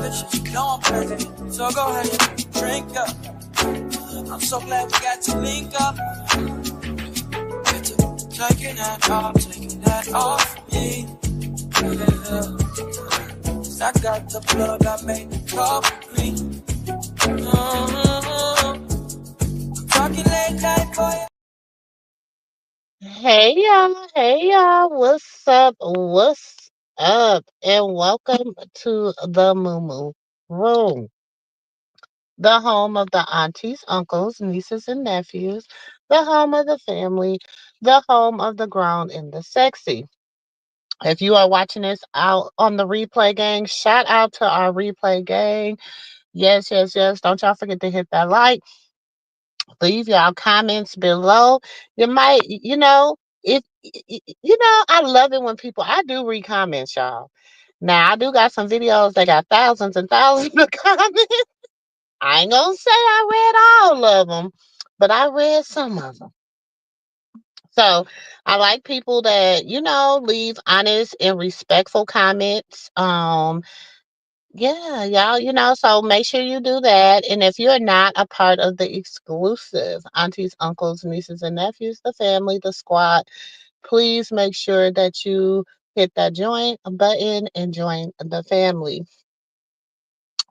vicious, you know I'm crazy. So go ahead and drink up. I'm so glad we got to link up. Get to taking that off me. Yeah. I got the plug, I made the cup green. Talking late night for you. Hey y'all, what's up? What's up? And welcome to the MooMoo Room, the home of the aunties, uncles, nieces, and nephews, the home of the family, the home of the grown and the sexy. If you are watching this out on the replay gang, shout out to our replay gang. Yes, yes, yes. Don't y'all forget to hit that like. Leave y'all comments below. You might, if I love it when people. I do read comments, y'all. Now I do got some videos that got thousands and thousands of comments. I ain't gonna say I read all of them, but I read some of them. So I like people that leave honest and respectful comments. Yeah, y'all, so make sure you do that. And if you're not a part of the exclusive aunties, uncles, nieces, and nephews, the family, the squad, please make sure that you hit that join button and join the family.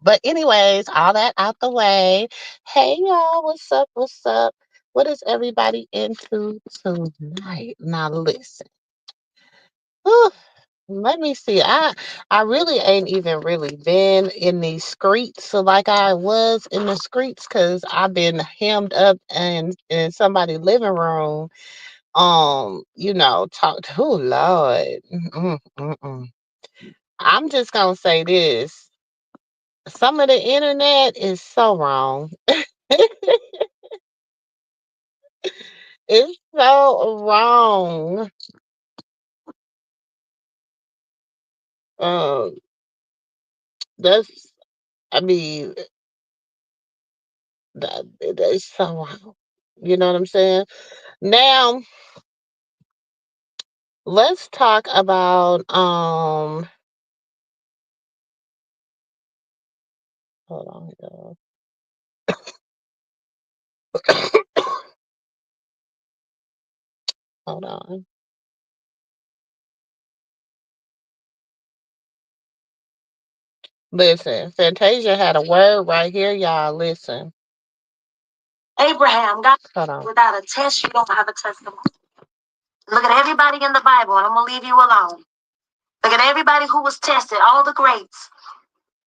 But, anyways, all that out the way. Hey, y'all, what's up? What's up? What is everybody into tonight? Now, listen. Whew. Let me see. I really ain't even really been in these streets like I was in the streets because I've been hemmed up and in somebody's living room. Talk to Lord. Mm. I'm just gonna say this. Some of the internet is so wrong. It's so wrong. Um, that's I mean that's so wrong. You know what I'm saying? Now, let's talk about hold on, y'all. Hold on. Listen, Fantasia had a word right here, y'all. Listen. Abraham, God, hold on. Without a test, you don't have a testimony. Look at everybody in the Bible, and I'm gonna leave you alone. Look at everybody who was tested, all the greats.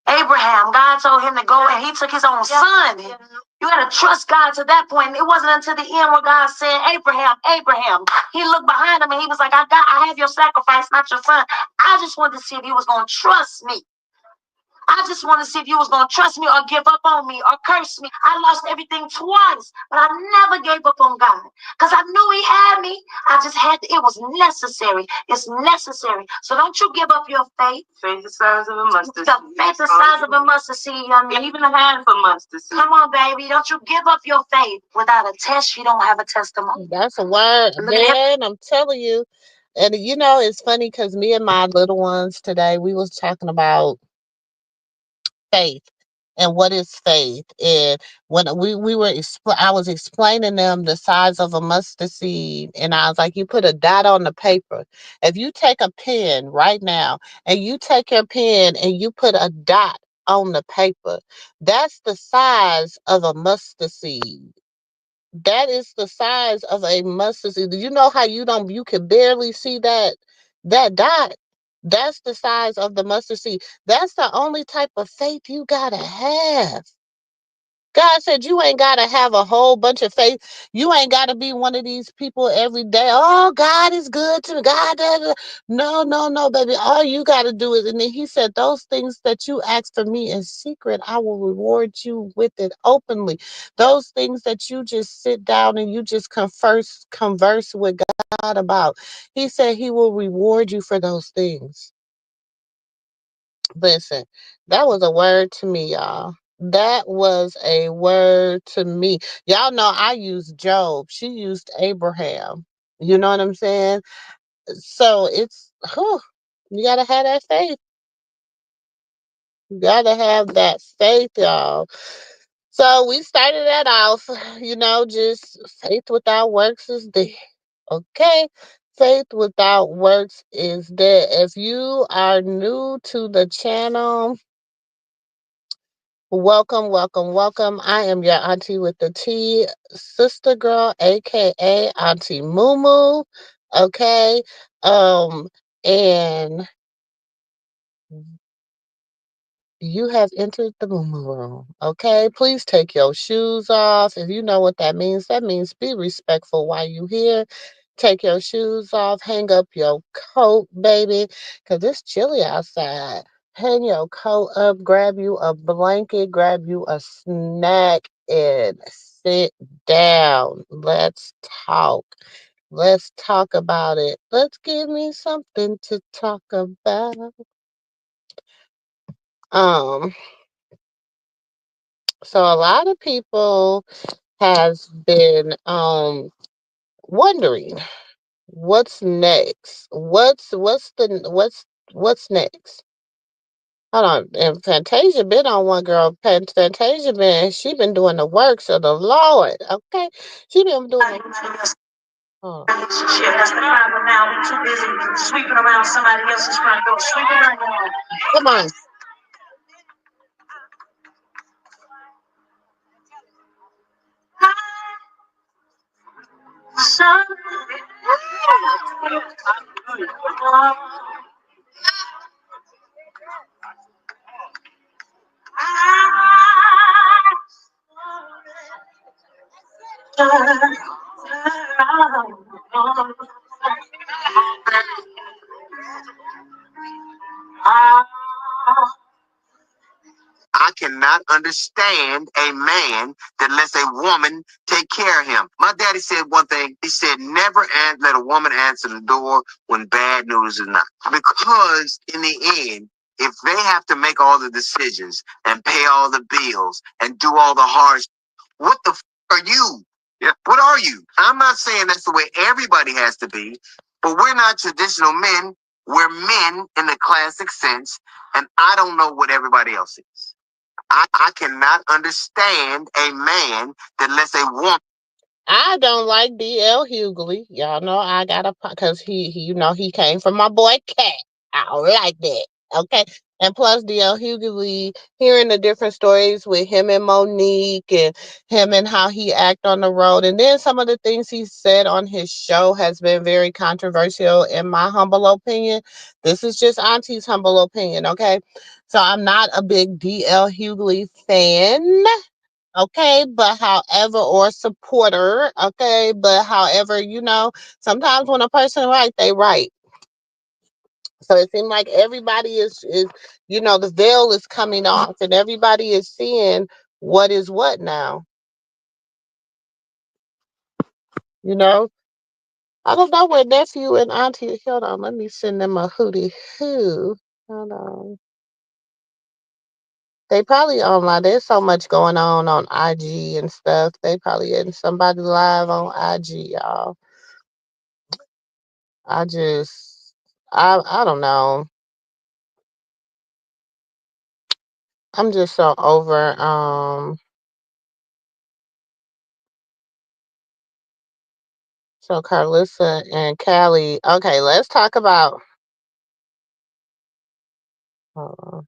Abraham, God told him to go, and he took his own son. You got to trust God to that point. It wasn't until the end where God said, Abraham, Abraham. He looked behind him and he was like, I have your sacrifice, not your son. I just wanted to see if you was going to trust me. I just want to see if you was going to trust me or give up on me or curse me. I lost everything twice, but I never gave up on God because I knew he had me. I just had to, it was necessary. It's necessary. So don't you give up your faith. Faith the size of a mustard seed. Faith the size of a mustard seed, young man. Even a half a mustard seed. Come on, baby. Don't you give up your faith. Without a test, you don't have a testimony. That's a word, man. I'm telling you. And it's funny because me and my little ones today, we was talking about faith and what is faith. And when I was explaining them the size of a mustard seed, and I was like, you put a dot on the paper. If you take a pen right now and you take your pen and you put a dot on the paper, that's the size of a mustard seed. That is the size of a mustard seed. Do you know how you can barely see that dot? That's the size of the mustard seed. That's the only type of faith you gotta have. God said you ain't got to have a whole bunch of faith. You ain't got to be one of these people every day. Oh, God is good to me. God. Da, da. No, no, no, baby. All you got to do is, and then he said, those things that you ask for me in secret, I will reward you with it openly. Those things that you just sit down and you just converse with God about. He said he will reward you for those things. Listen, that was a word to me, y'all. That was a word to me. Y'all know I used Job. She used Abraham. You know what I'm saying? So it's, you got to have that faith. You gotta have that faith, y'all. So we started that off, just faith without works is dead. Okay? Faith without works is dead. If you are new to the channel, welcome, welcome, welcome. I am your auntie with the T, SistaGirl, aka Auntie MooMoo. Okay? And you have entered the MooMoo room. Okay? Please take your shoes off. If you know what that means be respectful while you here. Take your shoes off, hang up your coat, baby, because it's chilly outside. Hang your coat up, grab you a blanket, grab you a snack, and sit down. Let's talk. Let's talk about it. Let's give me something to talk about. Um, so a lot of people has been wondering what's next? What's next? Hold on. And Fantasia been on one girl. Fantasia she been doing the works of the Lord. Okay. She been doing the oh. Shit, that's the problem now. We're too busy sweeping around somebody else's front door. Sweep around. Come on. I cannot understand a man that lets a woman take care of him. My daddy said one thing. He said, never let a woman answer the door when bad news is not. Because in the end, if they have to make all the decisions and pay all the bills and do all the hard, what the are you? Yeah. What are you? I'm not saying that's the way everybody has to be, but we're not traditional men. We're men in the classic sense, and I don't know what everybody else is. I cannot understand a man that lets a woman. I don't like DL Hughley. Y'all know I got a because he came from my boy Cat. I don't like that. Okay. And plus DL Hughley, hearing the different stories with him and Monique and him and how he act on the road. And then some of the things he said on his show has been very controversial in my humble opinion. This is just Auntie's humble opinion, okay? So I'm not a big DL Hughley fan, okay, but however, or supporter, okay, but however, sometimes when a person right, they right. So it seems like everybody is the veil is coming off and everybody is seeing what is what now. you know I don't know where nephew and auntie, hold on, let me send them a hootie hoo. Hold on. They probably online. There's so much going on IG and stuff. They probably in somebody live on IG, y'all. I just, I don't know. I'm just so over. So Carissa and Callie. Okay, let's talk about. Hold on,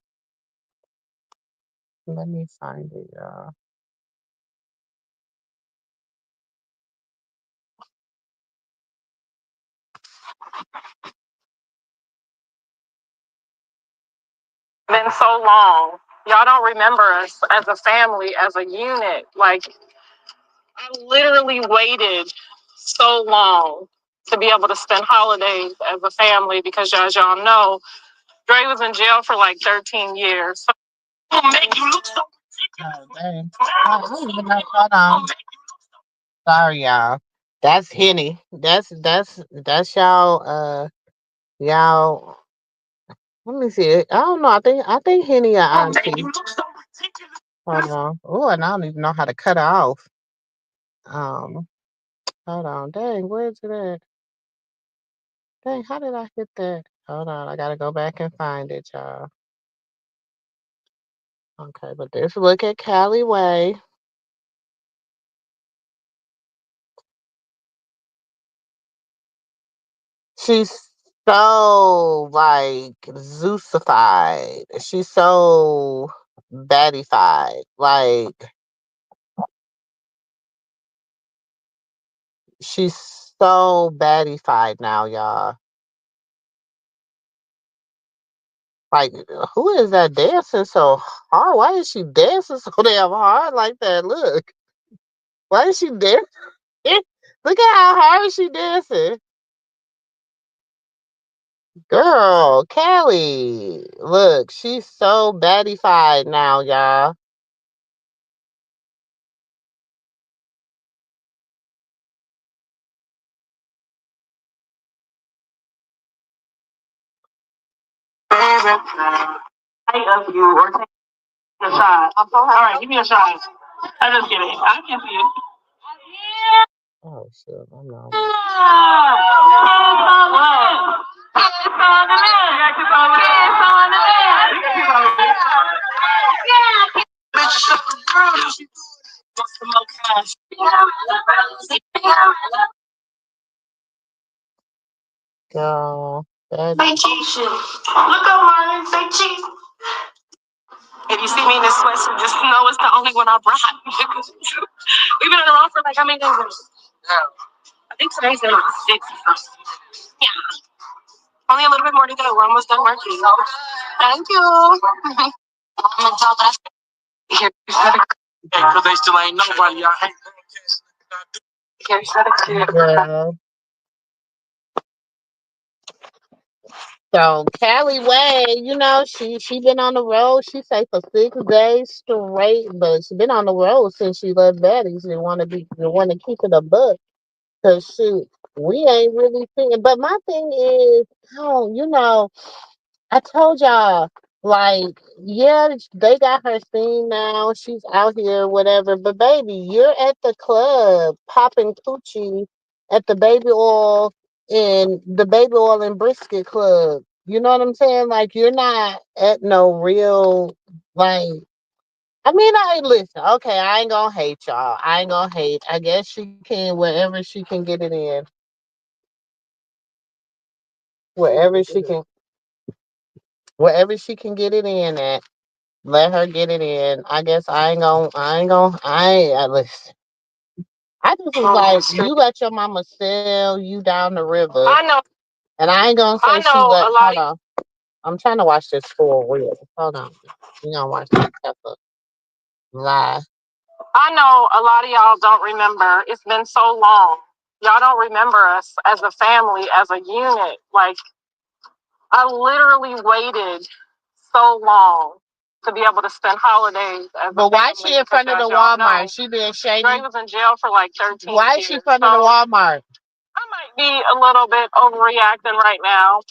let me find it, y'all. Been so long. Y'all don't remember us as a family, as a unit. Like, I literally waited so long to be able to spend holidays as a family because, as y'all know, Dre was in jail for like 13 years. So, Oh, dang. I don't even know. Hold on. Sorry, y'all. That's Henny. That's y'all. Y'all. Let me see it. I don't know. I think Henny or Auntie. Hold on. Oh, and I don't even know how to cut it off. Um. Hold on. Dang, where's it at? Dang, how did I hit that? Hold on. I gotta go back and find it, y'all. Okay, but let's look at Callie Way. She's so like Zeusified. She's so baddified. Like she's so baddified now, y'all. Like, who is that dancing so hard? Why is she dancing so damn hard like that? Look. Why is she dancing? Look at how hard she dancing. Girl, Callie. Look, she's so baddified now, y'all. Of you or take a shot. All right, give me a shot. I'm just kidding. I can see it. Oh shit, I'm not. Girl, that Say cheese. Look up, Martin. Say cheese. If you see me in this sweatshirt, just know it's the only one I brought. We've been on the road for like how many days? I think today's day 6. Yeah. Only a little bit more to go. We're almost done working. Thank you. Because they still ain't nobody. I hate girl. So Callie Way, she been on the road. She say for 6 days straight, but she been on the road since she left baddies. They want to keep it a buck. Cause shoot, we ain't really thinking. But my thing is, oh, I told y'all, like, yeah, they got her scene now. She's out here, whatever. But baby, you're at the club popping coochie at the baby oil and brisket club. You know what I'm saying? Like, you're not at no real, like. I mean, I listen. Okay, I ain't gonna hate y'all. I ain't gonna hate. I guess she can wherever she can get it in, wherever she can, wherever she can get it in at. Let her get it in. I guess listen. I just was like, you let your mama sail you down the river. I know. And I ain't gonna say I she know let, a lot hold on. I'm trying to watch this for real. Hold on. You gonna watch this pepper lie. I know a lot of y'all don't remember. It's been so long. Y'all don't remember us as a family, as a unit. Like, I literally waited so long to be able to spend holidays as But a why family. she in front of the As y'all Walmart? know, She being shady. Dre was in jail for like 13 Why years. is she in front of the Walmart? I might be a little bit overreacting right now.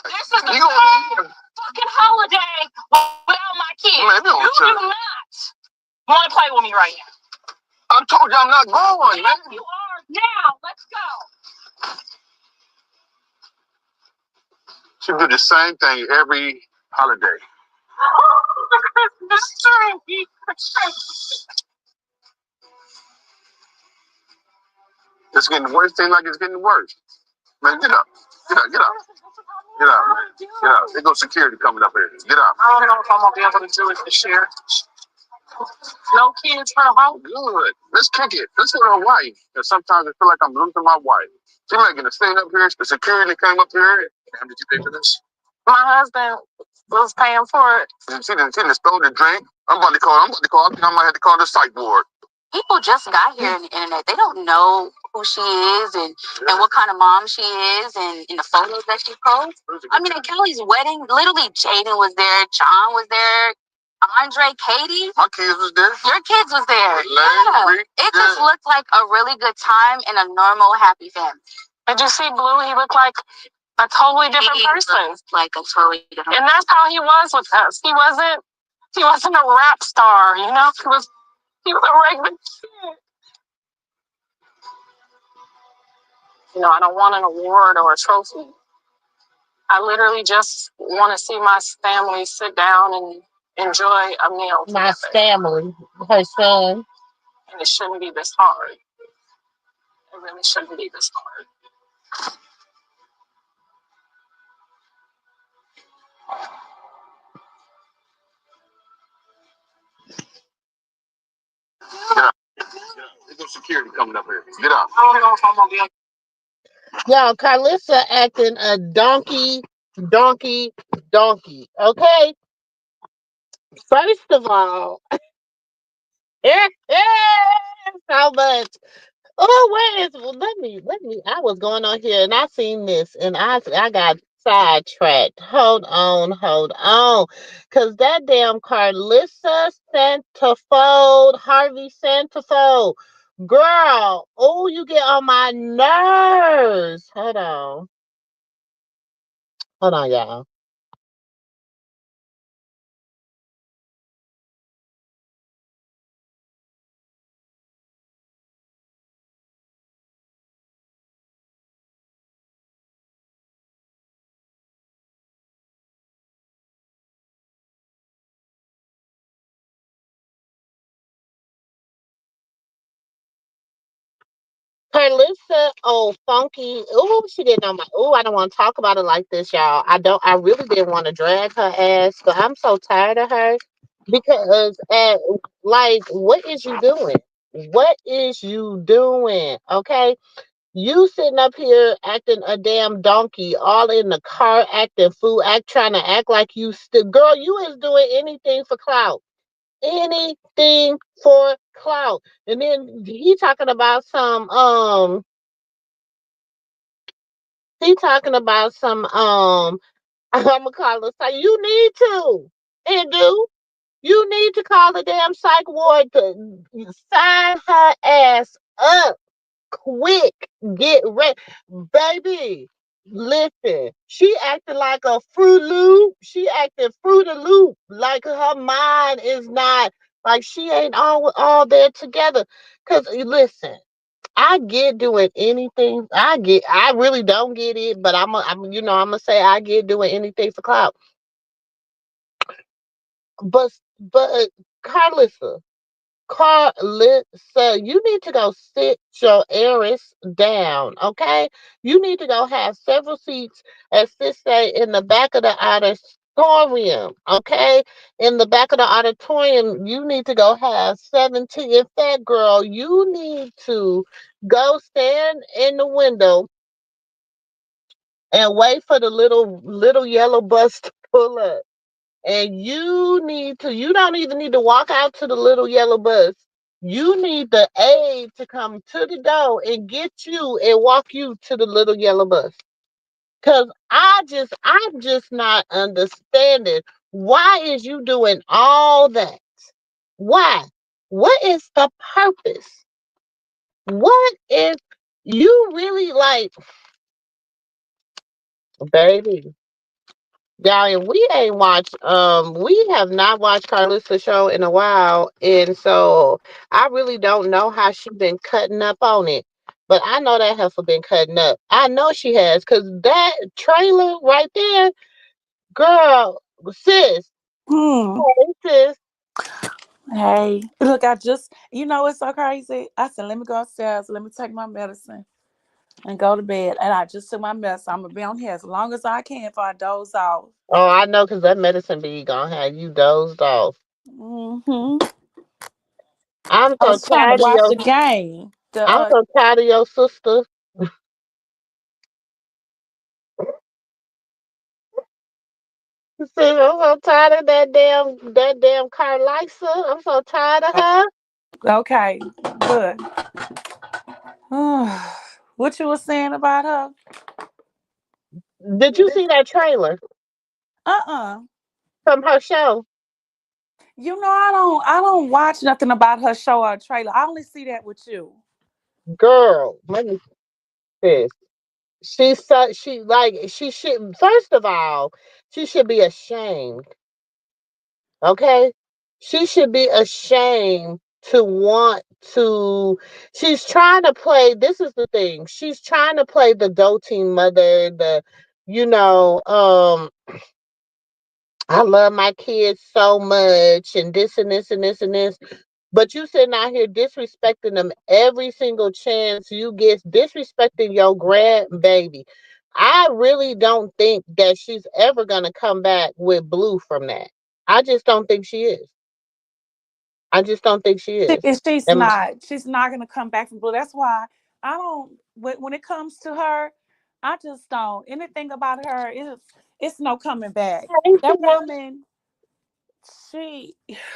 This is the third fucking holiday without my kids. Man, you do not want to play with me right now. I told you I'm not going, man. You are now. Let's go. She do the same thing every holiday. The Christmas tree. It's getting worse. Seems like it's getting worse. Man, get up. Get up. Get up. Get up, man. Get up. There goes security coming up here. Get up. I don't know if I'm going to be able to do it this year. No kids for home. Good. Let's kick it. Let's go to Hawaii. And sometimes I feel like I'm losing my wife. She's making a scene up here. The security came up here. Damn, did you pay for this? My husband was paying for it. She didn't stole the drink. I'm about to call. I think I might have to call the psych ward. People just got here on the internet. They don't know who she is and what kind of mom she is and the photos that she posts. I mean, at Kelly's wedding, literally Jaden was there, John was there, Andre, Katie. My kids was there. Your kids was there. Yeah. It just looked like a really good time in a normal, happy family. Did you see Blue? He looked like a totally different person. Like a totally different. And that's how he was with us. He wasn't a rap star, you know? He was a regular kid. You know, I don't want an award or a trophy. I literally just want to see my family sit down and enjoy a meal My together. family, her son. And it shouldn't be this hard. It really shouldn't be this hard. Get up. There's no security coming up here. Get up. I don't know if I'm gonna be. Y'all, Carissa acting a donkey. Okay? First of all, so much. Oh, where is? Well, let me. I was going on here and I seen this and I got sidetracked. Hold on, cause that damn Carlissa Centerfold, Harvey Centerfold, girl. Oh, you get on my nerves. Hold on, y'all. Carlissa, oh, funky. Oh, she didn't know my. Oh, I don't want to talk about it like this, y'all. I don't. I really didn't want to drag her ass, but I'm so tired of her because, like, what is you doing? What is you doing? Okay, you sitting up here acting a damn donkey, all in the car, acting fool, trying to act like you still, girl. You is doing anything for clout, anything for clout, and then he talking about some He talking about some I'm gonna call it say you need to and do you need to call the damn psych ward to sign her ass up quick. Get ready, baby. Listen, she acting like a Fruit Loop. She acting Fruit Loop like her mind is not like she ain't all there together. Cause listen, I get doing anything. I really don't get it, but I'm gonna say I get doing anything for clout. But Carlissa, Carlissa, you need to go sit your Eris down, okay? You need to go have several seats, as sis say, in the back of the auditorium, okay? In the back of the auditorium, you need to go have 17. In fact, girl, you need to go stand in the window and wait for the little yellow bus to pull up. And you don't even need to walk out to the little yellow bus. You need the aide to come to the door and get you and walk you to the little yellow bus. Cause I'm just not understanding why is you doing all that? Why? What is the purpose? What is you really like, baby? Y'all, and we have not watched Carlissa's show in a while, and so I really don't know how she been cutting up on it. But I know that heifer been cutting up. I know she has, cause that trailer right there, girl, sis, Hmm. hey, sis, Hey, look, it's so crazy. I said, let me go upstairs, let me take my medicine and go to bed. And I just took my medicine. I'm gonna be on here as long as I can before I doze off. oh, I know, cause that medicine be gonna have you dozed off. Hmm. I'm I so was trying to tired of watch your, the game. I'm so tired of your sister. Sis, I'm so tired of that damn Carlisa. I'm so tired of her. Okay, good. What you was saying about her? Did you see that trailer Uh-uh. from her show? I don't watch nothing about her show or trailer. I only see that with you. Girl, let me see this. She should, first of all, she should be ashamed. Okay? She should be ashamed to want to she's trying to play, this is the thing. She's trying to play the doting mother, you know, I love my kids so much and this and this and this and this. But you sitting out here disrespecting them every single chance you get, disrespecting your grandbaby. I really don't think that she's ever gonna come back with blue from that. I just don't think she is. I just don't think she is. She's And not. She's not gonna come back from blue. That's why I don't. When it comes to her, I just don't. Anything about her is it's no coming back. That woman, she,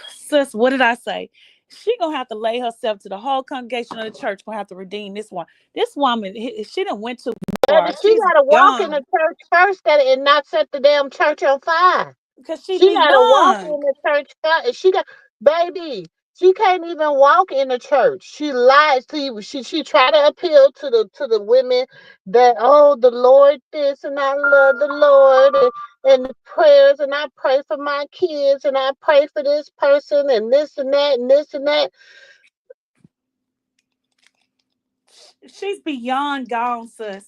sis. What did I say? She gonna have to lay herself to the whole congregation of the church. Gonna have to redeem this one. This woman, she done went too baby, far. she She's gotta walk in the young church first and not set the damn church on fire. because she She be gotta walk young. in the church first. She got baby. She can't even walk in the church. She lies to you. She try to appeal to the women that oh the Lord this and I love the Lord and the prayers and I pray for my kids and I pray for this person and this and that and this and that. She's beyond gone, sis.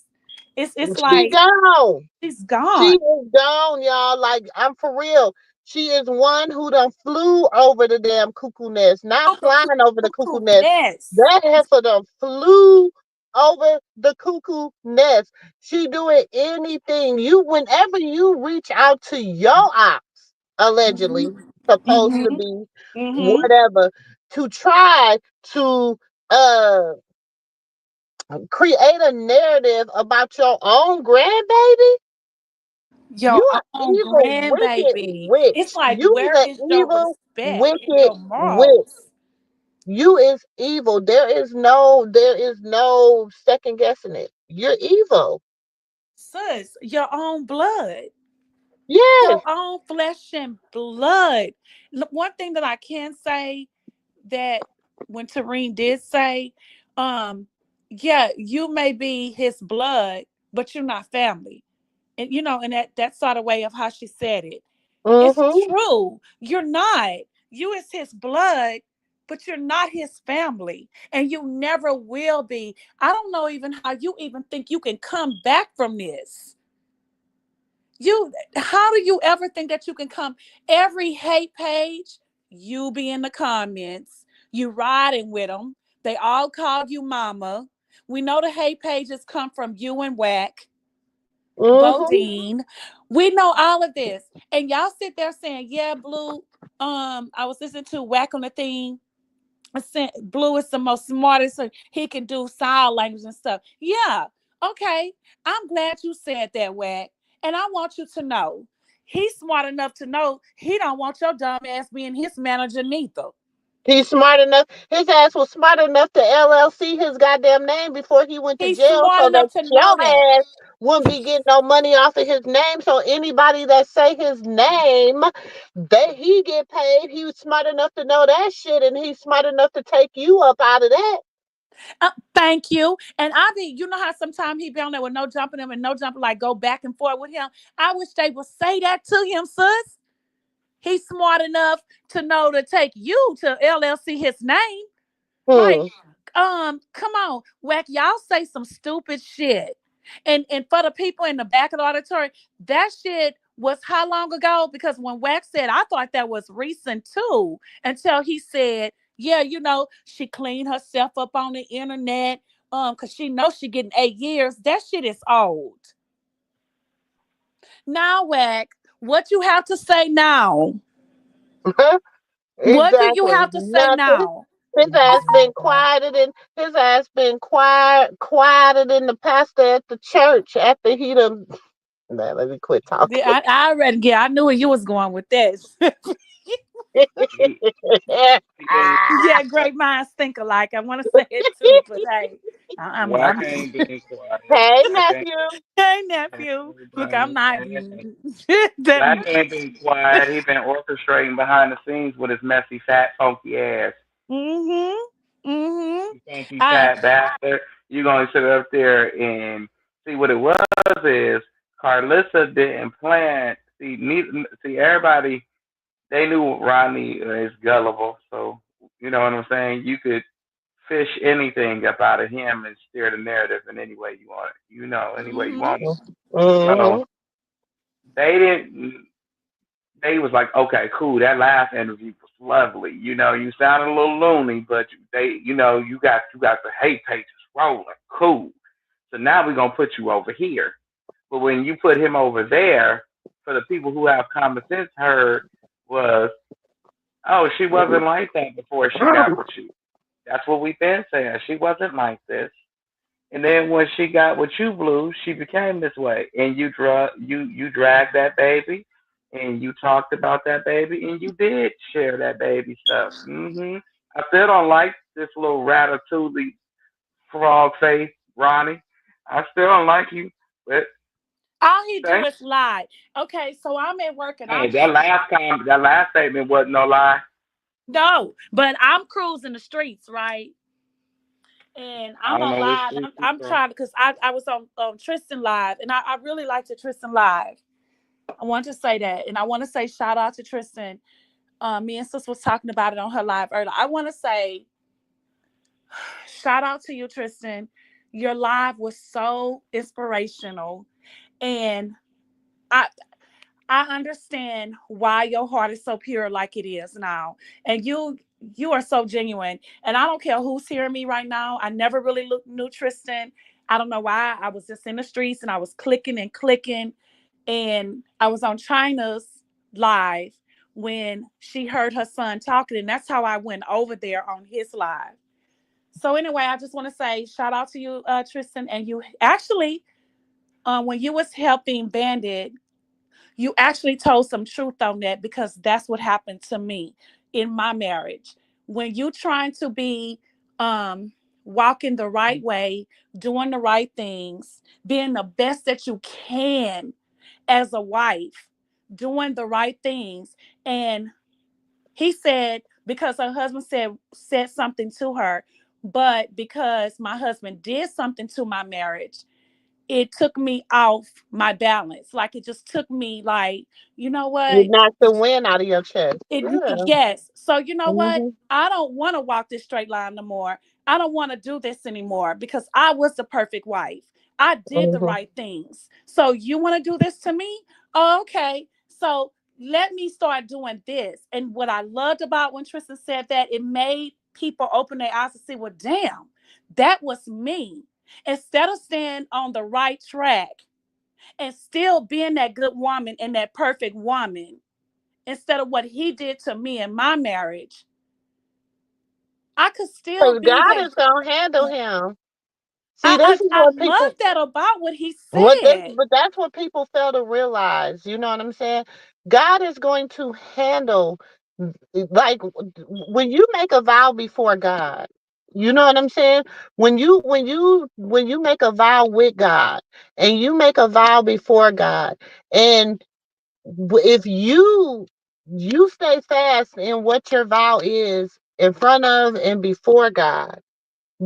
It's She like gone. she's She gone. is gone, y'all. Like, I'm for real. She is one who done flew over the damn cuckoo nest, not Oh, the flying over the cuckoo cuckoo nest. nest. That heifer done flew over the cuckoo nest. She doing anything. Whenever you reach out to your ops, allegedly, supposed to Mm-hmm. be Mm-hmm. whatever, to try to uh create a narrative about your own grandbaby. Your You are own evil, wicked grandbaby. It's witch. like, You is where an is your evil, respect and wicked your witch. morals? You is evil. There is no second guessing it. You're evil. Sis, your own blood. Yes. Your own flesh and blood. Look, one thing that I can say that when Tareen did say, yeah, you may be his blood, but you're not family. And and that sort of way of how she said it. It's Mm-hmm. true. You're not. You is his blood, but you're not his family. And you never will be. I don't know even how you even think you can come back from this. How do you ever think that you can come every hate page, you be in the comments, you riding with them. They all call you mama. We know the hate pages come from you and Whack. Mm-hmm. Bodine. We know all of this. And y'all sit there saying, yeah, Blue. I was listening to Whack on the thing. I said Blue is the most smartest. So he can do sign language and stuff. Yeah. Okay. I'm glad you said that, Whack. And I want you to know he's smart enough to know he don't want your dumb ass being his manager neither. He's smart enough. His ass was smart enough to LLC his goddamn name before he went to He's jail smart so that enough to know that. your ass wouldn't be getting no money off of his name. So anybody that say his name, he get paid. He was smart enough to know that shit and he's smart enough to take you up out of that. Thank you. And I be, you know how sometimes he be on there with no jumping him and no jumping, like go back and forth with him. I wish they would say that to him, sis. He's smart enough to know to take you to LLC his name. Like, Hmm. come on, Whack, y'all say some stupid shit. And for the people in the back of the auditorium, that shit was how long ago? Because when Wax said, I thought that was recent too, until he said, yeah, she cleaned herself up on the internet, because she knows she getting 8 years. That shit is old. Now, Wax, what you have to say now? What do you Exactly. have to say Nothing. now? His ass been quieter than the pastor at the church after he done. Man, let me quit talking. Yeah, I already, yeah, I knew where you was going with this. He, he been Yeah, great minds think alike. I want to say it too, but hey, Whack I'm ain't been quiet. Hey, Whack ain't nephew. hey been nephew. Look, I'm quiet. not that. Whack ain't been quiet. He been orchestrating behind the scenes with his messy, fat, funky ass. Mhm. Mhm. You funky, I fat bastard. You gonna sit up there and see what it was is Carissa didn't plan. See, everybody they knew Rodney is gullible, so you know what I'm saying. You could fish anything up out of him and steer the narrative in any way you want it. Any way you Mhm. want it. So Mm-hmm. they didn't. They was like, okay, cool. That last interview was lovely. You sounded a little loony, but you got the hate pages rolling. Cool. So now we're gonna put you over here. But when you put him over there, for the people who have common sense, heard was, oh, she wasn't like that before she got with you. That's what we've been saying. She wasn't like this. And then when she got with you, Blue, she became this way. And you dragged that baby, and you talked about that baby, and you did share that baby stuff. I still don't like this little ratatouille frog face, Ronnie. I still don't like you, but All he do thanks. is lie. Okay, so I'm at work and Hey, that last statement wasn't no lie. no, but I'm cruising the streets, right? And I I'm don't on know which live, and street you I'm from. trying because I was on Tristan live, and I really liked the Tristan live. I want to say that, and I want to say shout out to Tristan. Me and Sis was talking about it on her live earlier. I want to say shout out to you, Tristan. Your live was so inspirational, and I I understand why your heart is so pure like it is now. And you are so genuine. And I don't care who's hearing me right now. I never really knew Tristan. I don't know why. I was just in the streets and I was clicking and clicking. And I was on China's live when she heard her son talking. And that's how I went over there on his live. So anyway, I just want to say shout out to you, Tristan. And you actually, when you was helping Bandit, you actually told some truth on that because that's what happened to me in my marriage. When you trying to be um walking the right way, doing the right things, being the best that you can as a wife, doing the right things. And he said because her husband said something to her, but because my husband did something to my marriage, it took me off my balance. Like it just took me like, you know You what? knocked the wind out of your chest. Yeah. Yes. So you know what? Hmm. I don't want to walk this straight line no more. I don't want to do this anymore because I was the perfect wife. I did the Hmm. right things. So you want to do this to me? Oh, okay. So let me start doing this. And what I loved about when Tristan said that, it made people open their eyes to see, well, damn, that was me. Instead of staying on the right track and still being that good woman and that perfect woman, instead of what he did to me in my marriage, I could still Because be God that. is gonna handle him. See, I this I, is I what love people that about what he what this said. but that's what people fail to realize. You know what I'm saying? God is going to handle, like, when you make a vow before God. You know what I'm saying? When you make a vow with God and you make a vow before God, and if you stay fast in what your vow is in front of and before God,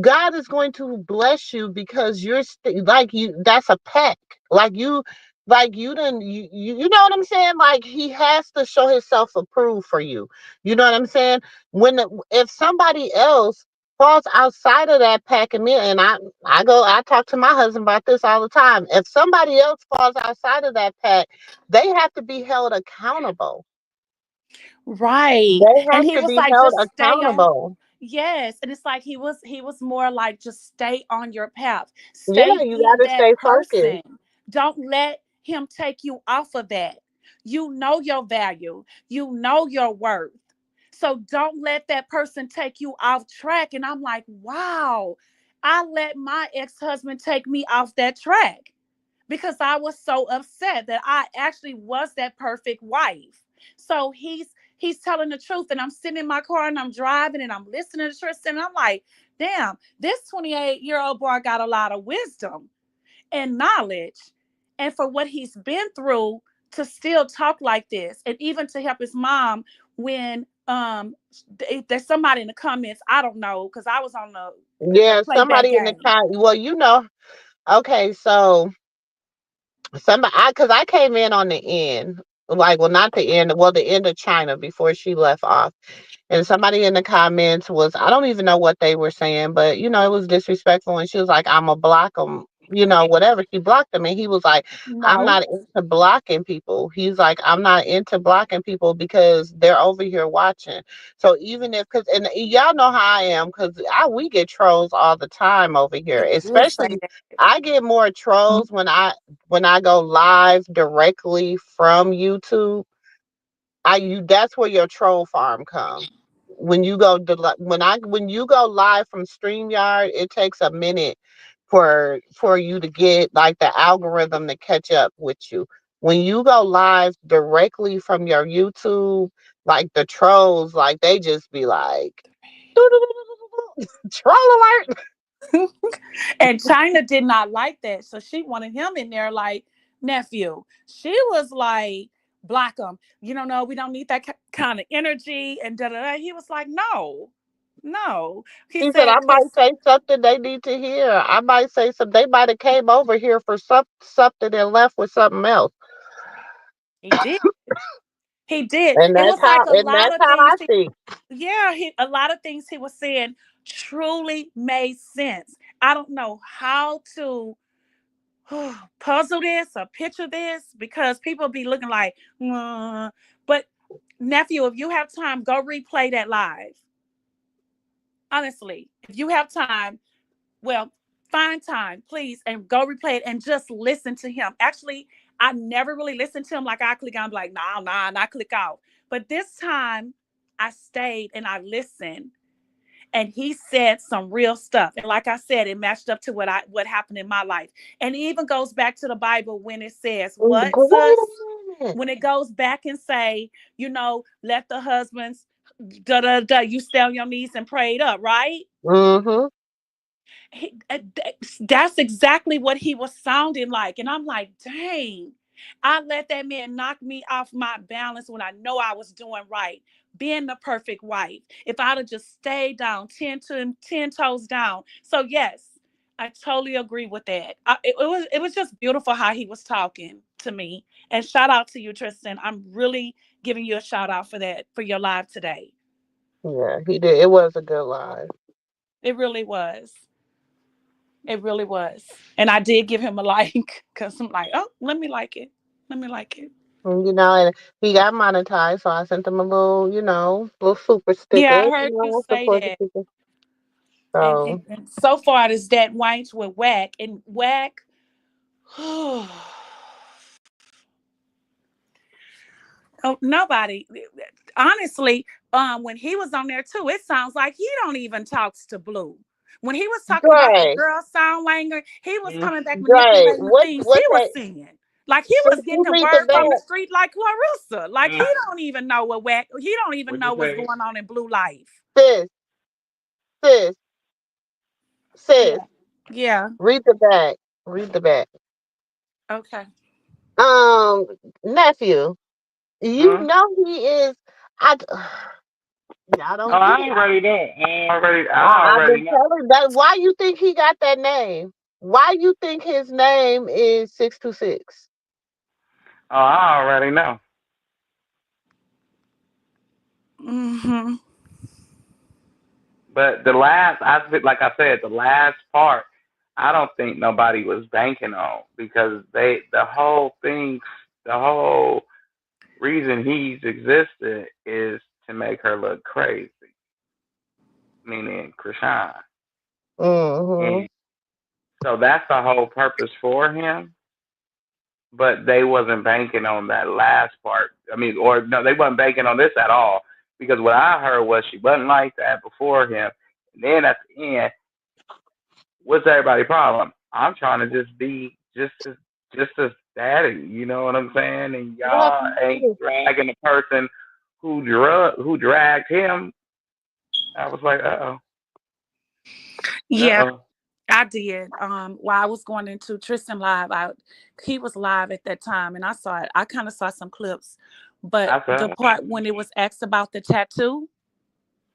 God is going to bless you because like you. That's a pact. Like you didn't. You know what I'm saying? Like he has to show himself approved for you. You know what I'm saying? If somebody else falls outside of that pact, and I talk to my husband about this all the time. If somebody else falls outside of that pact, they have to be held accountable. Right. They And have he to was be like, held just stay on. accountable. Yes. And it's like he was more like, just stay on your path. Yeah, Stay you being got to that stay focused. person. Don't let him take you off of that. You know your value. You know your worth. So don't let that person take you off track. And I'm like, wow, I let my ex-husband take me off that track because I was so upset that I actually was that perfect wife. So he's telling the truth, and I'm sitting in my car and I'm driving and I'm listening to Tristan. And I'm like, damn, this 28-year-old boy got a lot of wisdom and knowledge, and for what he's been through to still talk like this, and even to help his mom when there's somebody in the comments, I don't know, because I was on the Yeah, playback somebody in the game. car. Well, okay, so because I came in on the end, like, well, not the end, well, the end of China before she left off, and somebody in the comments I don't even know what they were saying, but it was disrespectful, and she was like, "I'm a block them." whatever. She blocked him, and he was like, I'm No. not into blocking people. He's like, I'm not into blocking people because they're over here watching. So even if, cause, and y'all know how I am, cause we get trolls all the time over here. He did say Especially, that. I get more trolls when I go live directly from YouTube. That's where your troll farm comes. When you go when you go live from StreamYard, it takes a minute for you to get like the algorithm to catch up with you. When you go live directly from your YouTube, like the trolls, like they just be like troll alert. And China did not like that. So she wanted him in there like, nephew. She was like, block him. You don't know, we don't need that kind of energy. And da da da. He was like, no, no. He He said, said, I because might say something they need to hear. I might say something. They might have came over here for something and left with something else. he did. He did. And It that's was like how a and lot that's of how things. I think. Yeah, a lot of things he was saying truly made sense. I don't know how to puzzle this or picture this because people be looking like, but nephew, if you have time, go replay that live. Honestly, if you have time, well, find time, please, and go replay it and just listen to him. Actually, I never really listened to him. Like I click on, like, nah, and I click out. But this time I stayed and I listened and he said some real stuff. And like I said, it matched up to what happened in my life. And it even goes back to the Bible when it says, what, Wait a sis? minute. When it goes back and say, let the husbands da da da, you stay on your knees and prayed up, right? Mm-hmm. That's exactly what he was sounding like. And I'm like, dang, I let that man knock me off my balance when I know I was doing right, being the perfect wife. If I'd have just stayed down, 10 toes down. So, yes, I totally agree with that. It was just beautiful how he was talking to me. And shout out to you, Tristan. I'm really giving you a shout out for that, for your live today. Yeah, he did. It was a good line. It really was. It really was. And I did give him a like because I'm like, oh, let me like it. Let me like it. And, and he got monetized, so I sent him a little, little super Yeah, sticker, I heard you say support the that. people. And, So, and, and so far, it's that whites with whack. And whack, oh, nobody. Honestly, when he was on there too, it sounds like he don't even talks to Blue. When he was talking about the Dre, girl sound language, he was coming back Dre, manipulating the what, things he what was that? saying. Like he Did was getting you the read the word from the back? street like Clarissa. Like he Mm. don't even know what whack. He don't even What'd you know what's say? going on in Blue life. Sis, sis, sis. Yeah. Yeah. Read the back. Read the back. Okay. Um, nephew, you Hmm? know he is. I. Y'all Oh, don't get I it. already know. I I've already been know. telling that. Why you think he got that name? Why you think his name is 626? Oh, I already know. Mm-hmm. But like I said, the last part, I don't think nobody was banking on because the whole reason he's existed is to make her look crazy, meaning Krishan. Mm-hmm. And so that's the whole purpose for him. But they wasn't banking on that last part. I mean, or no, they wasn't banking on this at all because what I heard was she wasn't like that before him. And then at the end, what's everybody's problem? I'm trying to just be just as daddy, you know what I'm saying? And y'all ain't dragging the person who dragged him. I was like, Yeah, oh. I did. While I was going into Tristan live, he was live at that time, and I saw it. I kind of saw some clips, but I the said, part when it was asked about the tattoo,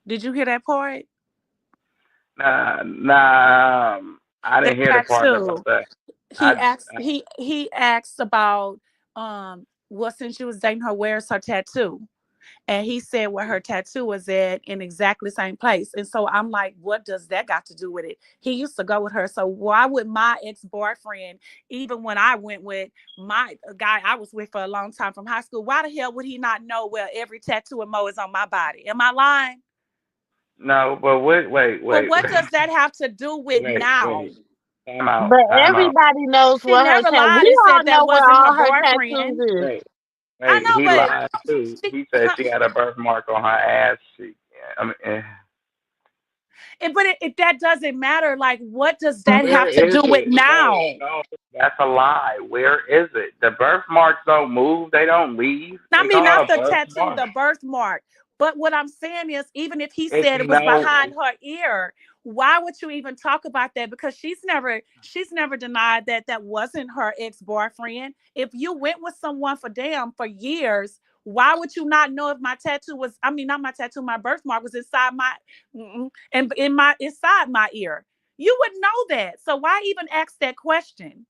did you hear that part? nah, I The didn't hear the part about tattoo. that. He I, asked. He asked about well, since she was dating her, where's her tattoo? And he said where her tattoo was at in exactly the same place. And so I'm like, what does that got to do with it? He used to go with her. So why would my ex-boyfriend, even when I went with my guy I was with for a long time from high school, why the hell would he not know where every tattoo and mo is on my body? Am I lying? No, but But what does that have to do with now? wait. Time out. But Time out. everybody knows She where her never tattoo. lied We and all said that know where wasn't her all her tattoos boyfriend. is. Wait. I Wait. know, He but lied too. she, He said she had a birthmark on her ass cheek. Yeah, I mean, but that doesn't matter. Like, what does that where have to is do with it? now? No, that's a lie. Where is it? The birthmarks don't move. They don't leave. I They mean, call not it a the tattoo, birthmark. the birthmark. But what I'm saying is, even if he It's said it was no. behind her ear, why would you even talk about that? Because she's never denied that that wasn't her ex-boyfriend. If you went with someone for years, why would you not know if my tattoo was? I mean, not my tattoo, my birthmark was inside my, and in my inside my ear. You would know that. So why even ask that question?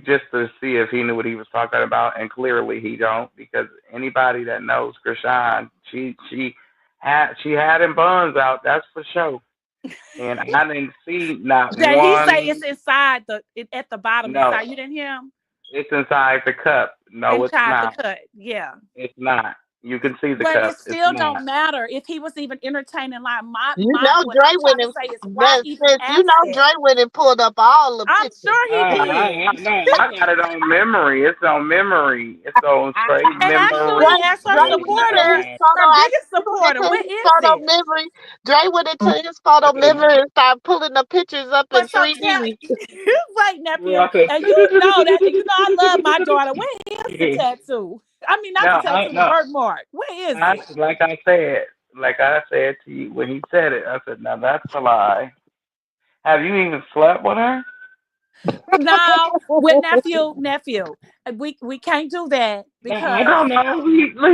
Just to see if he knew what he was talking about, and clearly he don't, because anybody that knows Krishan, she had him buns out, that's for sure. And I didn't see not That he say one. it's inside at the bottom No, inside. You didn't hear him? it's inside the cup. No, it's Inside the not. cut. Yeah. It's not. You can see the But it cup. It's still not. don't matter if he was even entertaining. Like You my know what Dre I'm went trying to and say is why that even since you ask know that? Dre went and pulled up all the I'm pictures. sure he did. No, I got it on memory. It's on memory. It's on straight And Dre, actually, memory. as her Dre went into supporter, his Yeah. photo. her I biggest went supporter, into where his is photo it? memory. Dre went into his photo memory and started pulling the pictures up in But so tell 3D. right, Well, nephew. I said, And you know that I love my daughter. Where is the tattoo? I mean, not the no, tattoo, the no. birthmark. Where is it? Like I said to you when he said it, I said, now that's a lie. Have you even slept with her? Now, with nephew, we can't do that No, I because don't know.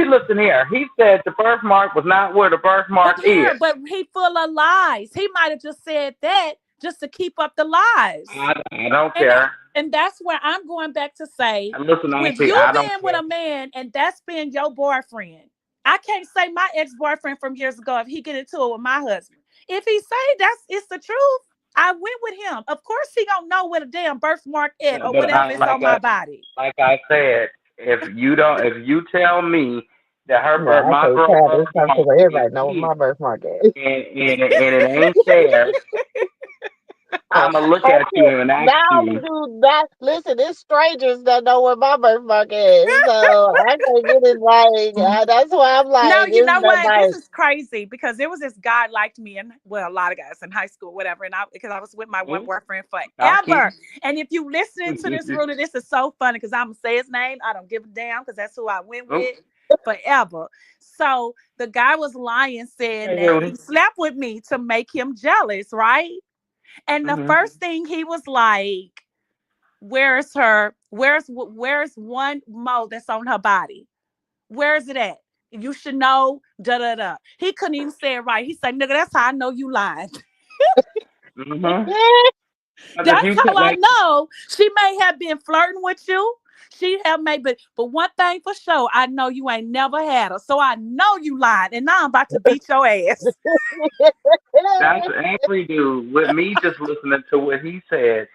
Listen here. He said the birthmark was not where the birthmark is. but he full of lies. He might have just said that just to keep up the lies. I don't And care. that's where I'm going back to say, And listen, with honestly, you I don't being with care. a man and that's been your boyfriend, I can't say my ex-boyfriend from years ago if he get into it with my husband. If he say it's the truth, I went with him. Of course he don't know where the damn birthmark at or But whatever is on my body. like I said, if you tell me that Yeah, I my can't girl tell this stuff birthmark because is everybody know what here my birthmark is. and it ain't there, I'ma look at you and ask Now we you. do that. Listen, it's strangers that know where my birthmark is, so I can't get it like. That's why I'm No, like, you it's know not what? This like. is crazy because there was this guy liked me and well, a lot of guys in high school, whatever. And because I was with my one "Hmm, boyfriend I'll forever. keep. And if you listening to this really, this is so funny because I'm gonna say his name. I don't give a damn because that's who I went Oh, with forever. So the guy was lying, saying hey, that Rudy. he slept with me to make him jealous, right? And the Mm-hmm. first thing he was like, "Where's her? Where's one mo that's on her body?" Where is it at? You should know. Da da da. He couldn't even say it right. He said, "Nigga, that's how I know you lying." Mm-hmm. Because if That's you how could I like, know. She may have been flirting with you. She have maybe, but one thing for sure, I know you ain't never had her. So I know you lying, and now I'm about to beat your ass. that's every dude with me just listening to what he said.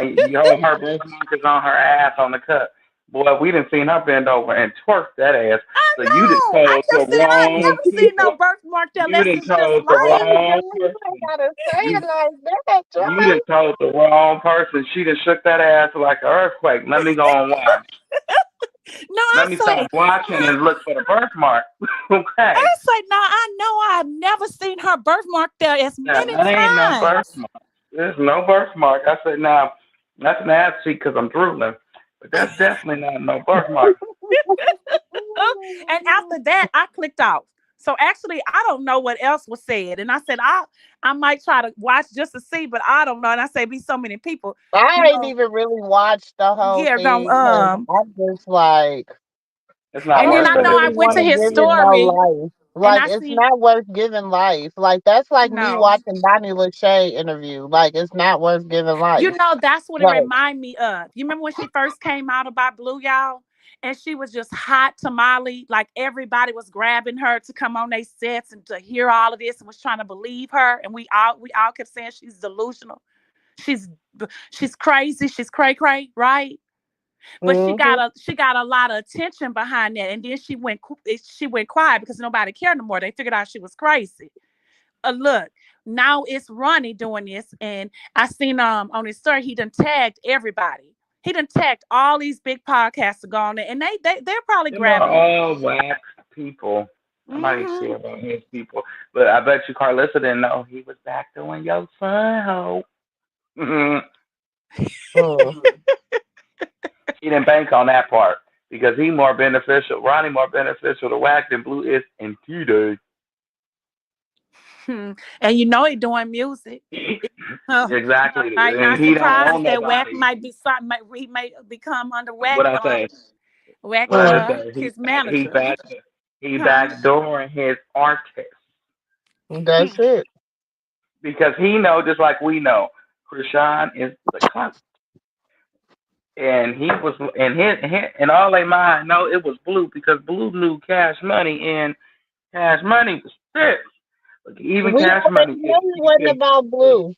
Yo, her birthmark is on her ass on the cut. Boy, we done seen her bend over and twerk that ass. So you done No, I told the just said I ain't wrong never seen no people. birthmark there You unless done it's just told the light. wrong You ain't person. gotta say it You like that, you Joy. done told the wrong person. She done shook that ass like an earthquake. Let me go and watch. No, I Let me say, stop watching and look for the birthmark. Okay. no, I know I've never seen her birthmark there as Now many that ain't no times. birthmark. There's no birthmark. I said now that's an ass cheek because I'm drooling, but that's definitely not no birthmark. And after that, I clicked off. So actually, I don't know what else was said. And I said, I might try to watch just to see, but I don't know. And I say, be so many people, you I ain't know, even really watched the whole yeah, don't thing because I'm just like, It's I not and then worth I don't know it. I really went want to to his give it no story life. and Like, I it's seen not worth giving life. Like, that's like me no. watching Donnie Lachey interview. Like, it's not worth giving You life. know, that's what it Like, remind me of. You remember when she first came out about Blue, y'all? and she was just hot tamale. Like everybody was grabbing her to come on their sets and to hear all of this and was trying to believe her. And we all kept saying she's delusional. She's she's crazy. She's cray cray, right? But Mm-hmm. she got a lot of attention behind that, and then she went quiet because nobody cared no more. They figured out she was crazy. Look, now it's Ronnie doing this, and I seen on his story he done tagged everybody. He done tagged all these big podcasts to go on there, and they're probably Them are grabbing. all wax people. Nobody Mm-hmm. care about his people. But I bet you Carlissa didn't know he was back doing your son ho. Mm. She didn't bank on that part because he more beneficial. Ronnie more beneficial to whack than Blue is in T-Day. And you know he doing music. Exactly. Might And not he don't surprise want that Wack nobody. might be something. He may become under What I say? Wack What I Mm. say? his He manager. back he Huh? backdooring his artist That's it. because he know just like we know. Krishan is the clout. And he was and all they mind no it was Blue because Blue knew Cash Money and Cash Money was sick. Even We Cash already Money know it wasn't about Blue.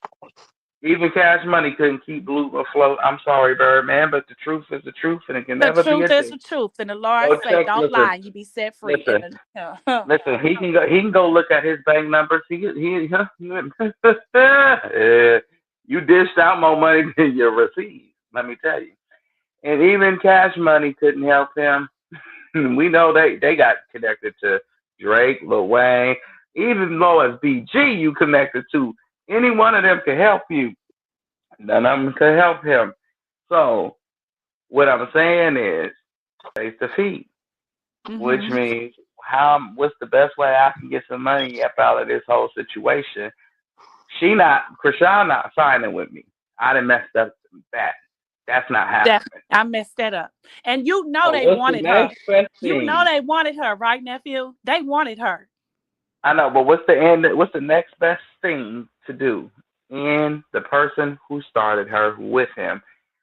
even Cash Money couldn't keep Blue afloat. I'm sorry, Birdman, but the truth is the truth, and it can The never be truth a is truth. the truth, and the Lord Go say, check. "Don't Listen, lie, and you be set free." listen, listen. He can go. He can go look at his bank numbers. You dished out more money than you received. Let me tell you. And even Cash Money couldn't help him. We know they got connected to Drake, Lil Wayne, even low as BG you connected to. Any one of them could help you. None of them could help him. So what I'm saying is face the feet, which Mm-hmm. means what's the best way I can get some money up out of this whole situation? Krishan not signing with me. I done messed up that. That's not That happening. I messed that up, and you know So they what's the wanted her. next best You know thing? they wanted her, right, nephew? They wanted her. I know, but what's the end? What's the next best thing to do? In the person who started her with him.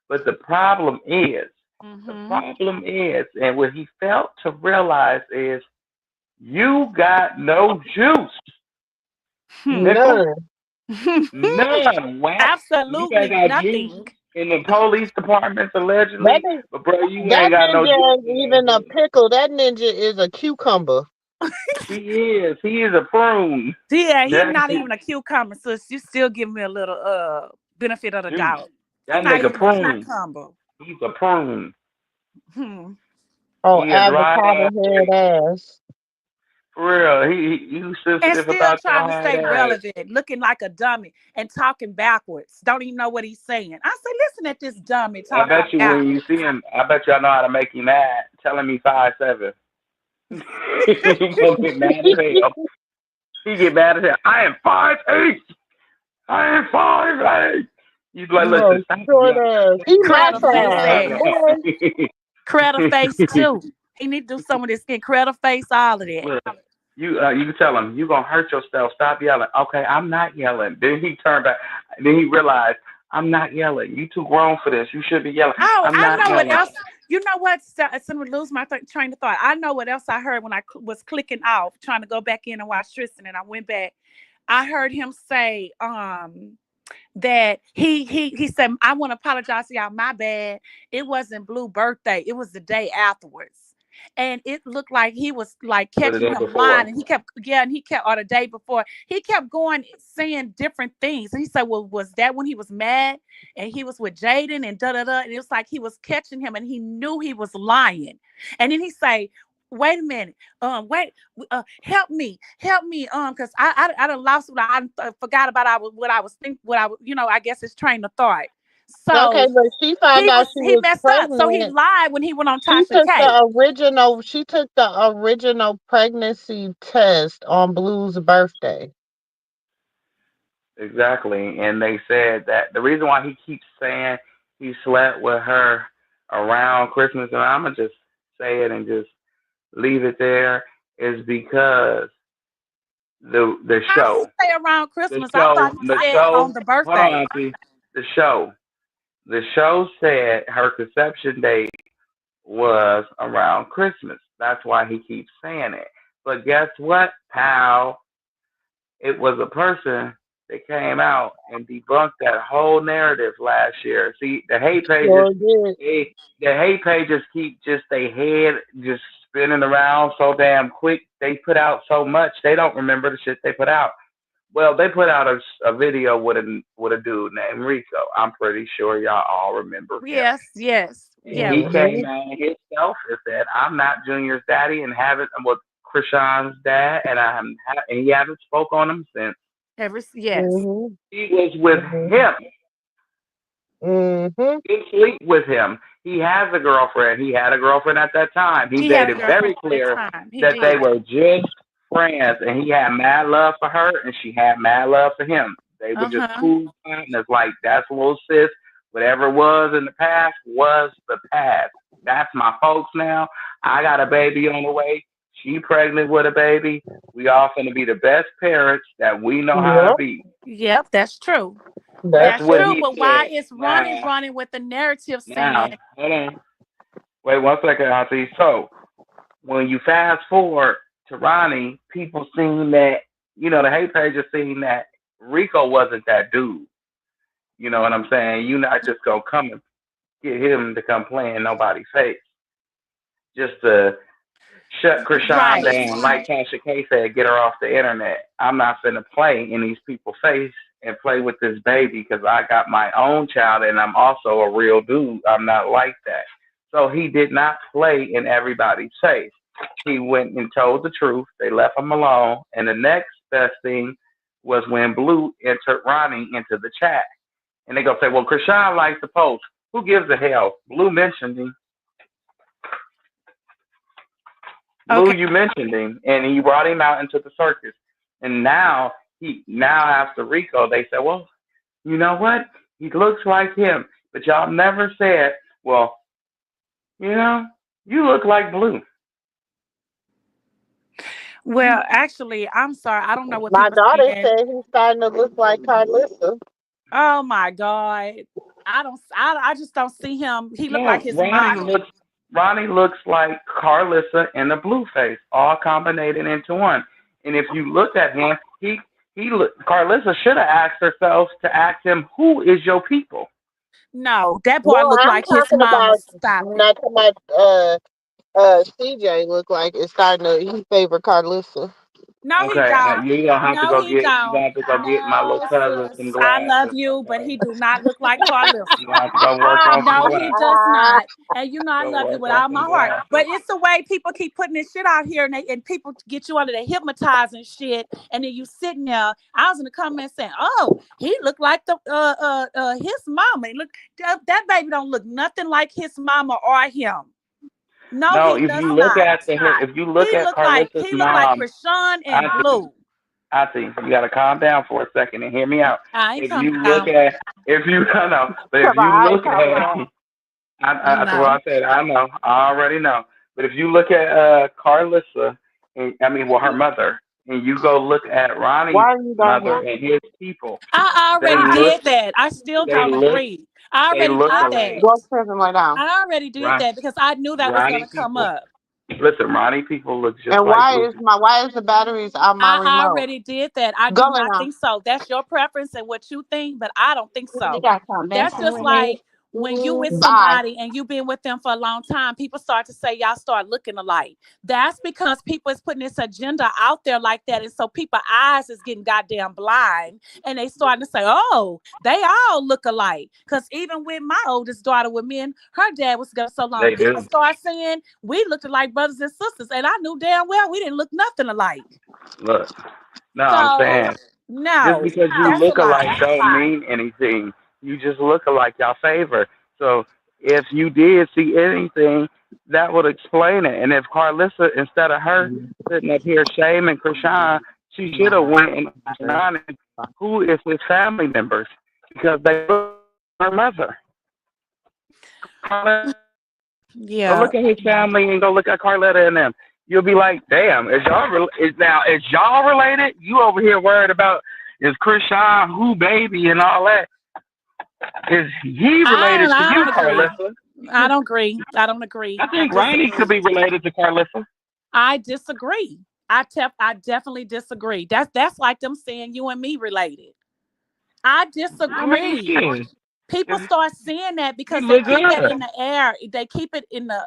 But the Mm-hmm. problem is, and what he failed to realize is, you got no juice, Hmm. nickel, None. none, whack. You ain't Absolutely got juice nothing. in the police departments That allegedly, is, but bro, you that ain't got no ninja juice ain't in that even a hood. pickle. That ninja is a cucumber. He is. He is a prune. Yeah, he's That not even a cucumber, sis. You still give me a little benefit of the juice. doubt. He's That not nigga even a prune. cucumber. He's a prune. Hmm. Oh, He a dry avocado ass head grape. ass. For real. You And sensitive still about your trying to hide stay ass. relevant, looking like a dummy and talking backwards. Don't even know what he's saying. I say, listen at this dummy I talking bet you when you backwards. see him, I bet you I know how to make him mad. Telling me 5'7". He gonna get mad as hell. He get mad as hell. I am 5'8". I am 5'8". You be like, listen, No, stop short yelling. ass. He my Credit, he size, said, boy. credit face too. He need to do some of this skin, credit face, all of that. Look, you tell him you gonna hurt yourself. Stop yelling. Okay, I'm not yelling. Then he turned back. Then he realized I'm not yelling. You too grown for this. You should be yelling. Oh, I'm I not know what yelling. else. You know what? Someone lose my train of thought. I know what else I heard when I was clicking off, trying to go back in and watch Tristan, and I went back. I heard him say, that he said, I want to apologize to y'all. My bad. It wasn't Blue birthday. It was the day afterwards. And it looked like he was like For the catching day him lying. before. And he kept, yeah, and he kept, or the day before, he kept going saying different things. And he said, well, was that when he was mad and he was with Jaden and da da da? And it was like he was catching him and he knew he was lying. And then he say, wait a minute, help me, because I done lost what forgot about what I was thinking, what I was, I guess it's train of thought. Okay, So but she found out she he was messed up. So he pregnant. lied when he went on She Tasha took K. the original. She took the original pregnancy test on Blue's birthday. Exactly. And they said that the reason why he keeps saying he slept with her around Christmas, and I'm gonna just say it and just leave it there, is because the How he show, say around the Christmas? I thought show, he the said show. on the Hold on, birthday. Auntie. The show, the show said her conception date was around Christmas. That's why he keeps saying it. But guess what, pal? It was a person that came out and debunked that whole narrative last year. See, the hate pages, Sure did. the hate pages keep just their head just spinning around so damn quick. They put out so much, they don't remember the shit they put out. Well, they put out a video with a dude named Rico. I'm pretty sure y'all all remember him. Yes, yes, And yeah. he Mm-hmm. came out himself and said, "I'm not Junior's daddy," and haven't with Krishan's dad, and he haven't spoke on him since. Yes. Mm-hmm. He was with him. Mm-hmm. He sleep with him. He has a girlfriend. He had a girlfriend at that time. He He had made a it girlfriend very at that clear time. He that they did. were just friends, and he had mad love for her, and she had mad love for him. They were just Uh-huh. cool partners. Like that's little sis. Whatever was in the past was the past. That's my folks now. I got a baby on the way. She pregnant with a baby. We all finna be the best parents that we know how to Yep. be. Yep, that's true. That's That's That's what true. true. he But why said. is Ronnie Now, running with the narrative now, saying, hold on. Wait 1 second, Auntie. So when you fast forward to Ronnie, people seen that, the hate page has seen that Rico wasn't that dude. You know what I'm saying? You not just gonna come and get him to come play in nobody's face just to shut Krishan right, down. Like Tasha K said, get her off the internet. I'm not finna play in these people's face and play with this baby because I got my own child and I'm also a real dude. I'm not like that. So he did not play in everybody's face. He went and told the truth. They left him alone. And the next best thing was when Blue entered Ronnie into the chat. And they go say, well, Krishan likes the post. Who gives a hell? Blue mentioned him. Blue, okay. you mentioned him, and he brought him out into the circus. And now after Rico, they said, well, you know what? He looks like him. But y'all never said, well, you know, you look like Blue. Well, actually, I'm sorry. I don't know what My people daughter saying. said he's starting to look like Carissa. Oh my God. I just don't see him. He looked like No, his mama. Ronnie looks like Carissa and a blue face, all combined into one. And if you look at him, Carissa should have asked herself to ask him, "Who is your people?" No, that boy No, looked I'm like his talking mama. about Stop it. not talking about CJ look like it's starting to he favor Carlissa. No, he Okay, don't. you No, he gonna don't. have to go get my little No, cousin some sis. I love glasses. you, but Okay, he do not look like Carlissa. you gonna have to go work on some No, he glasses. does not. And you know I Go love you work with on all my some heart. But glasses. it's the way people keep putting this shit out here and people get you under the hypnotizing shit. And then you sitting there. I was in the comments saying, oh, he looked like the his mama. Look, that baby don't look nothing like his mama or him. No, No, he if does you look not. at Carissa's He looked like mom, Krishan and Auntie, Blue. Auntie, you gotta calm down for a second and hear me out. I ain't If you coming look down. at, if you, I know, but if Come on, you I ain't look talking at, about. that's what I No. said. I know, I already know. But if you look at Carlissa, her mother, and you go look at Ronnie's Why are you down mother here? and his people, I they already look, did that. I still they don't look, agree. I they already look did alike. that. Go upstairs and lay down. I already did Ron, that because I knew that was going Ronnie to come people, up. listen, Ronnie people look just And like Blue. why is the batteries on my I remote? already did that. I Go do lay not down. think so. That's your preference and what you think, but I don't think You so. got something That's messing just with me? like when you with Bye. somebody and you've been with them for a long time, people start to say y'all start looking alike. That's because people is putting this agenda out there like that. And so people's eyes is getting goddamn blind and they starting to say, oh, they all look alike. Because even with my oldest daughter with me and her dad was together so long, They people do. start saying we looked like brothers and sisters. And I knew damn well we didn't look nothing alike. Look, no, I'm So saying just no, because you that's a look alike lie. don't mean anything. You just look alike y'all favor. So if you did see anything, that would explain it. And if Carlissa, instead of her sitting up here shaming Krishan, she should have went and asked Ronnie who is his family members because they look like her mother. Go Yeah. look at his family and go look at Carletta and them. You'll be like, damn, is y'all related? You over here worried about is Krishan who baby and all that? Is he related to I you, don't agree. Carlissa? I don't agree. I don't agree. I I think Rainey could disagree. be related to Carissa. I disagree. I definitely disagree. That's like them saying you and me related. I I mean, disagree. shit. People If start seeing that you because they look keep that good. in the air. They keep it in the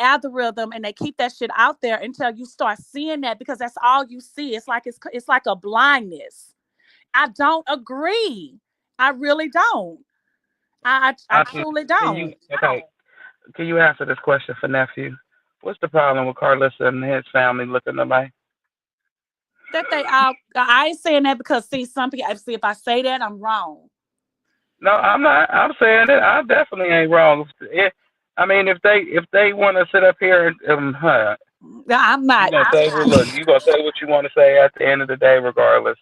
algorithm, and they keep that shit out there until you start seeing that because that's all you see. It's like a blindness. I don't agree. I really don't. I Auntie, truly can you don't. okay? Can you answer this question for nephew? What's the problem with Carlissa and his family looking alike? That they all I ain't saying that because see some people see if I say that I'm wrong. No, I'm not. I'm saying it. I definitely ain't wrong. I mean, if they want to sit up here and I'm you not. gonna say, well, look, you gonna say what you want to say at the end of the day, regardless.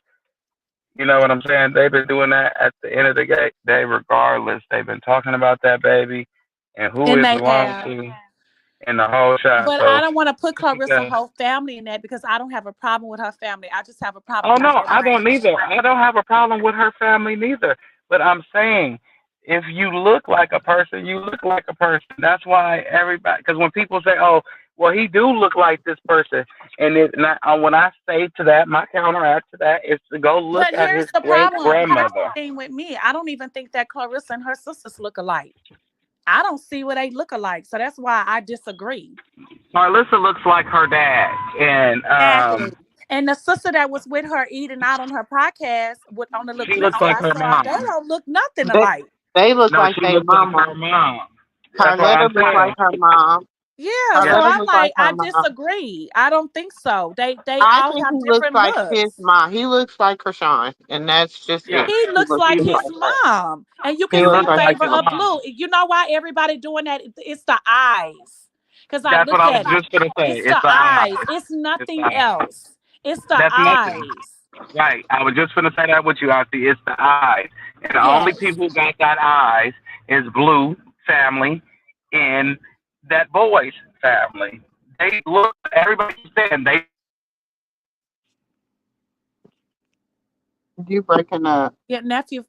You know what I'm saying? They've been doing that at the end of the day, regardless. They've been talking about that baby and who And it they belongs have. to in the whole shot. But I So don't want to put just Clarissa because, whole family in that because I don't have a problem with her family. I just have a problem oh with no, that I don't range. neither. I don't have a problem with her family neither. But I'm saying, if you look like a person, you look like a person. That's why everybody. Because when people say, "Oh, well, he do look like this person," when I say to that, my counteract to that is to go look But at here's his the great problem. Here's grandmother. the thing with me. I don't even think that Clarissa and her sisters look alike. I don't see what they look alike. So that's why I disagree. Marlissa looks like her dad, and Exactly. And the sister that was with her eating out on her podcast with on the little she clips looks that like I her saw, they mom. don't look nothing They alike. they look No, like she their looks like mama. her mom. That's what Carletta I'm looks like saying. her mom. Yeah, so Yes. Carletta I'm looks like like, her I mom. disagree. I don't think so. They I all think he have looks different like his looks. mom. He looks like Krishan, and that's just Yes. it. He He looks looks like He just his look. like her. mom. And you He can He looks see looks like his like favor his of mom. mom. blue. You know why everybody doing that? It's the eyes. Because I That's what looked I was at it. just gonna say. It's It's the the eyes. eyes. It's It's the nothing eyes. else. It's the That's nothing. eyes. Right. I was just gonna say that with you, Auntie. It's the eyes, and the only Yes. people who got that eyes is Blue family and that boy's family. They look. Everybody's saying they. You breaking up? Yeah, nephew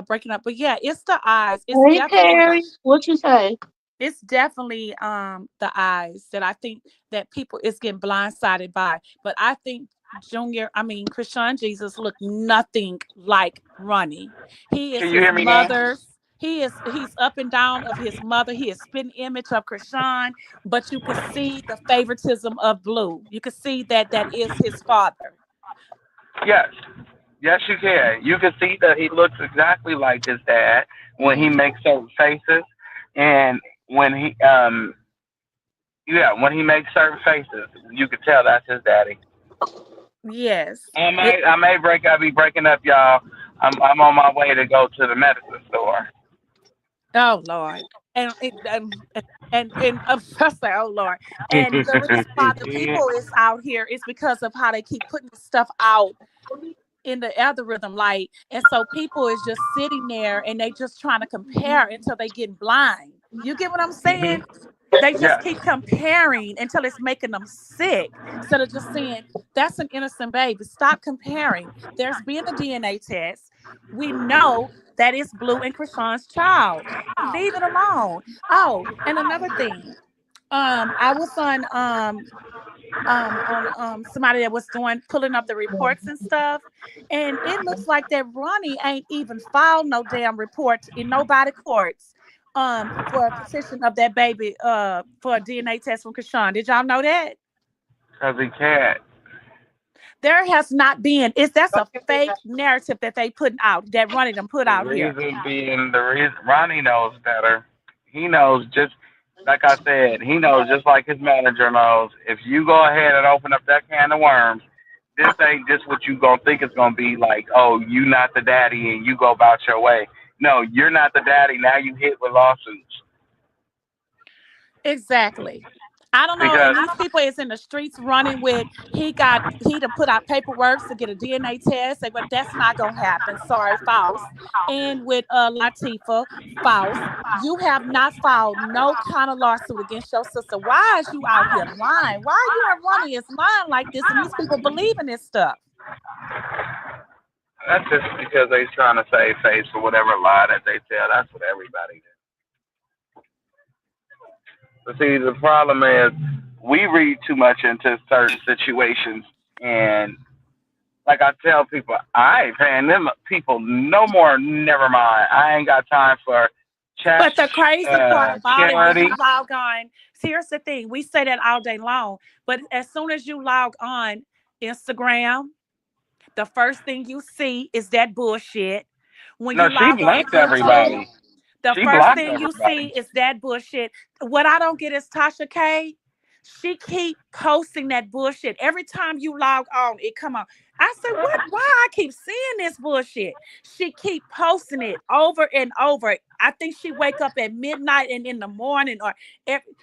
breaking up. But yeah, it's the eyes. Hey, Carrie, what you say? It's definitely the eyes that I think that people is getting blindsided by. But I think Krishan Jesus look nothing like Ronnie. He is Can you his hear me now? mother's. He's up and down of his mother. He is spitting image of Krishan, but you can see the favoritism of Blue. You can see that is his father. Yes. Yes, you can. You can see that he looks exactly like his dad when he Hmm. makes certain faces, and when he when he makes certain faces, you can tell that's his daddy. Yes. I may be breaking up, y'all. I'm on my way to go to the medicine store. Oh Lord. And I say, oh Lord. And the reason why the people is out here is because of how they keep putting this stuff out in the algorithm. Like, and so people is just sitting there and they just trying to compare until they get blind. You get what I'm Hmm. saying? They just Yes. keep comparing until it's making them sick. Instead of just saying, that's an innocent baby. Stop comparing. There's been a DNA test. We know that it's Blue and Krishan's child. Leave it alone. Oh, and another thing. I was on somebody that was doing pulling up the reports and stuff, and it looks like that Ronnie ain't even filed no damn report in nobody courts for a petition of that baby for a DNA test from Krishan. Did y'all know that? Because he can't. There has not been. It's That's a fake narrative that they put out, that Ronnie them put The out here. reason being, the reason Ronnie knows better. He knows just like I said. He knows just like his manager knows. If you go ahead and open up that can of worms, this ain't just what you gonna think it's gonna be. Like, oh, you not the daddy and you go about your way. No, you're not the daddy. Now you hit with lawsuits Exactly. I don't know. And because these people is in the streets running with he to put out paperwork to get a DNA test. But that's not gonna happen. Sorry, false. And with Latifah, false. You have not filed no kind of lawsuit against your sister. Why is you out here lying? Why are you and Ronnie is lying like this? And these people believe in this stuff. that's just because they're trying to save face for whatever lie that they tell. That's what everybody does. But see, the problem is we read too much into certain situations, and like I tell people, I ain't paying them people no more. Never mind. I ain't got time for chat, But the crazy part about it, when charity. you log on, see, here's the thing: we say that all day long, but as soon as you log on Instagram, the first thing you see is that bullshit. When No, you she log on blocked YouTube, everybody. the She first blocked thing you see everybody. is that bullshit. What I don't get is Tasha K. She keep posting that bullshit. Every time you log on, it come on. I said, what? Why I keep seeing this bullshit? She keep posting it over and over. I think she wake up at midnight and in the morning, or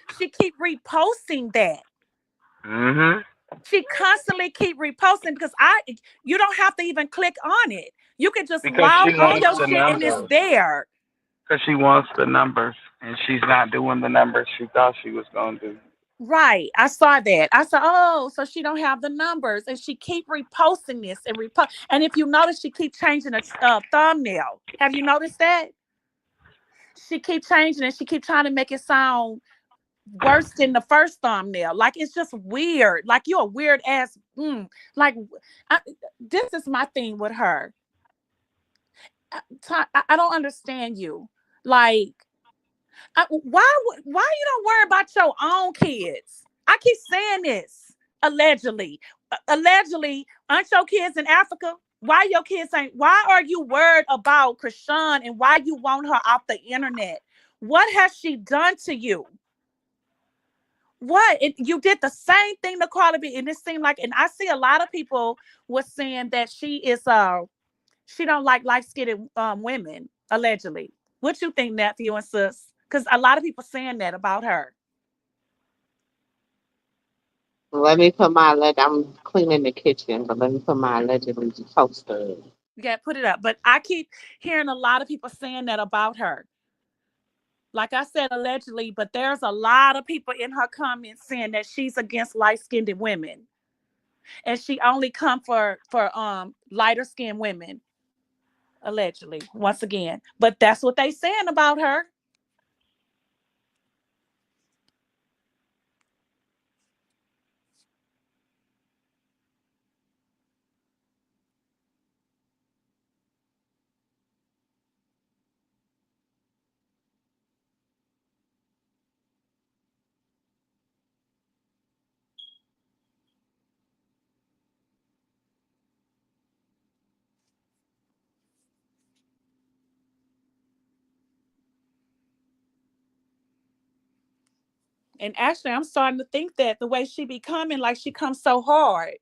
she keep reposting that. Mhm. She constantly keep reposting because you don't have to even click on it. You can just Because she log on wants your the shit and it's numbers. there. Because she wants the numbers, and she's not doing the numbers she thought she was going to do. Right. I saw that. I said, oh, so she don't have the numbers. And she keep reposting this and repost. And if you notice, she keep changing the thumbnail. Have you noticed that? She keep changing it. She keep trying to make it sound worse than the first thumbnail. Like, it's just weird. Like, you're a weird ass. Like, I, this is my thing with her. I don't understand you. Like, why you don't worry about your own kids? I keep saying this. Allegedly, allegedly, aren't your kids in Africa? Why your kids ain't? Why are you worried about Krishan and why you want her off the internet? What has she done to you? You did the same thing to Carly B, and it seemed like, and I see a lot of people was saying that she don't like light-skinned women, allegedly. What you think, nephew and sis? Because a lot of people saying that about her. Let me put my I'm cleaning the kitchen, but let me put my allegedly poster. Yeah, put it up. But I keep hearing a lot of people saying that about her. Like I said, allegedly, but there's a lot of people in her comments saying that she's against light-skinned women. And she only come for lighter skinned women, allegedly, once again. But that's what they saying about her. And actually, I'm starting to think that the way she be coming, like she comes so hard.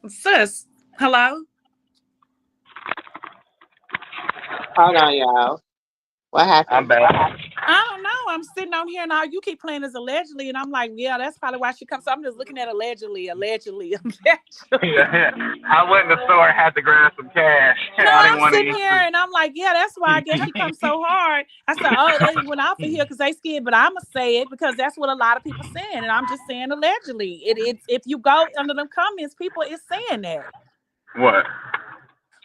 Sis, hello? Hold on, y'all. What I'm happened? back. I don't know. I'm sitting on here and all you keep playing as allegedly, and I'm like, yeah, that's probably why she comes. So I'm just looking at allegedly, allegedly, allegedly. Yeah, I went in the store and had to grab some cash. No, I didn't I'm want to sitting eat here and I'm like, yeah, that's why I guess she comes so hard. I said, oh, they went off of here because they scared, but I'ma say it because that's what a lot of people saying, and I'm just saying allegedly. It's if you go under them comments, people is saying what?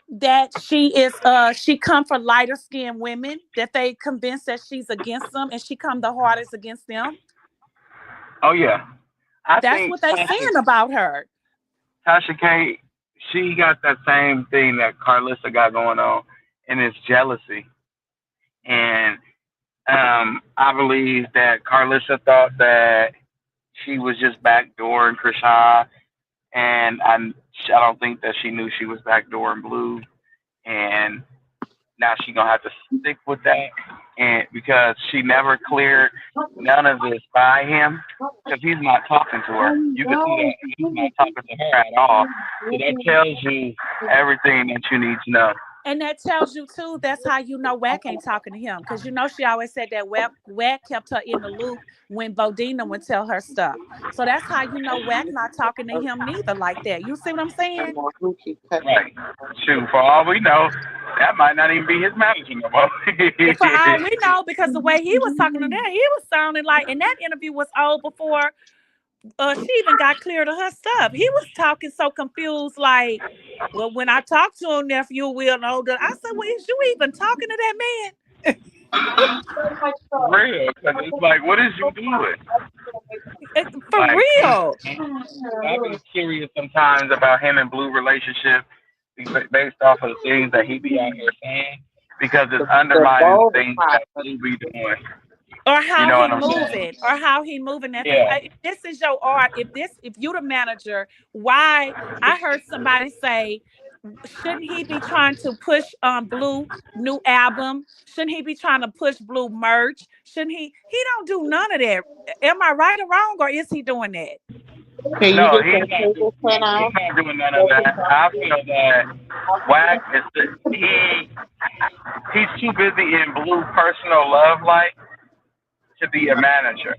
that she come for lighter skinned women, that they convinced that she's against them, and she come the hardest against them. Oh yeah, I That's think what they saying about her. Tasha K, she got that same thing that Carissa got going on, and it's jealousy. And I believe that Carissa thought that she was just backdooring Krishan, and I don't think that she knew she was backdooring Blue, and now she gonna have to stick with that. and because she never cleared none of this by him, because he's not talking to her. You can see that he's not talking to her at all. So that tells you everything that you need to know. And that tells you too, that's how you know Wack ain't talking to him. Because you know she always said that Wack kept her in the loop when Bodina would tell her stuff. So that's how you know Wack not talking to him neither like that. You see what I'm saying? Right. Shoot, for all we know, that might not even be his manager no more. For all we know, because the way he was talking to them, he was sounding like, and that interview was old before she even got clear to her stuff. He was talking so confused, like, well, when I talk to him, nephew will know that. I said, well, is you even talking to that man? Real, because it's like, what is you doing? For like, real. I've been curious sometimes about him and Blue relationship based off of the things that he be out here saying, because it's undermining things that Blue be doing. Or how you know he moving, or how he moving. If this is your art, if you the manager, why? I heard somebody say, shouldn't he be trying to push Blue new album? Shouldn't he be trying to push Blue merch? Shouldn't he? He don't do none of that. Am I right or wrong, or is he doing that? No, he's not doing none of that. I feel that Wack he's too busy in Blue personal love life to be a manager.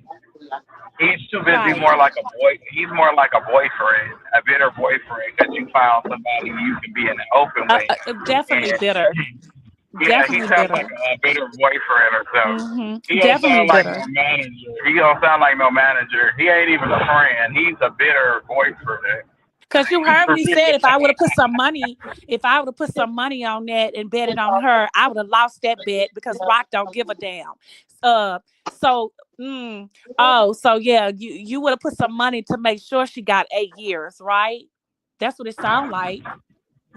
He's too busy, more like a boy. He's more like a boyfriend, a bitter boyfriend, because you found somebody you can be in an open way. Definitely bitter. Yeah, he sounds like a bitter boyfriend or something. Mm-hmm. He don't sound like no manager. He don't sound like no manager. He ain't even a friend. He's a bitter boyfriend. Because you heard me said, if I would have put some money on that and bet it on her, I would have lost that bet because Rock don't give a damn. So yeah, you would have put some money to make sure she got 8 years, right? That's what it sounds like.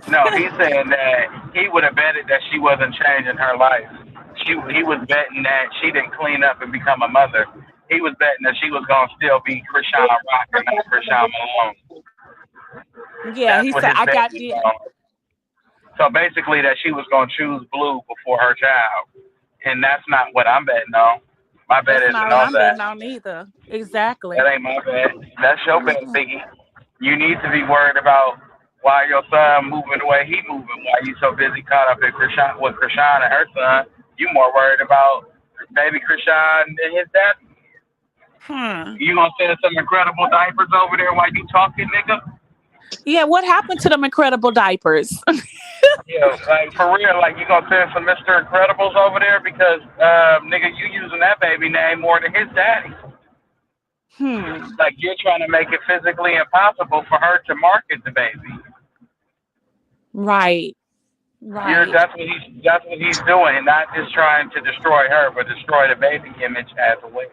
No, he's saying that he would have betted that she wasn't changing her life. He was betting that she didn't clean up and become a mother. He was betting that she was gonna still be Krishan Rock and not Krishan Malone. Yeah, he said I got the. So basically, that she was gonna choose Blue before her child, and that's not what I'm betting on. My bet isn't on that. I'm betting on either. Exactly. That ain't my bet. That's your bet, Biggie. You need to be worried about why your son moving the way he moving. Why you so busy caught up in Krishan and her son? You more worried about baby Krishan and his dad. You gonna send some incredible diapers over there while you talking, nigga? Yeah, what happened to them incredible diapers? Yeah, like for real, like you gonna send some Mr. Incredibles over there because nigga, you using that baby name more than his daddy. Like you're trying to make it physically impossible for her to market the baby. Right. That's what he's doing, not just trying to destroy her, but destroy the baby image as well.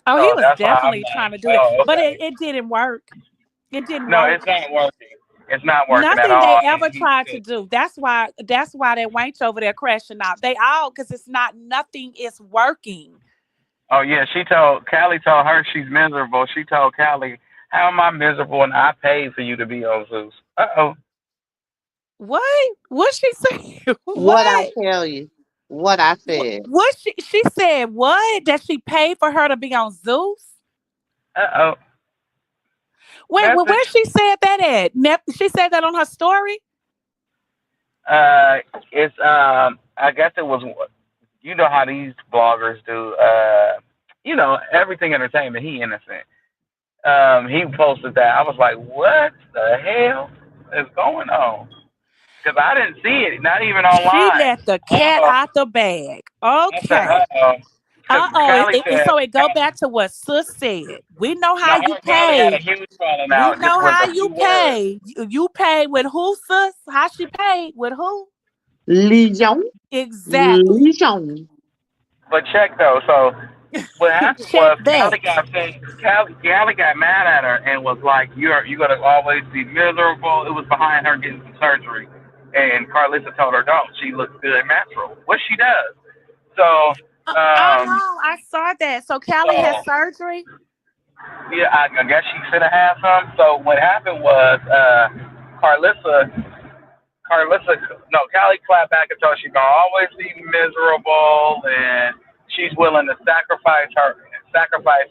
Oh, so he was definitely trying to do that, but it didn't work. It didn't work. No, it's not working. It's not working Nothing at all. they ever tried to do. That's why they wench over there crashing out. They all, because it's not, nothing is working. Oh yeah, Callie told her she's miserable. She told Callie, how am I miserable and I paid for you to be on Zeus? What? What she say? What I tell you? What I said? What she said? What? That she paid for her to be on Zeus? Wait, where she said that at? She said that on her story? It's I guess it was, you know how these bloggers do, you know, everything entertainment, he innocent. He posted that. I was like, what the hell is going on? Because I didn't see it, not even online. She let the cat out the bag. Okay. So it go back to what Sis said. We know how you pay. We know how you pay. You pay with who, Sis? How she paid? With who? Legion. Exactly. Legion. But check though, so what happened was Callie got mad at her and was like, you're gonna always be miserable. It was behind her getting some surgery. And Carissa told her don't. She looks good and natural. What she does. So oh no, I saw that. So Callie had surgery? Yeah, I guess she should have had some. So what happened was Carissa Callie clapped back and told she's gonna always be miserable, and she's willing to sacrifice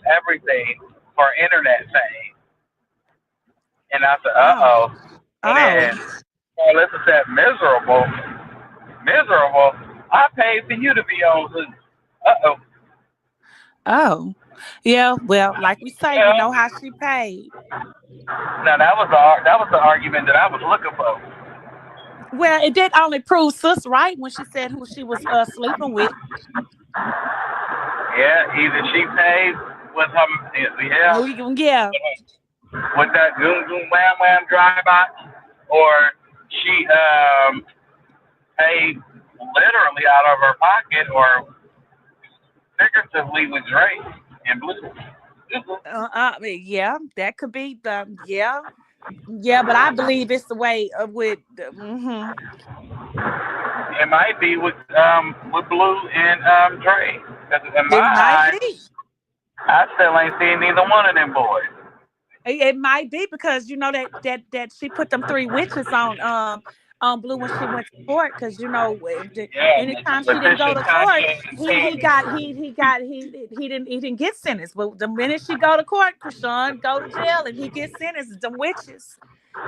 everything for internet fame. And I said, Oh. And Oh. then Carissa said, miserable. I paid for you to be on Zoom. Oh. Yeah, well, like we say, we know how she paid. Now that was the argument that I was looking for. Well, it did only prove sis right when she said who she was sleeping with. Yeah, either she paid with her, Yeah. with that zoom zoom wham wham drive by, or she paid literally out of her pocket, or figuratively with Drake and Blue. Yeah, that could be the yeah, but I believe it's the way with. It might be with Blue and Drake. In my eyes, I still ain't seen neither one of them boys. It might be because you know that she put them 3 witches on Blue when she went to court, because anytime she didn't go to court, he didn't get sentenced. But the minute she go to court, Krishan go to jail and he gets sentenced. Them witches.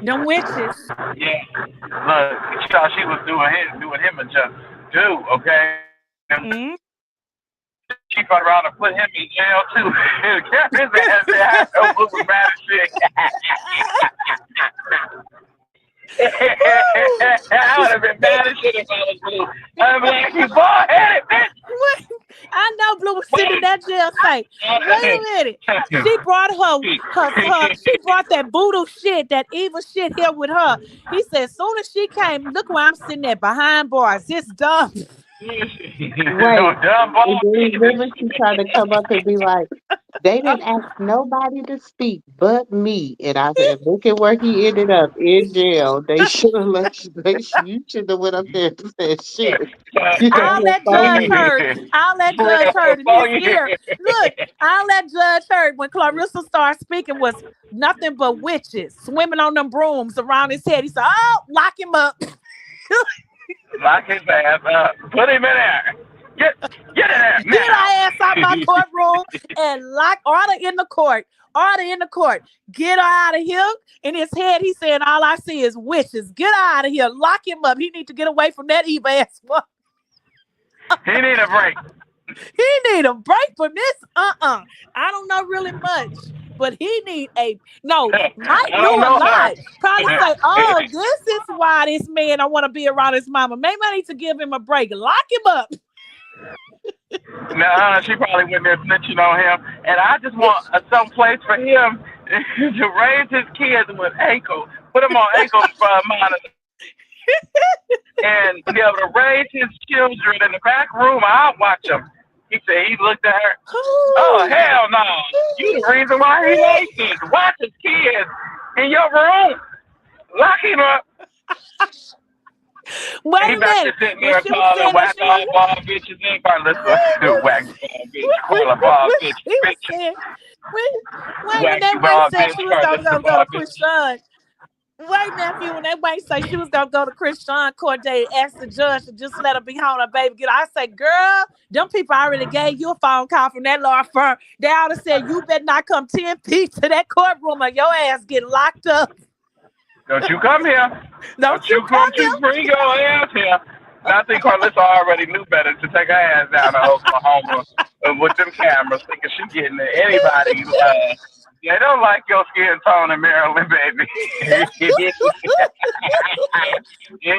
Yeah. Look, she thought she was doing him a just do, okay? Mm-hmm. She fucked around and put him in jail too. His ass had no Blue was mad as shit. I would have been mad as shit if I was Blue. I'd be like, you bald-headed bitch. I know Blue was sitting in that jail say, wait a minute. She brought she brought that voodoo shit, that evil shit here with her. He said, as soon as she came, look where I'm sitting there behind bars. It's dumb. Right. Remember she tried to come up and be like, they didn't ask nobody to speak but me. And I said, look at where he ended up, in jail. They should have let you. You should have went up there and said shit. I'll let Judge heard in his ear. Look, I'll let Judge heard when Carissa started speaking was nothing but witches swimming on them brooms around his head. He said, oh, lock him up. Lock his ass up. Put him in there. Get in there. Get our ass out my courtroom and lock order in the court. Get her out of here. In his head, he's saying, all I see is witches. Get her out of here. Lock him up. He need to get away from that evil ass one. He need a break. From this. I don't know really much. But he need Mike knew a lot. Probably say, oh, this is why this man don't want to be around his mama. Maybe I need to give him a break. Lock him up. Nah, she probably went there snitching on him. And I just want some place for him to raise his kids with ankle. Put him on ankle monitor. And be able to raise his children in the back room. I'll watch him. He said he looked at her. Oh, hell no. You the reason why he hates this. Watch his kids in your room. Lock him up. Wait a minute. Sitting there calling whack all ball bitches in. Whack ball bitch. When that wife said she was going to go to Krishan. Wait, nephew, when that wife said she was going to go to Krishan court day, asked the judge to just let her be home, her baby. I said, girl, them people already gave you a phone call from that law firm. They ought to said, you better not come 10 feet to that courtroom or your ass get locked up. Don't you come here. Don't you bring your ass here. And I think Carissa already knew better to take her ass down to Oklahoma with them cameras, thinking she getting to anybody. They don't like your skin tone in Maryland, baby. And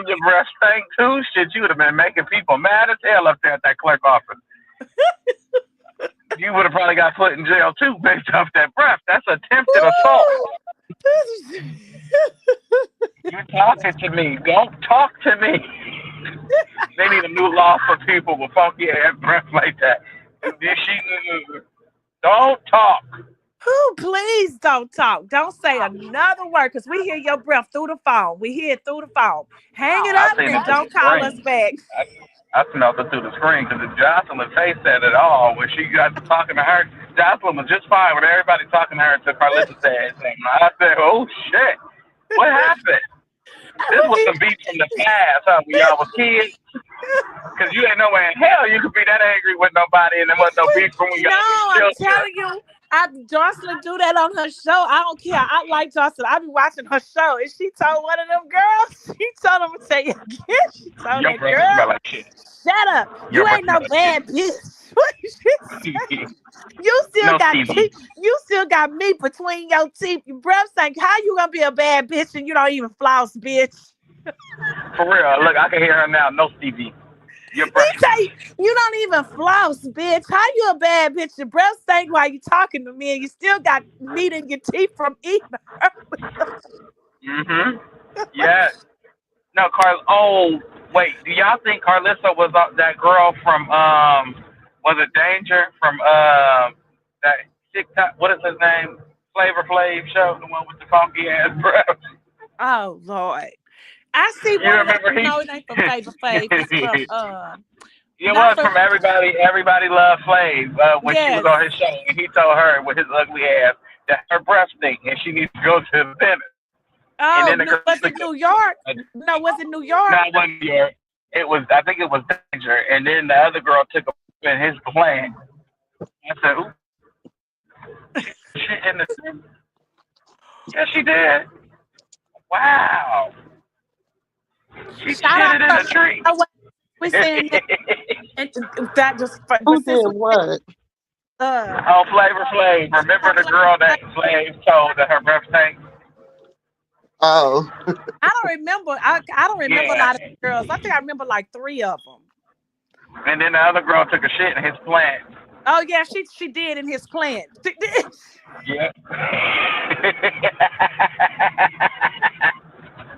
your breath stank too. Shit, you would have been making people mad as hell up there at that clerk office. You would have probably got put in jail too based off that breath. That's attempted assault. You talking to me. Don't talk to me. They need a new law for people with funky ass breath like that. Don't talk. Ooh, please don't talk. Don't say another word, because we hear your breath through the phone. We hear it through the phone. Hang it up and don't call us back. I smelled it through the screen because Jocelyn face said it all. When she got to talking to her, Jocelyn was just fine with everybody talking to her until Carissa said anything. I said, oh, shit. What happened? This was some beef from the past, huh? When y'all was kids. Because you ain't nowhere in hell you could be that angry with nobody and there wasn't no beef from when y'all was I'm children. telling you. Jocelyn do that on her show. I don't care. I like Jocelyn. I be watching her show, and she told one of them girls. She told them to say again. She told Your that breath girl, smell like shit. "Shut up. Your You breath ain't no smell like bad shit. bitch. You still No got TV. teeth. You still got meat between your teeth. Your breath stank. How you gonna be a bad bitch and you don't even floss, bitch?" For real. Look, I can hear her now. No TV. Your breath. He say, "You don't even floss, bitch. How you a bad bitch? Your breath stank while you talking to me, and you still got meat in your teeth from eating." Mm-hmm. Yeah. No, Oh, wait. Do y'all think Carissa was that girl from was it Danger from that TikTok? What is his name? Flavor Flav show, the one with the funky ass breath. Oh Lord, I see You one of them. remember he? No, it ain't from Flavor Flav. It's from It not was from. from Everybody. Everybody Loved Flav when she was Yes. on his show, and he told her with his ugly ass that her breath stink and she needs to go to the dentist. And Oh, then the girl was it New York? No, was it New York? no, it wasn't New York. It was. I think it was Danger. And then the other girl took a in his plan. I said, "Ooh, shit in the." Yeah, she did. Wow. She Shout out shitted in a tree. we saying that, and that just. But Who since did what? Oh, Flavor Flav. Remember the girl that Flav told that her breath stank? Oh, I don't remember. I don't remember a Yeah. lot of girls. I think I remember like 3 of them. And then the other girl took a shit in his plant. Oh yeah, she did in his plant. Yeah.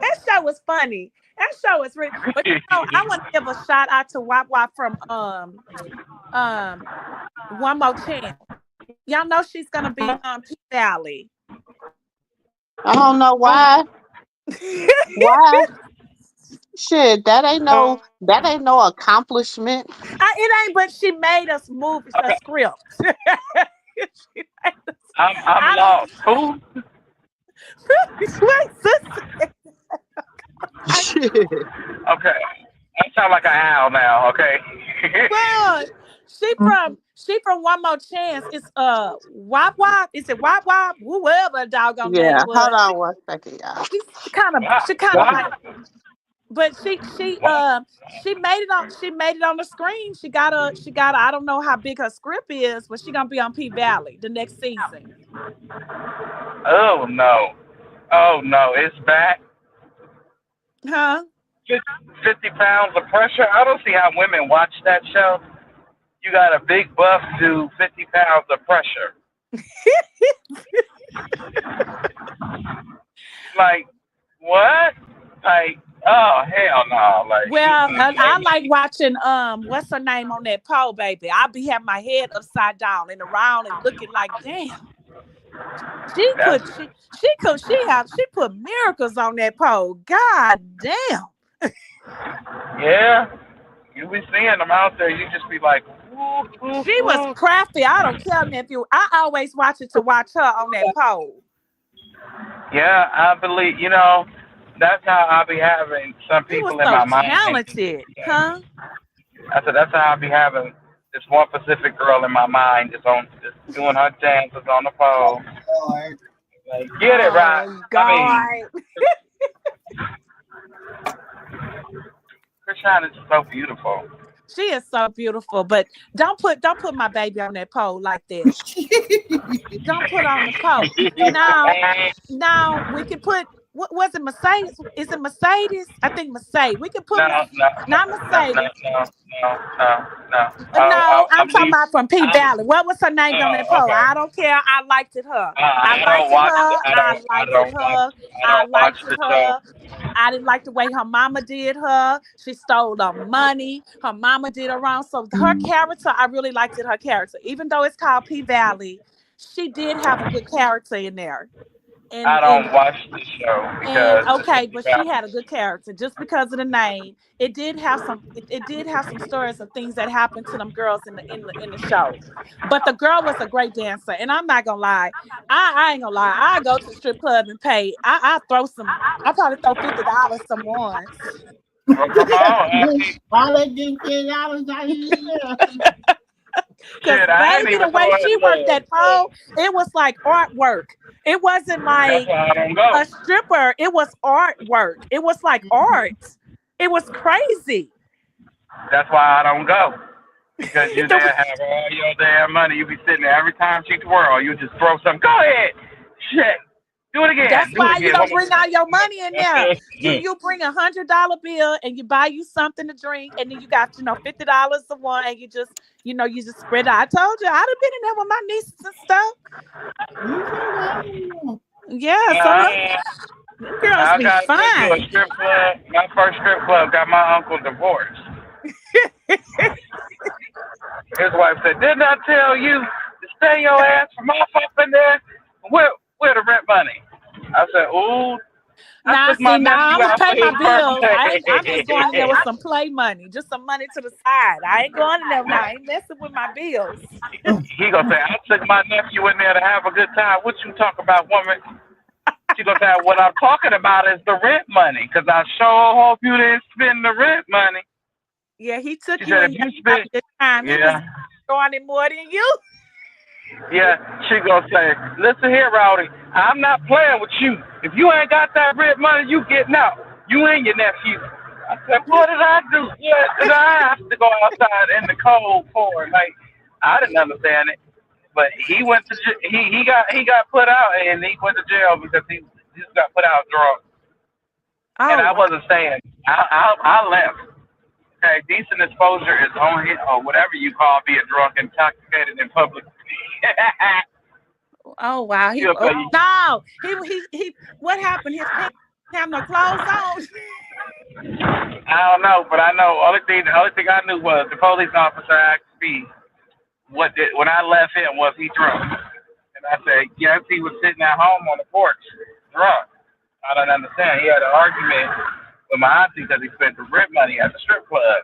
That show was funny. That show was really. But I want to give a shout out to Wap Wap from One More Chance. Y'all know she's gonna be on P Valley. I don't know why. Why? Shit, that ain't no accomplishment. It ain't, but she made us move a Okay. script. She made us- I'm I lost. Who? don't. Wait, sister. Shit. Okay. I sound like an owl now, okay? Well, she from One More Chance. It's Wop Wop. Is it Wop Wop? Whoever the doggone name Yeah, was. hold on one second, y'all. She kind of What? like, but she made it on the screen. She got a I don't know how big her script is, but she gonna be on P Valley the next season. Oh, no. Oh, no. It's back. Huh? 50 pounds of pressure. I don't see how women watch that show. You got a big buff to 50 pounds of pressure. Like, what? Like, oh, hell no. Like, Well, I like watching what's her name on that pole, baby. I be having my head upside down and around and looking like, damn. She put miracles on that pole. God damn. yeah. You be seeing them out there. You just be like, woo, woo, She was woo. crafty. I don't care, nephew. I always watch it to watch her on that pole. Yeah, I believe, that's how I be having some She was people in so my mind. talented, huh? I said, that's how I be having this one Pacific girl in my mind, just doing her dances on the pole. Lord. Like, get it right. God. Krishan is so beautiful. She is so beautiful, but don't put my baby on that pole like that. Don't put on the pole. Now we can put. What was it? Mercedes? Is it Mercedes? I think Mercedes. We can put not Mercedes. No, I'm talking about from P Valley. What was her name on that pole? Okay. I don't care. I liked it her. I don't watch the show. I didn't like the way her mama did her. She stole the money. Her mama did her wrong. So her character, I really liked her character. Even though it's called P Valley, she did have a good character in there. I and don't watch the show and because okay, it's but she about had a good character just because of the name. It did have some. It did have some stories of things that happened to them girls in the show. But the girl was a great dancer, and I'm not gonna lie. I ain't gonna lie. I go to the strip club and pay. I throw some. I probably throw $50 some once. well, come on, Auntie. All that get $50 out of you. Cause Shit, I ain't baby, the even way throwing she worked blood. that pole, it was like artwork. It wasn't That's like why I don't go. a stripper. It was artwork. It was like art. It was crazy. That's why I don't go. Because you The- there have all your damn money. You be sitting there every time she twirl. You just throw something. Go ahead. Shit. Do it again. That's Do it why you again. don't One more bring all your money in there. time. You bring $100 bill and you buy you something to drink, and then you got $50 a one, and you just spread it out. I told you I'd have been in there with my nieces and stuff. You sure have. Yeah, some of them girls I be got to a fine. strip club. My first strip club got my uncle divorced. His wife said, "Didn't I tell you to stay your ass from off up in there? Where the rent money?" I said, "Ooh." I Now, took my see, now nephew I'm gonna out for pay my his bills. birthday. I'm just going in there with some play money, just some money to the side. I ain't going in there now. I ain't messing with my bills. He gonna say, "I took my nephew in there to have a good time." What you talk about, woman? She gonna say, "What I'm talking about is the rent money, cause I sure hope you didn't spend the rent money." Yeah, he took She you said, "If in there you to have spend, a good time. He was yeah, throwing it more than you. yeah." She gonna say, "Listen here, Rowdy, I'm not playing with you. If you ain't got that rent money, you getting out. You and your nephew." I said, "What did I do? What did I have to go outside in the cold for?" Like, I didn't understand it. But he went to he got put out, and he went to jail because he just got put out drunk. And Oh I wow. wasn't staying. I left. Okay, decent exposure is on hit or whatever you call being drunk, intoxicated in public. Oh wow. You'll Oh, pay. no. He what happened? His pants didn't have no clothes on. I don't know, but I know the only thing I knew was the police officer asked me when I left him was he drunk, and I said yes, he was sitting at home on the porch drunk. I don't understand. He had an argument with my auntie because he spent the rent money at the strip club.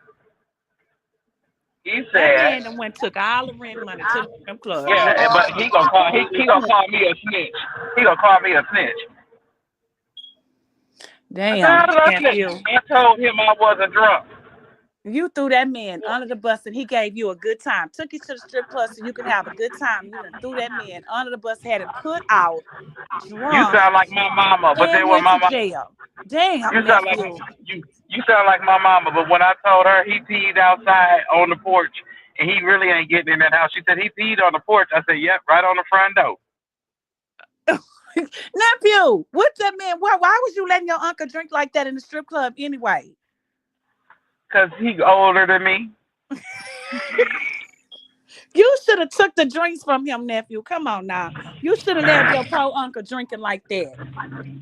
He That said, man then took all the rent money to the strip club. "Yeah, but he gonna call me a snitch. He gonna call me a snitch." I said, Damn, "How did I snitch?" nephew. I told him I wasn't drunk. You threw that man under the bus and he gave you a good time. Took you to the strip club so you can have a good time. You done threw that man under the bus, had him put out, You drunk, sound like my mama, but then and when went my to mama, jail. Damn, you sound like nephew. you sound like my mama, but when I told her he peed outside on the porch and he really ain't getting in that house, she said he peed on the porch. I said, "Yep, right on the front door." Nephew, what's that man? Why was you letting your uncle drink like that in the strip club anyway? Cause he older than me. You should have took the drinks from him, nephew. Come on now. You should have let your poor uncle drinking like that.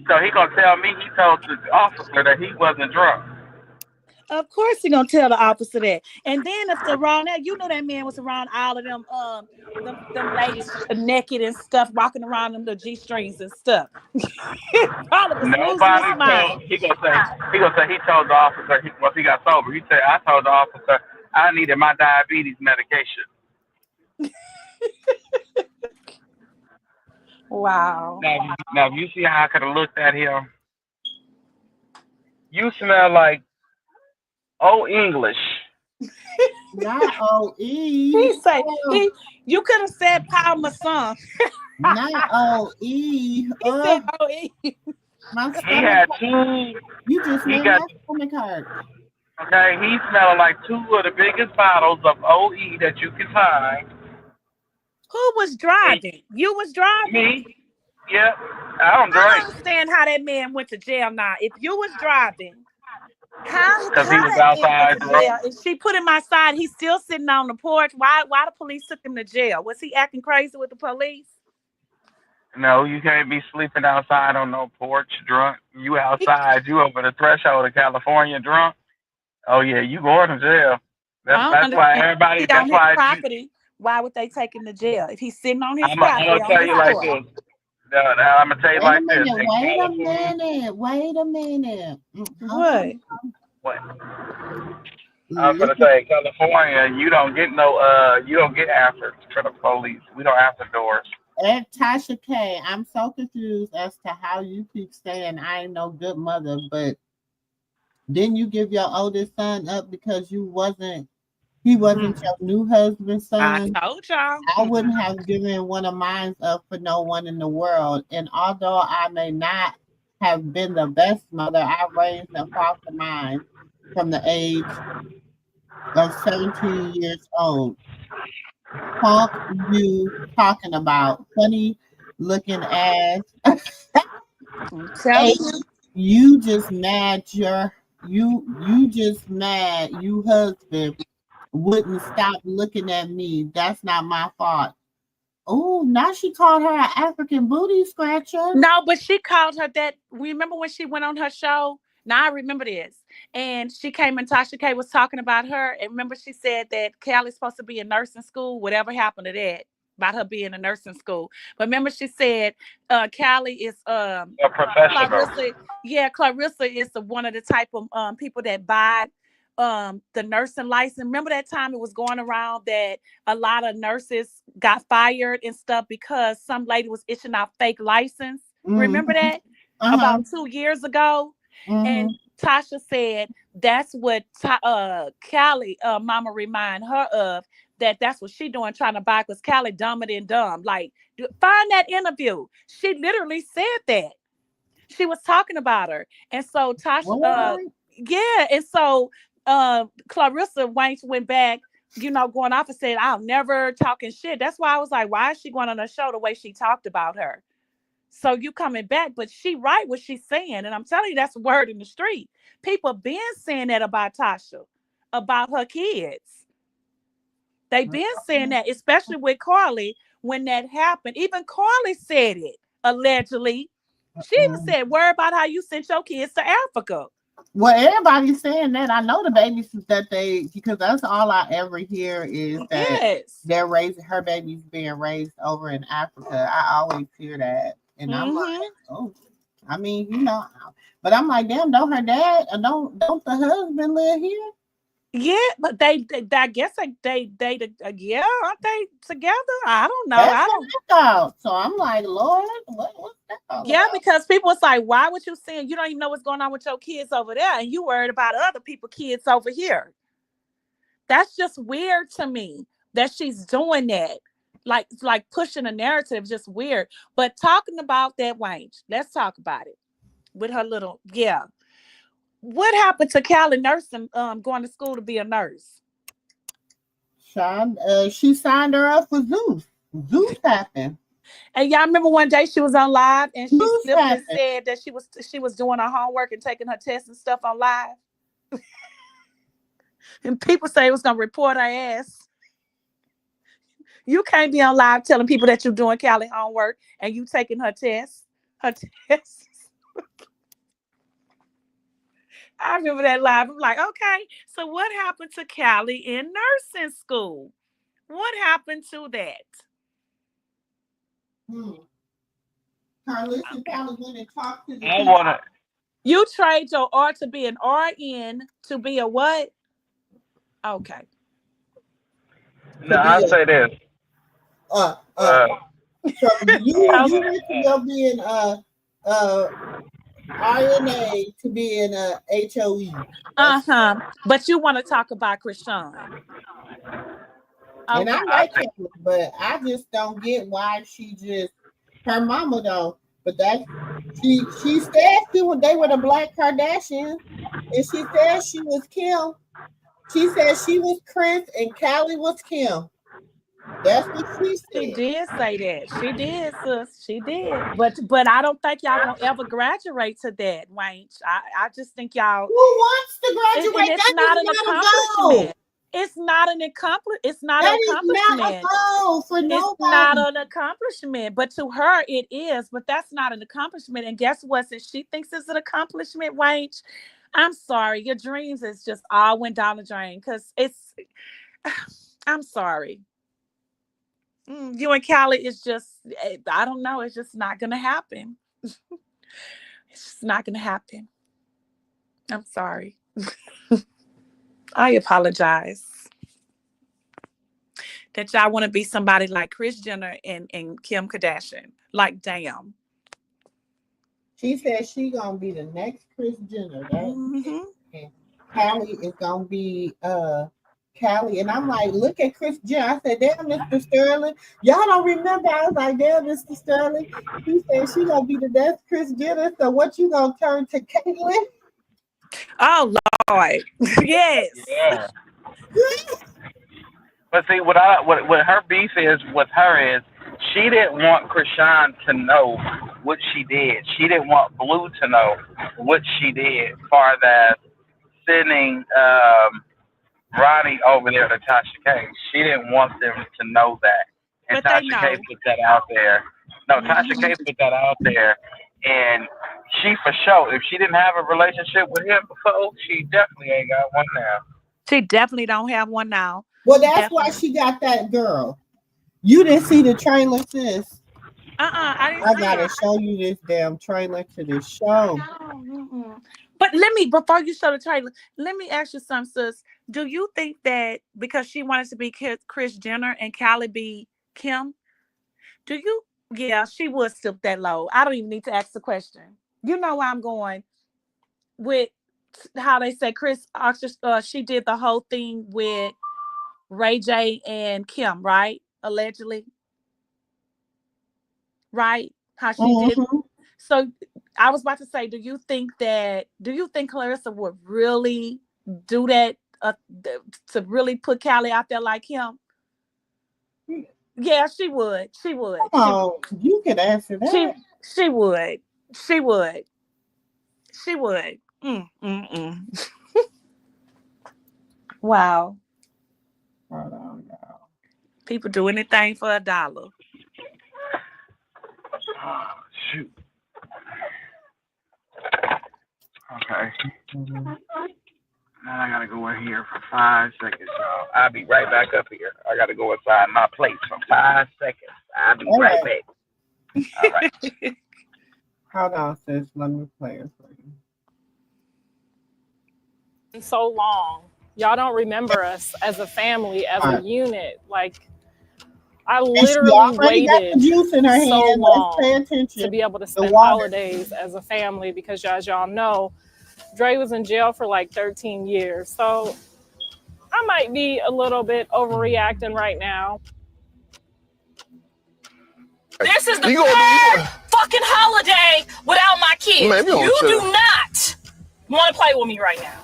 So he gonna tell me he told the officer that he wasn't drunk. Of course he gonna tell the officer that. And then if around that, that man was around all of them ladies naked and stuff, walking around them the G strings and stuff. Probably was losing his Nobody mind. told. He gonna say he told the officer once he got sober. He said I told the officer I needed my diabetes medication. Wow. Now if you see how I could have looked at him, you smell like English. Not He OE. say you could have said Paul Masson. Not OE. He said OE. My He stomach. had two. You just He made got my stomach hurt. okay. He smelled like two of the biggest bottles of OE that you can find. Who was And driving? You was driving? me, yep. I don't I drink don't understand how that man went to jail now. If you was driving, how because he was that man went outside to drunk. jail? If she put him outside, he's still sitting on the porch. Why the police took him to jail? Was he acting crazy with the police? No, you can't be sleeping outside on no porch drunk. You He, outside. You over the threshold of California drunk. Oh yeah, you going to jail. I don't That's why understand. He everybody. on That's his why property. Why would they take him to jail? If he's sitting on his I'm property gonna on tell his you like porch. this. Now I'm gonna tell you Wait a like this. minute. In Wait a California, minute. Wait a minute. Hold What? on. what I was gonna Listen, say, in California, you don't get answers for the police. We don't answer doors. Tasha K, I'm so confused as to how you keep saying I ain't no good mother, but didn't you give your oldest son up because he wasn't Hmm. your new husband's I son? told y'all. I wouldn't have given one of mine up for no one in the world. And although I may not have been the best mother, I raised and fostered mine from the age of 17 years old. Punk you talking about funny looking ass. I'm Hey, telling you. you just mad you just mad you husband wouldn't stop looking at me. That's not my fault. Oh, now she called her an African booty scratcher. No, but she called her that. Remember when she went on her show? Now I remember this. And she came and Tasha K was talking about her. And remember, she said that Callie's supposed to be in nursing school. Whatever happened to that? About her being in nursing school. But remember, she said Callie is A professional. Clarissa. Yeah, Clarissa is one of the type of people that buy the nursing license. Remember that time it was going around that a lot of nurses got fired and stuff because some lady was issuing out fake license. Remember Mm-hmm. that Uh-huh. about 2 years ago? Mm-hmm. And Tasha said that's what Callie mama remind her of, that's what she doing trying to buy because Callie dumber than dumb. Like, find that interview. She literally said that. She was talking about her. And so Tasha, What? yeah, and so Clarissa went back, going off and said, I'll never talking shit. That's why I was like, why is she going on her show the way she talked about her? So you coming back, but she right what she's saying. And I'm telling you, that's a word in the street. People been saying that about Tasha, about her kids. They been saying that, especially with Carly when that happened. Even Carly said it, allegedly. She even Mm. said, worry about how you sent your kids to Africa. Well, everybody's saying that. I know the babies that because that's all I ever hear is that Yes. they're raising her babies being raised over in Africa. I always hear that. And I'm like, Mm-hmm. oh, I mean, but I'm like, damn, don't her dad, don't the husband live here? Yeah, but they I guess they yeah, aren't they together? I don't know. That's I what don't. I thought. So I'm like, Lord, what's that all Yeah, about? because people was like, why would you saying you don't even know what's going on with your kids over there, and you worried about other people kids over here? That's just weird to me that she's doing that. Like pushing a narrative, just weird. But talking about that wench, let's talk about it with her little yeah. What happened to Callie nursing? Going to school to be a nurse. She signed her up for Zeus. Zeus happened. And y'all remember one day she was on live and she Zeus slipped and happened. said that she was doing her homework and taking her tests and stuff on live. And people say it was gonna report her ass. You can't be on live telling people that you're doing Callie homework and you taking her tests. Her tests. I remember that live. I'm like, okay, so what happened to Callie in nursing school? What happened to that? Hmm. Carlissa Okay. probably went and talked to the I people. wanna. You trade your R to be an RN to be a what? Okay. No, To be I say this. uh uh Uh, from you Okay. went to go being uh RNA to being a HOE. That's Uh-huh. But you want to talk about Krishan. and I Okay. I like think him, but I just don't get why she just her mama though. But that she said they were the Black Kardashians, and she said she was Kim. She said she was Chris and Callie was Kim. That's what she She said. did say that. She did, sis. She did. But I don't think y'all gonna ever graduate to that, Wayne. I just think y'all Who wants to and graduate? it's That not is an not a goal. accomplishment. It's not an That is not a accomplishment. goal for It's not nobody. an accomplishment, but to her it is. But that's not an accomplishment. And guess what? Since she thinks it's an accomplishment, Wayne, I'm sorry. Your dreams is just all went down the drain. Cause it's I'm sorry. You and Callie is just, I don't know. It's just not going to happen. It's just not going to happen. I'm sorry. I apologize that y'all want to be somebody like Kris Jenner and Kim Kardashian. Like, damn. She said she gonna be the next Kris Jenner. Mhm. And Callie is gonna be Callie. And I'm like, look at Kris Jenner. I said, damn, Mr. Sterling. Y'all don't remember? I was like, damn, Mr. Sterling. He said she gonna be the next Kris Jenner. So what you gonna turn to Caitlyn? Oh Lord. Yes. Yeah. But see, what her beef is with her is she didn't want Krishan to know what she did. She didn't want Blue to know what she did, far as sending Ronnie over there to Tasha K. She didn't want them to know that, and But they Tasha K know. put that out there. No, Tasha K put that out there, and she for sure. If she didn't have a relationship with him before, she definitely ain't got one now. She definitely don't have one now. Well, that's why she got that girl. You didn't see the trailer, sis. I didn't I see gotta it. show you this damn trailer to this show. But before you show the trailer, let me ask you something, sis. Do you think that because she wanted to be Kris Jenner and Callie be Kim, yeah, she would stoop that low. I don't even need to ask the question. You know where I'm going with how they say she did the whole thing with Ray J and Kim, right? Allegedly. Right? How she did. So I was about to say, do you think Carissa would really do that to really put Callie out there like him? Yeah, she would. She would. Oh, you could answer that. She would. She would. She would. Wow. Hold on, y'all. People do anything for $1. Oh, shoot. Okay. Now I gotta go in here for 5 seconds, y'all. I'll be right back up here. I gotta go inside my place for 5 seconds. I'll be right back. All right. Hold on, sis. Let me play it for you. So long. Y'all don't remember us as a family, as a unit. Like, I literally waited so long to be able to spend holidays as a family because, as y'all know, Dre was in jail for like 13 years. So I might be a little bit overreacting right now. This is the third fucking holiday without my kids. Man, you do not want to play with me right now.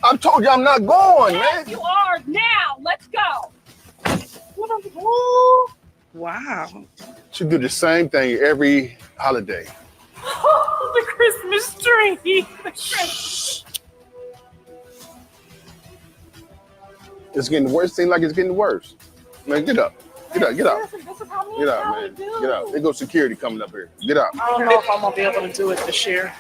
I told you I'm not going, man. You are now. Let's go. Wow. She do the same thing every holiday. Oh, the Christmas tree. It's getting worse. Seems like it's getting worse. Man, get up. Get up. Get up. Get up, man. Get up. There goes security coming up here. Get up. I don't know if I'm going to be able to do it this year.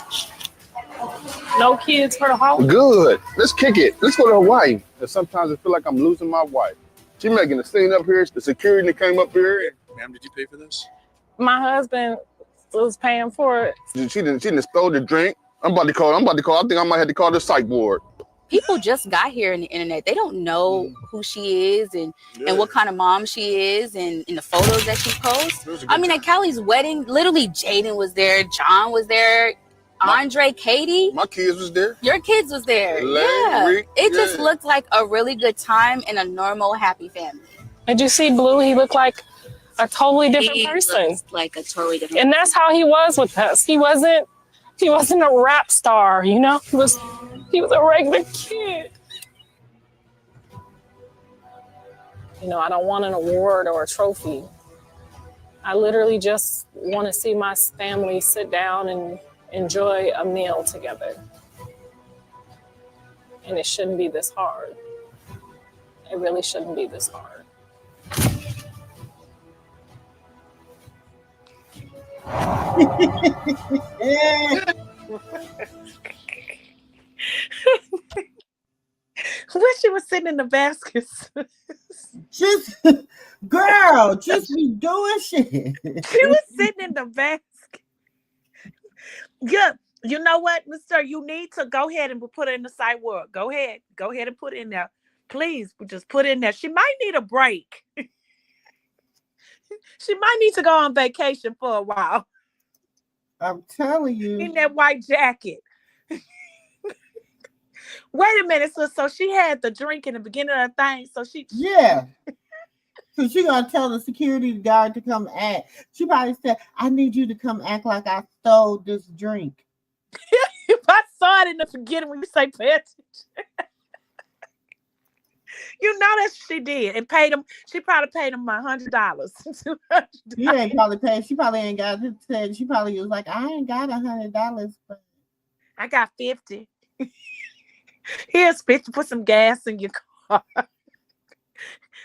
No kids for the holiday. Good. Let's kick it. Let's go to Hawaii. And sometimes I feel like I'm losing my wife. She making a scene up here. The security that came up here. Ma'am, did you pay for this? My husband was paying for it. She didn't stole the drink. I'm about to call. I think I might have to call the psych ward. People just got here in the internet. They don't know who she is and what kind of mom she is and the photos that she posts. I mean, at Callie's wedding, literally Jaden was there, John was there, Andre, Katie. My kids was there. Your kids was there. It just looked like a really good time and a normal, happy family. Did you see Blue? He looked like a totally different person. Like a totally different And that's how he was with us. He wasn't a rap star, you know? He was a regular kid. You know, I don't want an award or a trophy. I literally just want to see my family sit down and enjoy a meal together. And it shouldn't be this hard. It really shouldn't be this hard. When she was sitting in the baskets. Just, girl, just be doing shit. She was sitting in the basket. Yeah. You know what, Mister? You need to go ahead and put it in the sidewalk. Go ahead. Go ahead and put it in there. Please, just put it in there. She might need a break. She might need to go on vacation for a while. I'm telling you. In that white jacket. Wait a minute. So she had the drink in the beginning of the thing. So yeah. So she gonna tell the security guard to come act. She probably said, "I need you to come act like I stole this drink." If I saw it in the beginning when you say pay attention. You know that she did and paid him. She probably paid him $100. $200. You ain't probably paid. She probably ain't got it. Said she probably was like, "I ain't got $100, but I got 50. Here's 50. Put some gas in your car.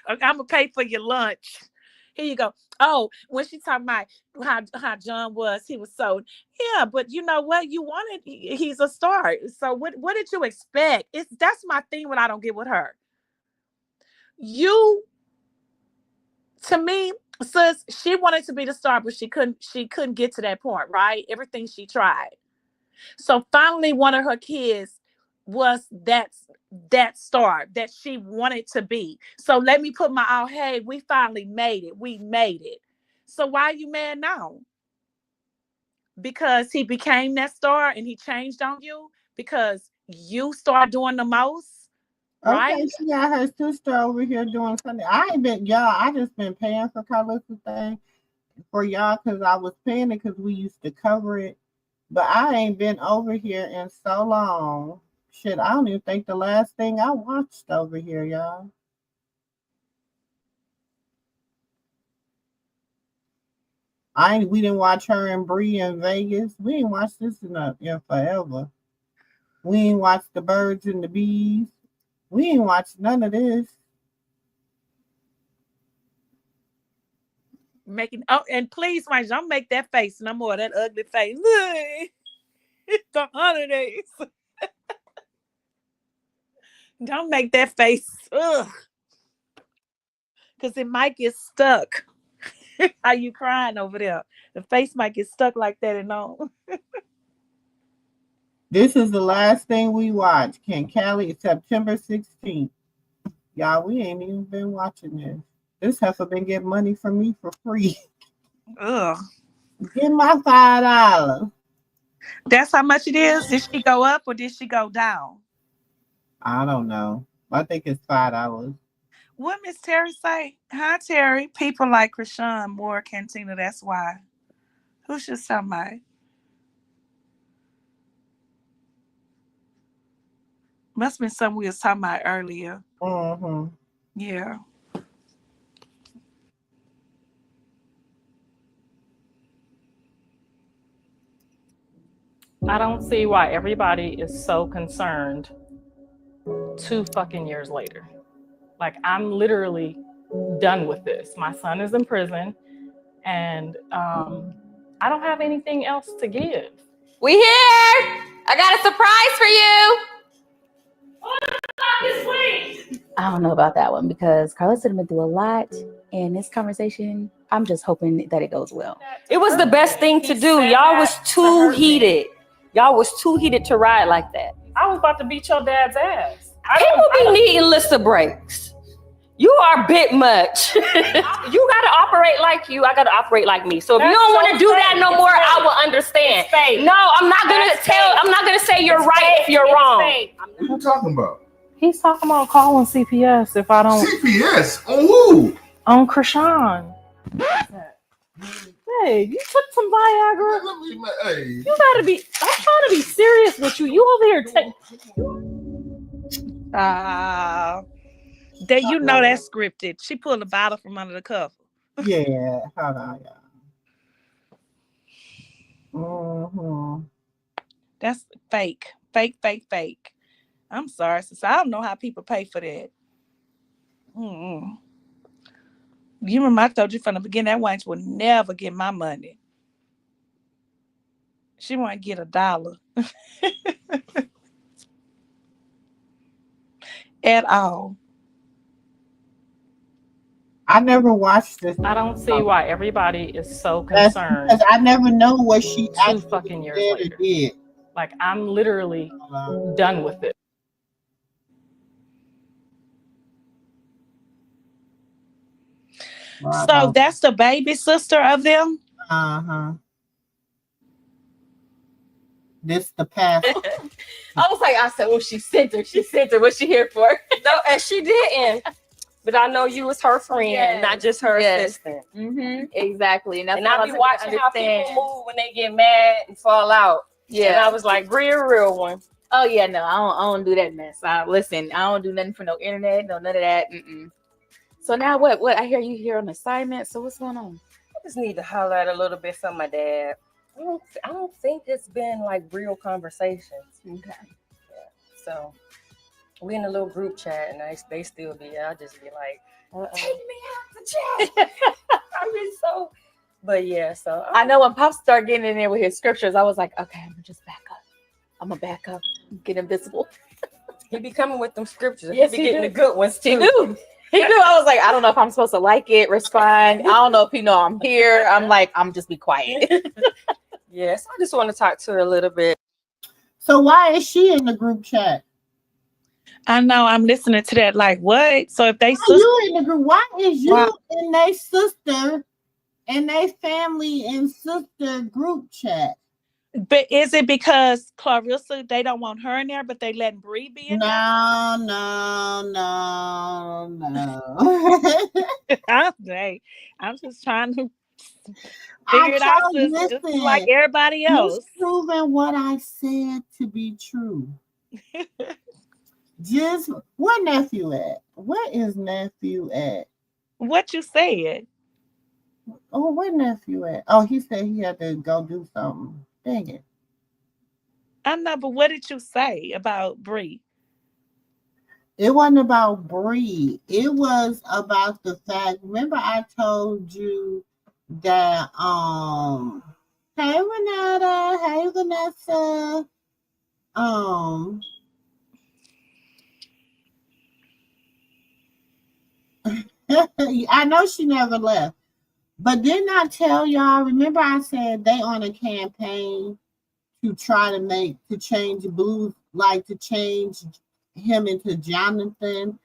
I'm gonna pay for your lunch. Here you go." Oh, when she talking about how John was, he was so but you know what? You wanted. He's a star. So what did you expect? That's my thing. What I don't get with her. To me, sis, she wanted to be the star, but she couldn't get to that point, right? Everything she tried. So finally one of her kids was that star that she wanted to be. So let me put my hey, we finally made it. We made it. So why are you mad now? Because he became that star and he changed on you because you start doing the most. Right? Okay, she got her sister over here doing something. I ain't been, y'all. I just been paying for Carissa's thing for y'all because I was paying it because we used to cover it. But I ain't been over here in so long. Shit, I don't even think the last thing I watched over here, y'all. We didn't watch her and Bree in Vegas. We ain't watched this in forever. We ain't watched the birds and the bees. We ain't watched none of this. And please, Mike, don't make that face no more. That ugly face. It's the holidays. Don't make that face. Ugh. Because it might get stuck. How you crying over there? The face might get stuck like that and all. This is the last thing we watched. Callie, September 16th. Y'all, we ain't even been watching this. This heifer been getting money from me for free. Ugh. Give my $5. That's how much it is? Did she go up or did she go down? I don't know. I think it's $5. What Miss Terry say? Hi, Terry. People like Krishan more Cantina. That's why. Who's just talking about? Must have been something we was talking about earlier. Mm-hmm. Yeah. I don't see why everybody is so concerned 2 fucking years later. Like, I'm literally done with this. My son is in prison, and I don't have anything else to give. We here! I got a surprise for you! I don't know about that one because Carissa has been through a lot in this conversation. I'm just hoping that it goes well. It was the best thing to do. Y'all was too heated. Y'all was too heated to ride like that. I was about to beat your dad's ass. People be needing lists of breaks. You are a bit much. You gotta operate like you. I gotta operate like me. So if you don't want to do that no more, I will understand. No, I'm not gonna say you're right if you're wrong. What are you talking about? He's talking about calling CPS if I don't. CPS? On who? On Krishan. Hey, you took some Viagra. Hey. You gotta be. I'm trying to be serious with you. You over here That you know that's scripted. She pulled a bottle from under the cover. Yeah, hold on, y'all. Mm-hmm. That's fake. Fake. I'm sorry, sis. I don't know how people pay for that. Mm-mm. You remember I told you from the beginning that wench would never get my money. She won't get $1. at all. I never watched this. I don't see why everybody is so That's concerned because I never know what she 2 actually fucking years said or later. did. Like, I'm literally done with it. So that's the baby sister of them? Uh-huh. This the past. I was like, I said, well, she sent her. She sent her. What's she here for? No, and she didn't. But I know you was her friend, Yes. not just her Yes. assistant. Exactly. And, that's And what I be was watching how people move when they get mad and fall out. Yeah. And I was like, real one. Oh yeah, no, I don't do that mess. Listen, I don't do nothing for no internet, no none of that. So now what? I hear you here on assignment. So what's going on? I just need to highlight a little bit from my dad. I don't think it's been like real conversations. Okay. Yeah. So we in a little group chat and they still be. I'll just be like, take me out the chat. I mean, so. But yeah, so I know when Pop started getting in there with his scriptures, I was like, okay, I'm gonna just back up. I'm gonna back up, get invisible. He be coming with them scriptures. Yes, he be getting the good ones too. He do. I was like, I don't know if I'm supposed to like it, respond. I don't know if he know I'm here. I'm like, I'm just be quiet. Yes, I just want to talk to her a little bit. So why is she in the group chat? I know, I'm listening to that like, what? So if they you in the group, why is you in their sister and they family and sister group chat? But is it because Carissa, they don't want her in there, but they letting Bree be in there? No. I'm just trying to figure it out, just like everybody else. Just proving what I said to be true. Just where nephew at? Where is nephew at? What you said? Oh, where nephew at? Oh, he said he had to go do something. Dang it. I know, but what did you say about Bree? It wasn't about Bree. It was about the fact. Remember, I told you that hey Renata, hey Vanessa, I know she never left. But didn't I tell y'all? Remember, I said they on a campaign to try to change Blue, like to change him into Jonathan.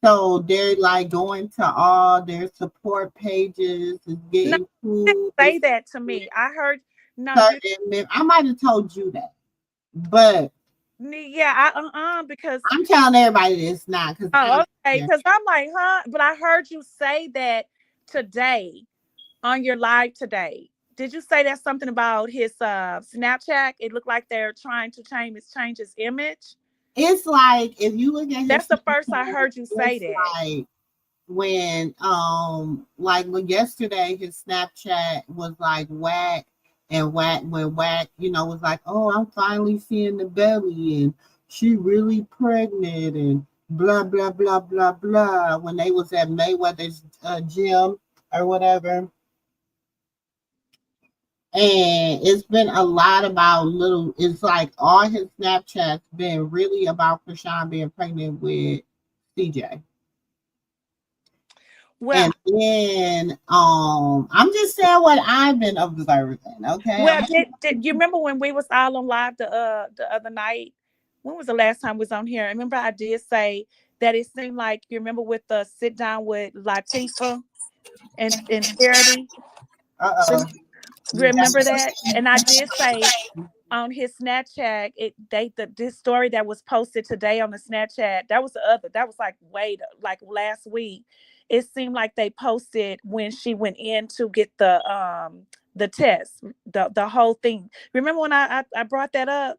So they're like going to all their support pages and getting food. Say that to me. I heard. No, I might have told you that, but yeah, because I'm telling everybody this now. Because because I'm like, huh? But I heard you say that today on your live today. Did you say that something about his Snapchat? It looked like they're trying to change his image. It's like if you look at that's the first I heard you say that. Like when when yesterday his Snapchat was like whack and whack was like, oh, I'm finally seeing the belly and she really pregnant and blah blah blah blah blah when they was at Mayweather's gym or whatever. And it's been a lot about it's like all his Snapchats been really about Krishan being pregnant with CJ. Well, and then I'm just saying what I've been observing, okay? Well, did you remember when we was all on live the other night? When was the last time we was on here? I remember I did say that it seemed like you remember with the sit down with Latifah and Charity. Remember that? And I did say on his Snapchat, this story that was posted today on the Snapchat, that was like last week. It seemed like they posted when she went in to get the test, the whole thing. Remember when I brought that up?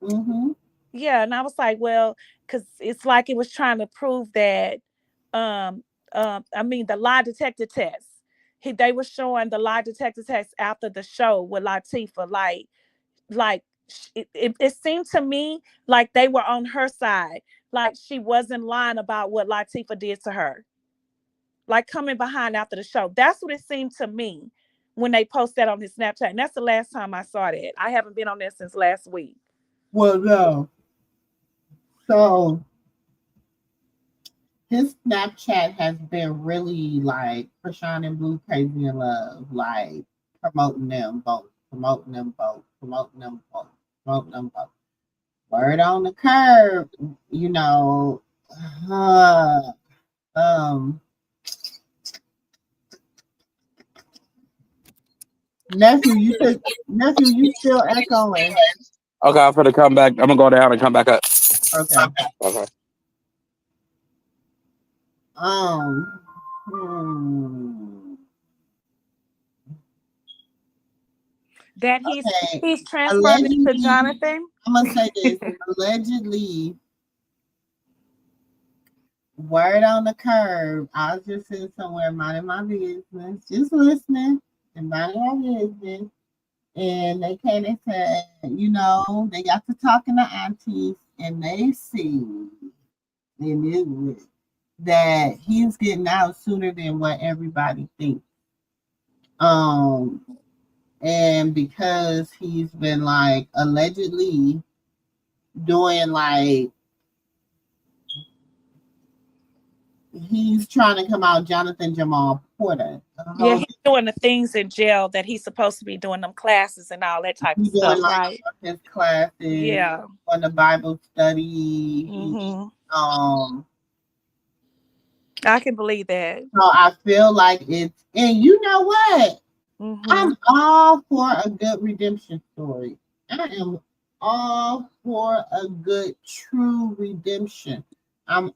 Mm-hmm. Yeah, and I was like, well, because it's like it was trying to prove that the lie detector test. They were showing the lie detector test after the show with Latifah. It seemed to me like they were on her side. Like she wasn't lying about what Latifah did to her. Like coming behind after the show. That's what it seemed to me when they posted that on his Snapchat. And that's the last time I saw that. I haven't been on there since last week. Well, no. So his Snapchat has been really like Krishan and Blue Crazy in Love, like promoting them both, promoting them both, promoting them both, promoting them both. Word on the curb, you know. Nephew, you still echoing. Okay, I'm gonna come back. I'm gonna go down and come back up. Okay. Okay. That he's Okay. transferring it to Jonathan. I'm gonna say this. Allegedly, word on the curb. I was just sitting somewhere minding my business, just listening and minding my business. And they came and said, you know, they got to talking to aunties, and they see that he's getting out sooner than what everybody thinks. And because he's been like allegedly doing like he's trying to come out Jonathan Jamal Porter. Yeah, he's doing the things in jail that he's supposed to be doing, them classes and all that type of stuff, like, right? His classes, yeah, on the Bible study. I can believe that. So I feel like it's, and you know what? I'm all for a good redemption story. I am all for a good true redemption. I'm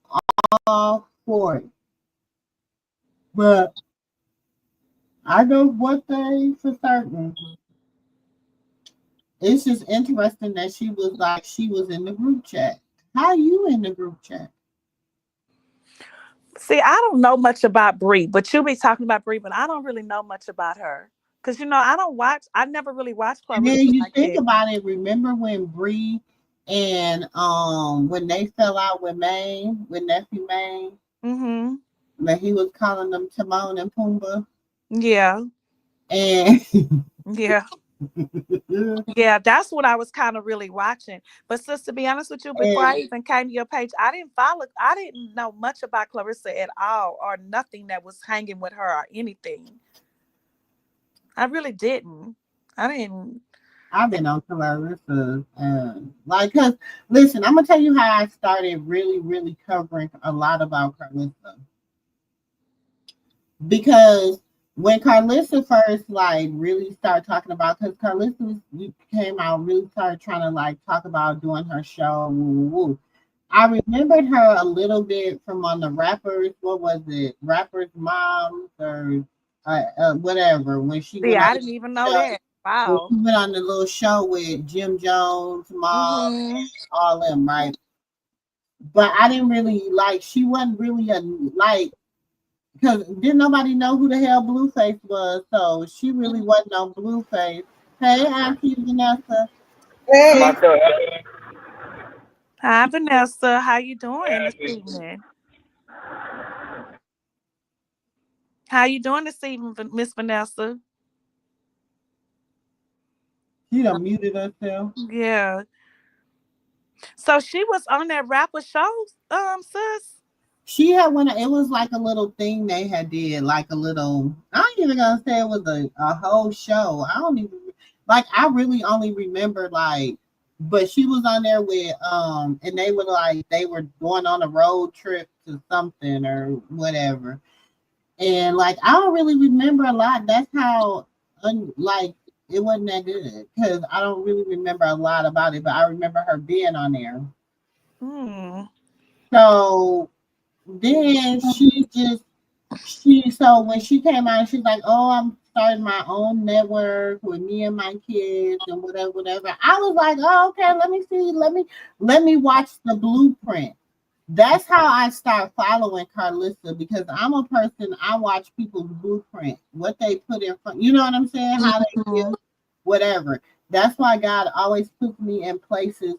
all for it. But I know one thing for certain. It's just interesting that she was in the group chat. How are you in the group chat? See, I don't know much about Bree, but you'll be talking about Bree, but I don't really know much about her. Because, you know, I never really watched Clarissa. And then you think about it, remember when Bree and when they fell out with nephew Maine? When he was calling them Timon and Pumbaa? Yeah. And yeah. Yeah, that's what I was kind of really watching. But sis, to be honest with you, before I even came to your page, I didn't know much about Clarissa at all, or nothing that was hanging with her or anything. I really didn't. I've been on Clarissa, cause listen, I'm gonna tell you how I started really, really covering a lot about Clarissa. Because when Carissa first really started talking about, because Carissa came out, really started trying to talk about doing her show. I remembered her a little bit from on the rappers. What was it? Rappers Moms or whatever. When she I didn't even know that. Wow. She went on the little show with Jim Jones, Mom, all them, right? But I didn't really she wasn't really because didn't nobody know who the hell Blueface was, so she really wasn't on Blueface. Hey, Auntie Vanessa. Hey. Hi, Vanessa. How you doing this evening? How you doing this evening, Miss Vanessa? She done muted herself. Yeah. So she was on that rapper show, sis? She had it was like a little thing they had did, like a little, I ain't even gonna say it was a whole show. I don't even, I really only remember but she was on there with, and they were going on a road trip to something or whatever. And I don't really remember a lot. That's how, it wasn't that good because I don't really remember a lot about it, but I remember her being on there. So then so when she came out, she's like, oh, I'm starting my own network with me and my kids and whatever. I was like, oh, okay, let me see. Let me watch the blueprint. That's how I start following Carissa, because I'm a person, I watch people's blueprint, what they put in front, you know what I'm saying? How they feel, whatever. That's why God always puts me in places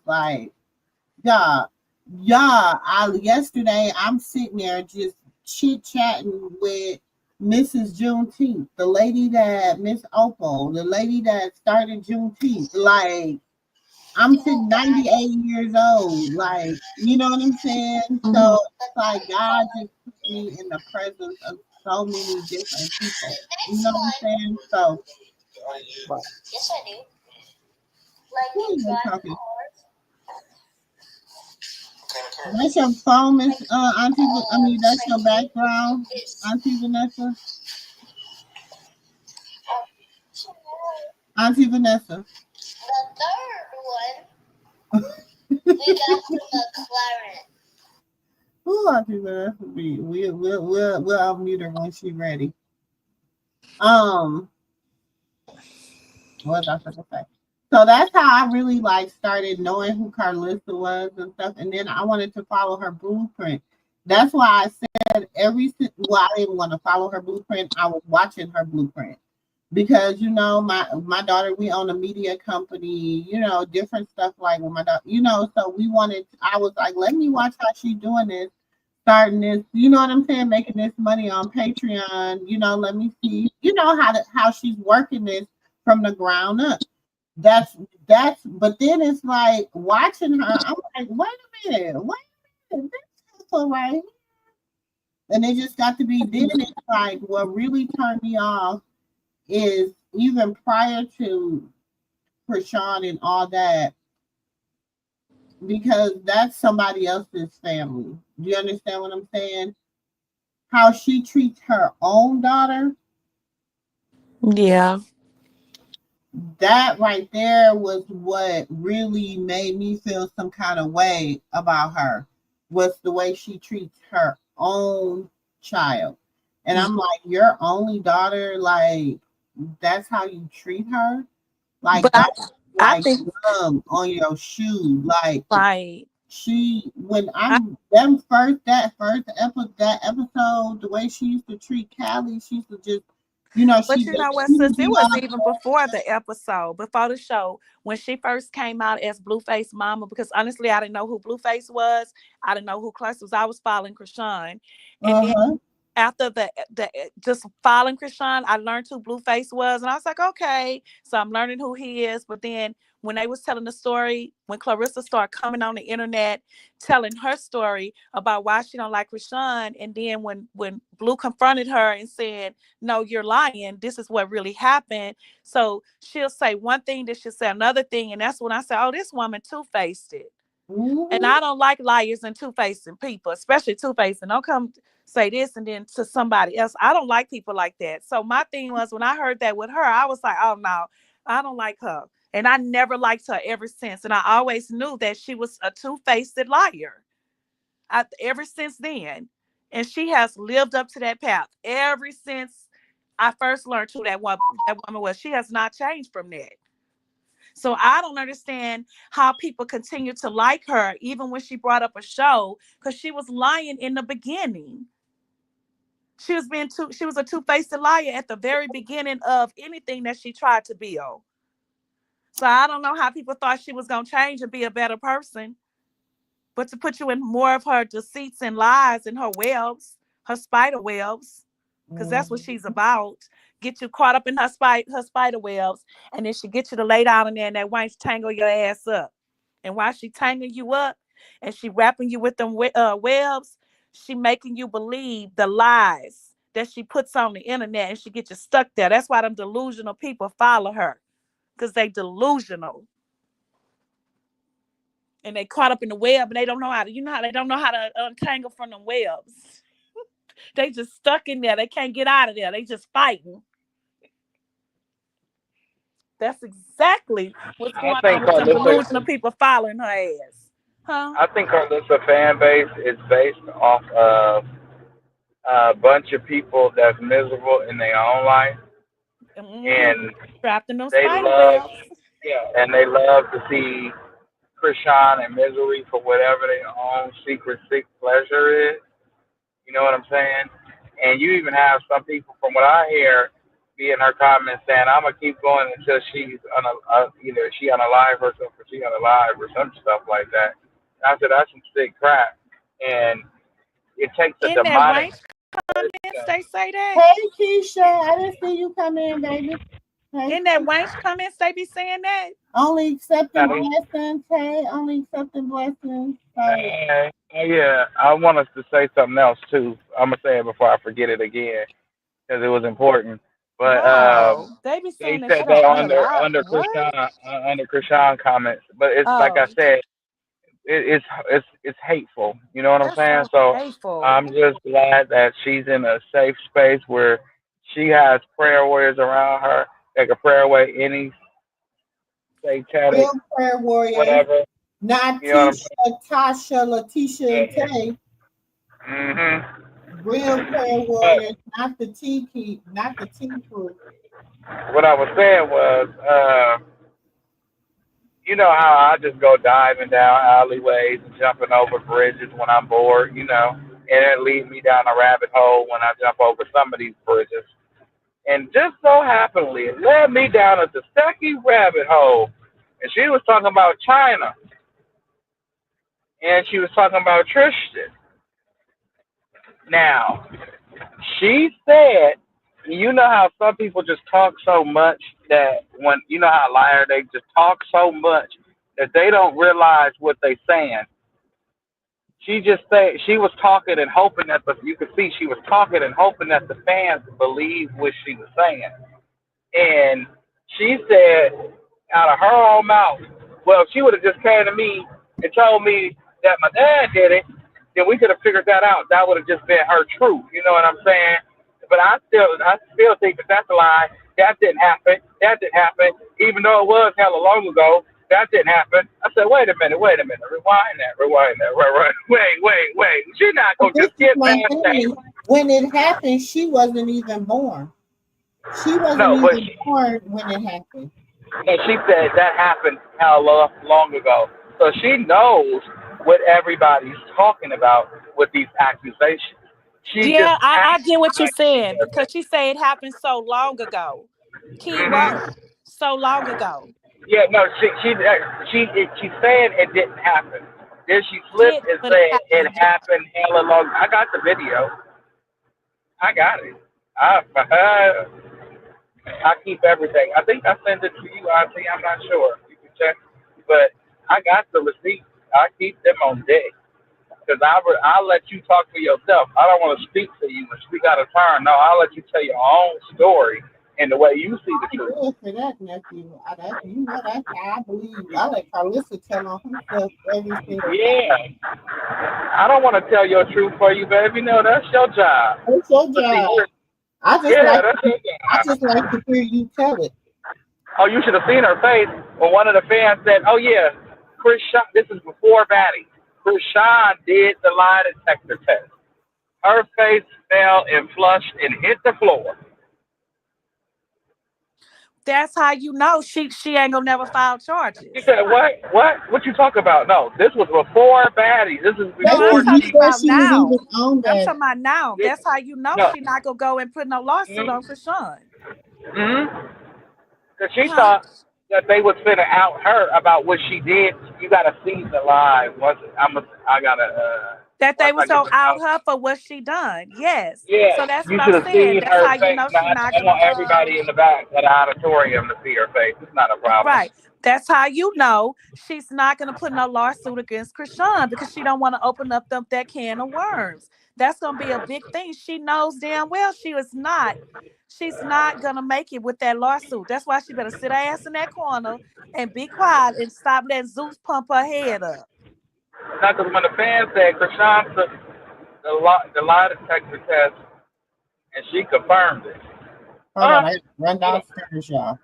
yesterday I'm sitting there just chit-chatting with Mrs. Juneteenth, the lady that Miss Opal, the lady that started Juneteenth. I'm 98 years old. Like, you know what I'm saying? So it's like God just put me in the presence of so many different people. You know what I'm saying? So, Yes, I do. who Like are you you drive talking? cars. That's your phone, Miss Auntie. I mean, that's your Training background, is Auntie Vanessa. Auntie Vanessa. the third one. We got from McLaren. Who Auntie Vanessa be? We'll unmute her when she's ready. What was I supposed to say? So that's how I really like started knowing who Carissa was and stuff, and then I wanted to follow her blueprint. That's why I said well, I didn't want to follow her blueprint. I was watching her blueprint because my daughter, we own a media company, different stuff like with my daughter, so I was like, let me watch how she's doing this, starting this, you know what I'm saying, making this money on Patreon, let me see, how she's working this from the ground up. But then it's like watching her, I'm like, wait a minute, that's all right. And it just got to be, then it's like what really turned me off is even prior to Krishan and all that, because that's somebody else's family. Do you understand what I'm saying? How she treats her own daughter, Yeah. that right there was what really made me feel some kind of way about her, was the way she treats her own child. And I'm like, your only daughter, like, that's how you treat her? Like, But I, that's I like think gum on your shoe. Like, like when I, I'm that episode, the way she used to treat Callie, she used to just, but she you know what, she sis? would It be was all even before the episode, before the show, when she first came out as Blueface Mama. Because honestly, I didn't know who Blueface was. I didn't know who Clutch was. I was following Krishan, and then uh-huh. after the just following Krishan, I learned who Blueface was, and I was like, okay, so I'm learning who he is. But then when they was telling the story, when Carissa started coming on the internet telling her story about why she don't like Krishan, and then when Blue confronted her and said, "No, you're lying. This is what really happened." So she'll say one thing, then she'll say another thing, and that's when I say, "Oh, this woman two-faced it." And Mm-hmm. I don't like liars and two-facing people, especially two-facing. Don't come say this and then to somebody else. I don't like people like that. So my thing was, when I heard that with her, I was like, oh no, I don't like her. And I never liked her ever since. And I always knew that she was a two-faced liar. Ever since then. And she has lived up to that path ever since I first learned who that woman was. She has not changed from that. So I don't understand how people continue to like her, even when she brought up a show, because she was lying in the beginning. She was a two-faced liar at the very beginning of anything that she tried to build. So I don't know how people thought she was gonna change and be a better person, but to put you in more of her deceits and lies and her webs, her spider webs, because that's what she's about. Get you caught up in her spider webs, and then she get you to lay down in there and that winch tangle your ass up. And while she tangling you up and she wrapping you with them webs, she making you believe the lies that she puts on the internet, and she get you stuck there. That's why them delusional people follow her, because they delusional and they caught up in the web and they don't know how to, how they don't know how to untangle from the webs. They just stuck in there. They can't get out of there. They just fighting. That's exactly what's I going on think with them Carlissa, delusional people following her ass. Huh? I think Carlissa fan base is based off of a bunch of people that's miserable in their own life, Mm-hmm. and Trapped in those they spider love, webs. yeah, and they love to see Krishan and misery for whatever their own secret sick pleasure is. You know what I'm saying? And you even have some people, from what I hear, be in her comments saying, "I'm gonna keep going until she's either she unalive herself or she unalive or some stuff like that." And I said, "That's some sick crap." And it takes a In that demonic range comments, person. they say that. Hey Keisha, I didn't see you come in, baby. In that Wayne's comments, they be saying that. Only accepting blessings. Hey, only accepting blessings. Yeah, I want us to say something else too. I'm gonna say it before I forget it again because it was important. But Wow, they be they saying that said shit that on a lot. under What? Krishan comments, but it's like I Oh, said, it's hateful. You know what I'm that's saying? so So hateful. I'm just glad that she's in a safe space where she has prayer warriors around her that can pray away any satanic Real prayer warriors. whatever. Not You know what I'm Tisha, Tasha, Letitia, and saying? Tay. Mm-hmm. Real prayer But warriors, not the T not the T crew. what I was saying was, you know how I just go diving down alleyways and jumping over bridges when I'm bored, and it leads me down a rabbit hole when I jump over some of these bridges. And just so happenly, it led me down a Stucky rabbit hole. And she was talking about China, and she was talking about Tristan. Now, she said, you know how some people just talk so much that when, you know how liar, they just talk so much that they don't realize what they're saying. She just said she was talking and hoping that you could see she was talking and hoping that the fans believe what she was saying. And she said out of her own mouth, well, if she would have just came to me and told me that my dad did it, then we could have figured that out. That would have just been her truth. You know what I'm saying? But I still think that that's a lie. That didn't happen. That didn't happen. Even though it was hella long ago, that didn't happen. I said, wait a minute. Rewind that. Wait. She's not But going to this just is get my past thing. that. When it happened, she wasn't even born. She wasn't No, but even born when it happened. and she said that happened how long ago. So she knows what everybody's talking about with these accusations. She just Yeah, I acts get what you're like she saying because doesn't. she said it happened so long ago. Keyword, Hmm. so long ago. Yeah, no, she's saying it didn't happen. Then she flipped Did and but it said it happened. Yeah. happened hella long. I got the video. I got it. I keep everything. I think I sent it to you, Auntie. I'm not sure. You can check. But I got the receipts. I keep them on deck. Because I'll let you talk for yourself. I don't want to speak for you and speak out of turn. No, I'll let you tell your own story and the way you see the I'm truth. good for that, nephew. You know that's how I believe. I let Carissa tell on herself every single time. Yeah. I don't want to tell your truth for you, baby. No, that's your job. It's your But see, job. I just yeah, like that's your I job. just like to hear you tell it. Oh, you should have seen her face when one of the fans said, "Oh yeah, Chris Sean." This is before Batty. Chris Sean did the lie detector test. Her face fell and flushed and hit the floor. That's how you know she ain't gonna never file She charges. said, "What? What? What you talk about?" No, this was before Batty. This is No, That I'm before was talking she. before about she was now. even on I'm that. talking about now. That's how you know No. she not gonna go and put no lawsuit on Krishan. Mm-hmm. Because she Huh? thought that they was finna out her about what she did. You gotta see the live. I gotta That they once I was get gonna this out out. her for what she done. Yes. Yeah, So that's what you I'm should have saying. seen That's her how you face. know Now, she not I gonna want everybody in the back of the auditorium to see her face. It's not a problem. right. That's how you know she's not gonna put no lawsuit against Krishan because she don't want to open up that can of worms. That's gonna be a big thing. She knows damn well she's not gonna make it with that lawsuit. That's why she better sit her ass in that corner and be quiet and stop letting Zeus pump her head up. Not because when the fans said Krishan took the lie detector test and she confirmed it. Hold Uh, on, I run downstairs, y'all.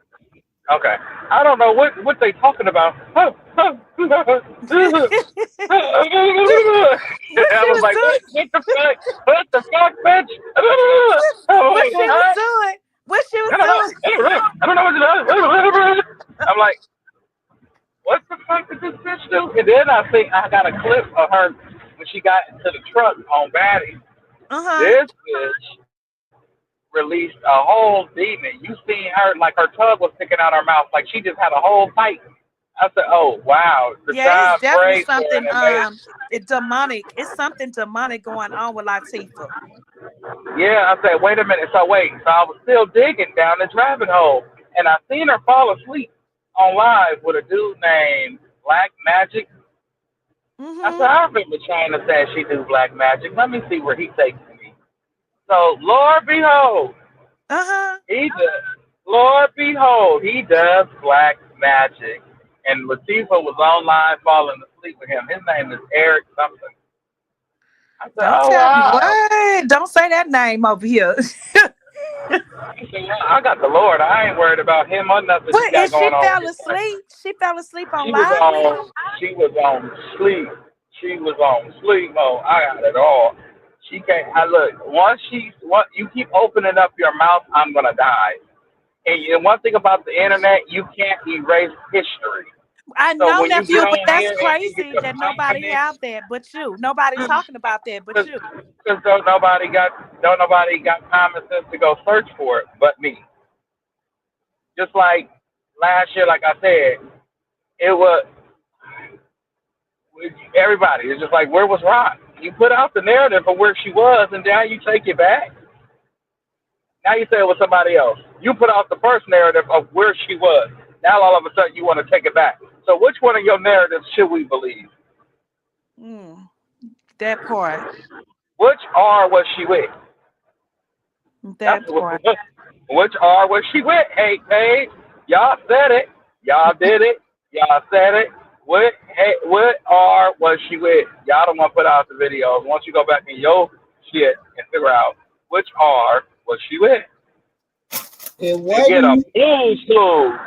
okay. I don't know what they talking about. I What she was was like, doing? what the fuck? What the fuck, bitch? I'm What like, she was huh? doing? What she was I don't know. doing? I don't know what it is. I'm like, what the fuck did this bitch do? And then I think I got a clip of her when she got into the truck on Batty. Uh-huh. This bitch released a whole demon. You seen her like her tongue was sticking out her mouth, like she just had a whole fight. I said, "Oh wow, Yeah, it's Rashawn definitely prayed for her something and made." it demonic. It's something demonic going on with Latifah. Yeah, I said, "Wait a minute." So I was still digging down this rabbit hole, and I seen her fall asleep on live with a dude named Black Magic. I said, I remember trying to say she do Black Magic. Let me see where he takes me. So, Lord behold, he does. Lord behold, he does Black Magic. And Latifah was online falling asleep with him. His name is Eric something. I said, Don't oh, tell me wow. what. Don't say that name over here. I said, well, I got the Lord. I ain't worried about him or nothing he What? And got she going on with fell his life. asleep. She fell asleep on She was live with him. on, she was on sleep. She was on sleep mode. I got it all. She can't. I look. Once you keep opening up your mouth, I'm gonna die. And one thing about the internet, you can't erase history. I So know, when you get nephew, but on that's here and you get crazy to that nobody functioning, have that but you. Nobody talking about that but you. because don't nobody got common sense to go search for it but me. Just like last year, like I said, it was everybody. It's just like, where was Rock? You put out the narrative of where she was, and now you take it back. Now you say it was somebody else. You put out the first narrative of where she was. Now all of a sudden you want to take it back. So which one of your narratives should we believe? That part. Which R was she with? That part. Which R was she with? Hey, y'all said it. Y'all did it. Y'all said it. What R was she with? Y'all don't want to put out the videos. Once you go back in your shit and figure out which R was she with. It And get a wasn't. boom.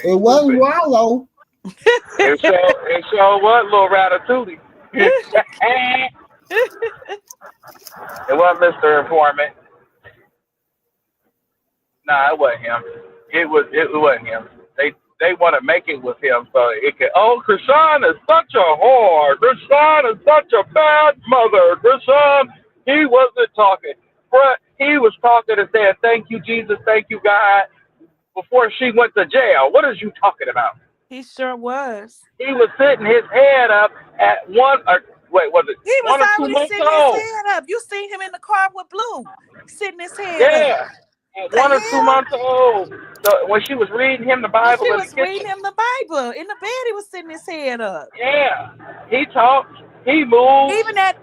It wasn't Wallow. It sure was little Ratatouille. It wasn't Mr. Informant. Nah, it wasn't him. It wasn't him. They want to make it with him so it can. Oh, Krishan is such a whore. Krishan is such a bad mother. Krishan, he wasn't talking, but he was talking and saying, "Thank you, Jesus. Thank you, God." Before she went to jail. What is you talking about? He sure was. He was sitting his head up at was it He was 1 or 2 already months sitting his old? head up. You seen him in the car with Blue, sitting his head up. Yeah, at The 1 or 2 hell? months old. So when she was reading him the When she Bible in the was reading kitchen, him the Bible in the bed, he was sitting his head up. yeah, he talked, he moved. Even at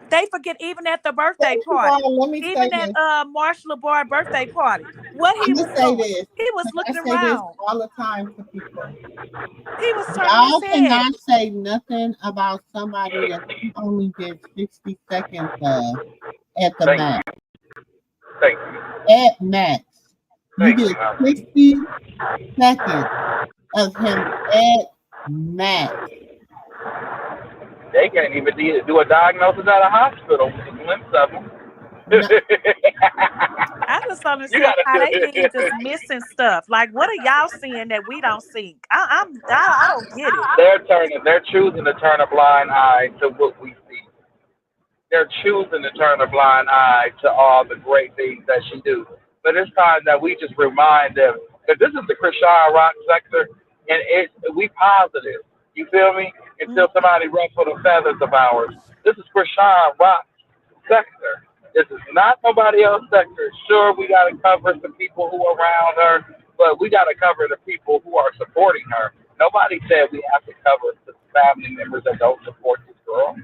even at the birthday First of party, all, let me say even at this. Marshall LeBar birthday party, what he I'm gonna was say doing? this. He was I looking say this around. all the time to people. He was turning his Y'all head. cannot say nothing about somebody that you only did 60 seconds of at the max. Thank you. At max. You did 60 seconds of him at max. They can't even do a diagnosis at a hospital with a glimpse of them. No. I just don't understand how they be just missing stuff. Like, what are y'all seeing that we don't see? I don't get it. They're choosing to turn a blind eye to what we see. They're choosing to turn a blind eye to all the great things that she do. But it's time that we just remind them that this is the Krishan Rock sector, and we positive. You feel me? Until somebody ruffle the feathers of ours. This is Krishan Rock sector. This is not nobody else's sector. Sure, we got to cover the people who are around her, but we got to cover the people who are supporting her. Nobody said we have to cover the family members that don't support this girl.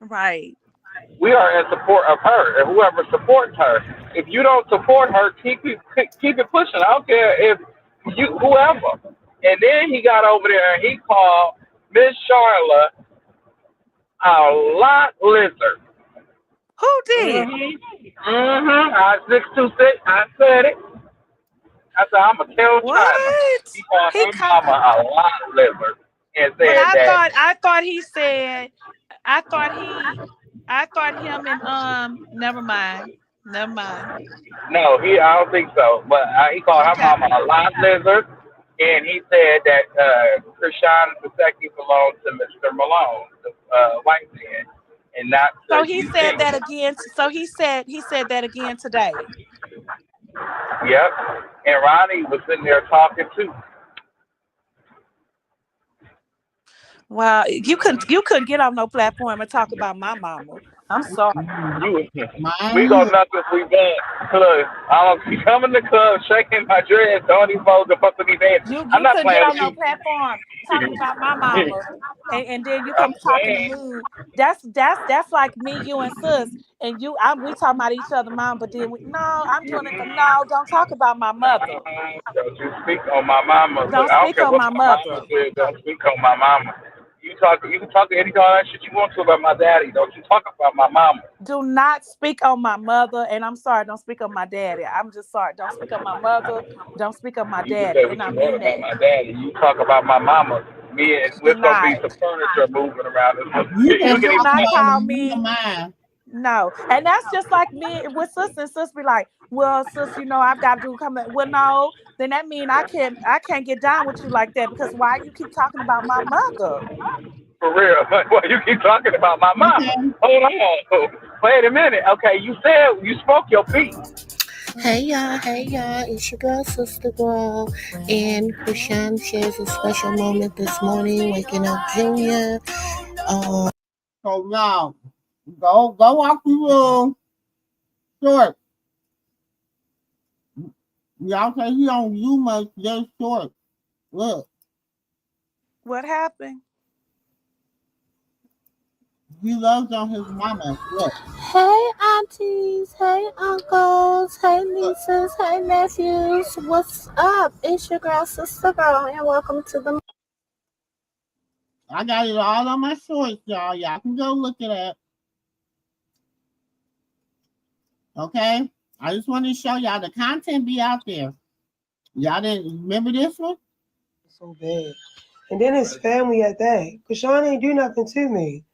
Right. We are in support of her and whoever supports her. If you don't support her, keep it pushing. I don't care if whoever. And then he got over there and he called Miss Charlotte a lot lizard. Who did? I 626. I said it. I said I'm gonna tell China. What? He called her mama a lot lizard and But said that. I thought he said I thought him and never mind. Never mind. No, I don't think so. But he called her Okay. mama a lot lizard, and he said that Krishan Paseki belonged to Mr. Malone, the white man, and not to So he said Eugene. that again. So he said that again today. Yep. And Ronnie was sitting there talking too. Wow, you couldn't get on no platform and talk about my mama. I'm sorry. We go knuckles, we bad. Look, I'm coming to the club, shaking my dreads, don't even fold the fuck with these hands. I'm You not couldn't get playing on with no you. platform talking about my mama, and then you I'm come talking to saying. me. That's like me, you, and sis, and you. We talking about each other, mom. But then no, I'm doing it for no. Don't talk about my mother. Don't you speak on my mama. Look, Don't I don't speak care on what my my mama mother. said. Don't speak on my mama. You can talk any all that shit you want to about my daddy. Don't you talk about my mama. Do not speak on my mother, and I'm sorry. Don't speak on my daddy. I'm just sorry. Don't speak on my mother. Don't speak on my You can say daddy, what and I you want mean about that. my daddy. You talk about my mama. Me and Do there's gonna be not. some furniture moving around. You You can can Do even talk not talk. about call me or me. mine. No, and that's just like me with sis, and sis be like, "Well, sis, I've got to do come." Well, no, then that mean I can't get down with you like that because why you keep talking about my mother? For real. Well, you keep talking about my mama. Okay. Hold on. Wait a minute. Okay, you said you spoke your piece. Hey y'all, it's your girl, SistaGirl, and Krishan shares a special moment this morning, waking up Junior. So now, go off the room. Short. Y'all say he don't do much, just short. Look, What happened? he loves on his mama. Look. Hey aunties, hey uncles, hey nieces, hey nephews, what's up? It's your girl, SistaGirl, and welcome to the. I got it all on my shorts, y'all. Y'all can go look at it. Okay? I just want to show y'all the content be out there. Y'all didn't remember this one? So bad. And then his family at that. Because Sean ain't do nothing to me.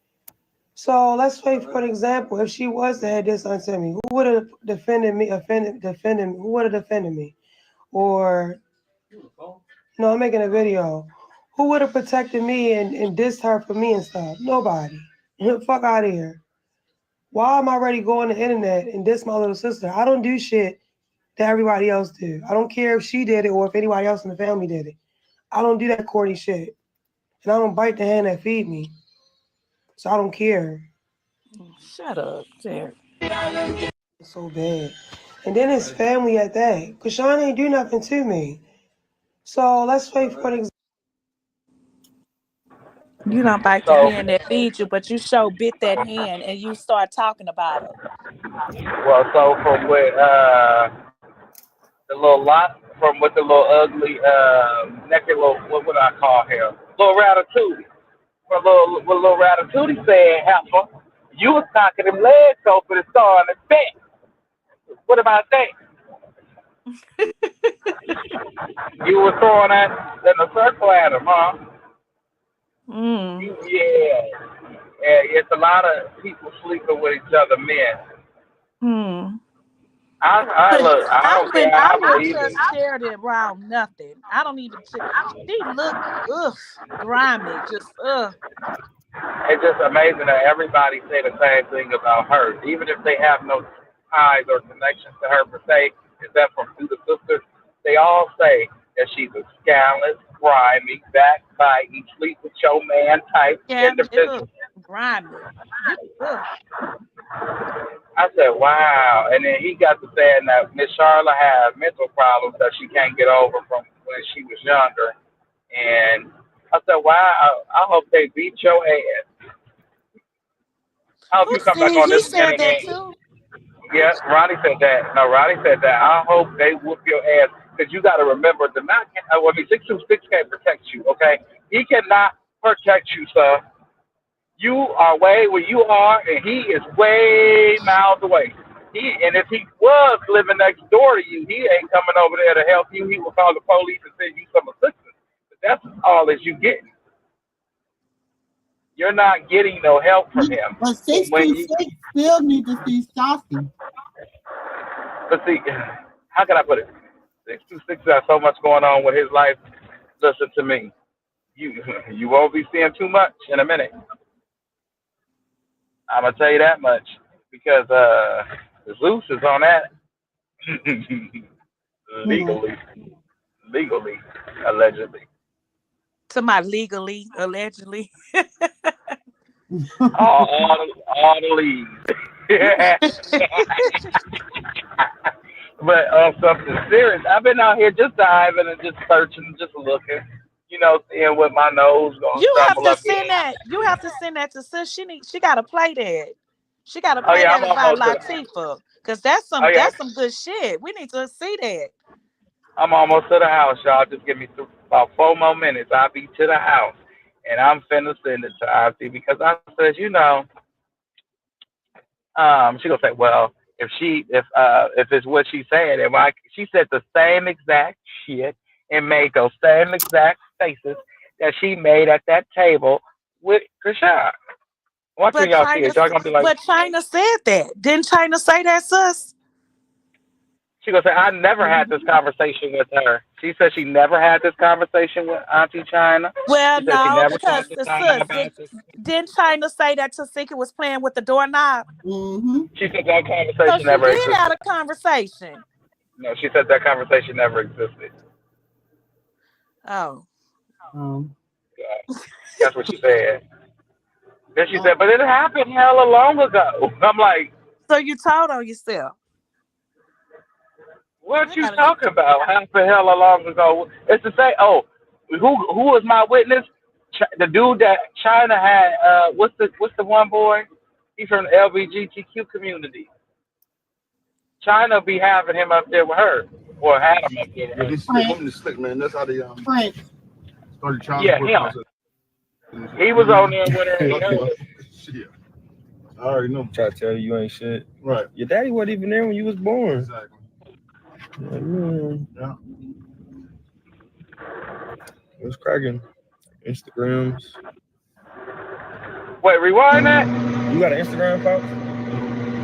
So let's say, for an example, if she was to have this done to me, who would have defended me, who would have defended me? Or, no, I'm making a video. Who would have protected me and dissed her for me and stuff? Nobody. Fuck out of here. Why am I ready to go on the internet and diss my little sister? I don't do shit that everybody else do. I don't care if she did it or if anybody else in the family did it. I don't do that corny shit. And I don't bite the hand that feed me. So I don't care. Shut up, Terry. It's so bad. And then his family at that. Because Sean ain't do nothing to me. So let's wait for the. You don't bite the So, hand that feeds you, but you sure bit that hand and you start talking about her. so from with the little lot, from with the little ugly naked little, what would I call him? Little Ratatouille. From little Ratatouille said, "Heifer, you was knocking them legs open and starting to bet. What about that? You were throwing that in a circle at him, huh? Mm. Yeah, it's a lot of people sleeping with each other, men. Hmm. I look, I don't care I how I wouldn't believe it. just share it around nothing. I don't even. She look grimy, just It's just amazing that everybody say the same thing about her, even if they have no ties or connections to her per se, except from through the sisters. They all say that she's a scandalous, grimy, backbiting, sleep with your man type individual. grimy. Just I said, wow. And then he got to saying that Miss Charlotte has mental problems that she can't get over from when she was younger. And I said, wow, I hope they beat your ass. I hope Who you come back said on he this said that internet. too? Yeah, Ronnie said that. No, Ronnie said that. I hope they whoop your ass because you got to remember the not. 626 can't protect you. Okay, he cannot protect you, sir. You are way where you are, and he is way miles away. And if he was living next door to you, he ain't coming over there to help you. He will call the police and send you some assistance. But that's all that you getting. You're not getting no help from him. But When you, 626 still need to see Saucy. but see, how can I put it? 626 got so much going on with his life. Listen to me. You won't be seeing too much in a minute. I'm gonna tell you that much because Zeus is on that Hmm. legally, allegedly. To my legally, allegedly. all the leads. Yeah. But on something serious, I've been out here just diving and just searching, just looking, seeing what my nose gonna You have stumble to up send in. that. You have to send that to sis. She gotta play that. She gotta Oh play yeah, that I'm about almost to. Latifah. Cause that's Oh yeah, some good shit. We need to see that. I'm almost to the house, y'all. Just give me about 4 more minutes. I'll be to the house, and I'm finna send it to Auntie because I said, she gonna say, well, if it's what she said, and she said the same exact shit and made those same exact faces that she made at that table with Krishan. Watch when But y'all see it. Y'all gonna be like, China said that. Didn't China say that, sis? she gonna say, I never had this conversation with her. She said she never had this conversation with Auntie China. Well, She said she no, never because talked to the China sis about this. didn't China say that Tasika was playing with the doorknob? Mm-hmm. She said that So conversation she never did have existed. a conversation. No, she said that conversation never existed. Oh. Yeah, that's what she said. Then she said, but it happened hella long ago. I'm like, So you told on yourself. what you talking about? Happened hella long ago. It's to say, oh, who was my witness? The dude that China had. What's the one boy? He's from the LGBTQ community. China be having him up there with her, or had him up there with her. This woman is slick, man. That's how they started child Yeah, support him. process. He was on there with her. Shit. I already know. Try to tell you ain't shit. Right. Your daddy wasn't even there when you was born. Exactly. Yeah. What's cracking? Instagrams. Wait, rewind that. You got an Instagram, Pops?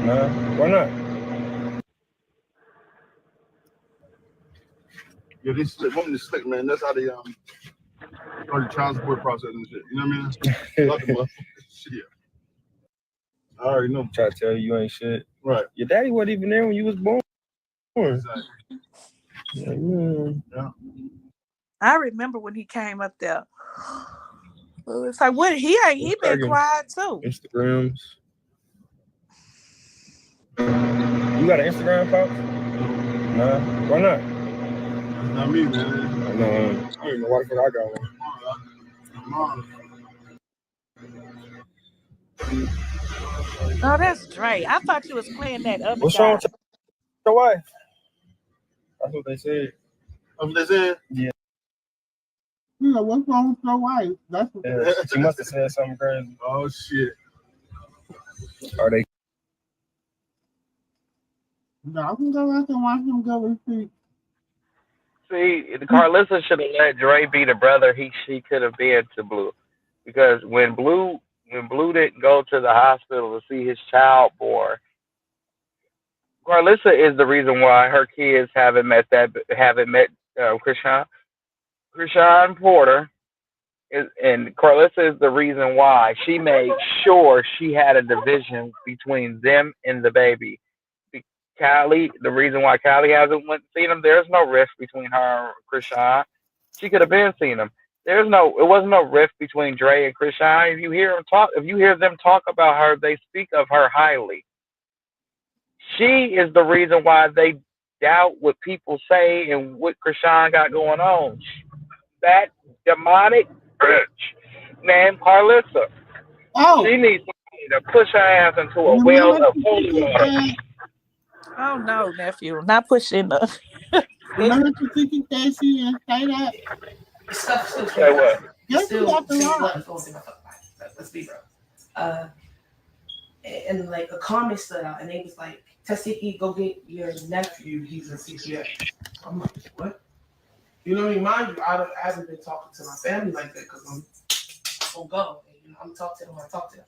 Nah. Why not? Yeah, this woman is slick, man. That's how they started child support process and shit. You know what I mean? Shit. I already know. Try to tell you ain't shit. Right. Your daddy wasn't even there when you was born. Exactly. Yeah. I remember when he came up there. It's like, what? He been quiet too. Instagrams. You got an Instagram, Pops? Nah. Why not? That's not me, man. No, I don't even know why the fuck I got one. Oh, that's Dre. I thought you was playing that other What's guy. wrong with your wife? That's what they said. That's what they said? Yeah. You know, what's wrong with your wife? That's what She must have said something crazy. Oh, shit. Are they? I can go back and watch him go and see. See, Carissa should have let Dre be the brother she could have been to Blue, because when Blue didn't go to the hospital to see his child born, Carissa is the reason why her kids haven't met Krishan. Krishan Porter and Carissa is the reason why she made sure she had a division between them and the baby. Callie, the reason why Callie hasn't went and seen him, there's no rift between her and Krishan. She could have been seen him. It wasn't no rift between Dre and Krishan. If you hear them talk about her, they speak of her highly. She is the reason why they doubt what people say and what Krishan got going on. That demonic bitch named Carissa. Oh. She needs somebody to push her ass into a well of holy water. Oh no, nephew, not pushing the. Remember to think that she didn't say that? Stuff still Say what? Yes, still you got the let line. the phone say my fuck life. Let's be real. And like a comment stood out, and they was like, "Tasiki, go get your nephew. He's a CPS." I'm like, what? You know what I mean? Mind you, I haven't been talking to my family like that because I'm on go. And, I'm talking to them when I talk to them.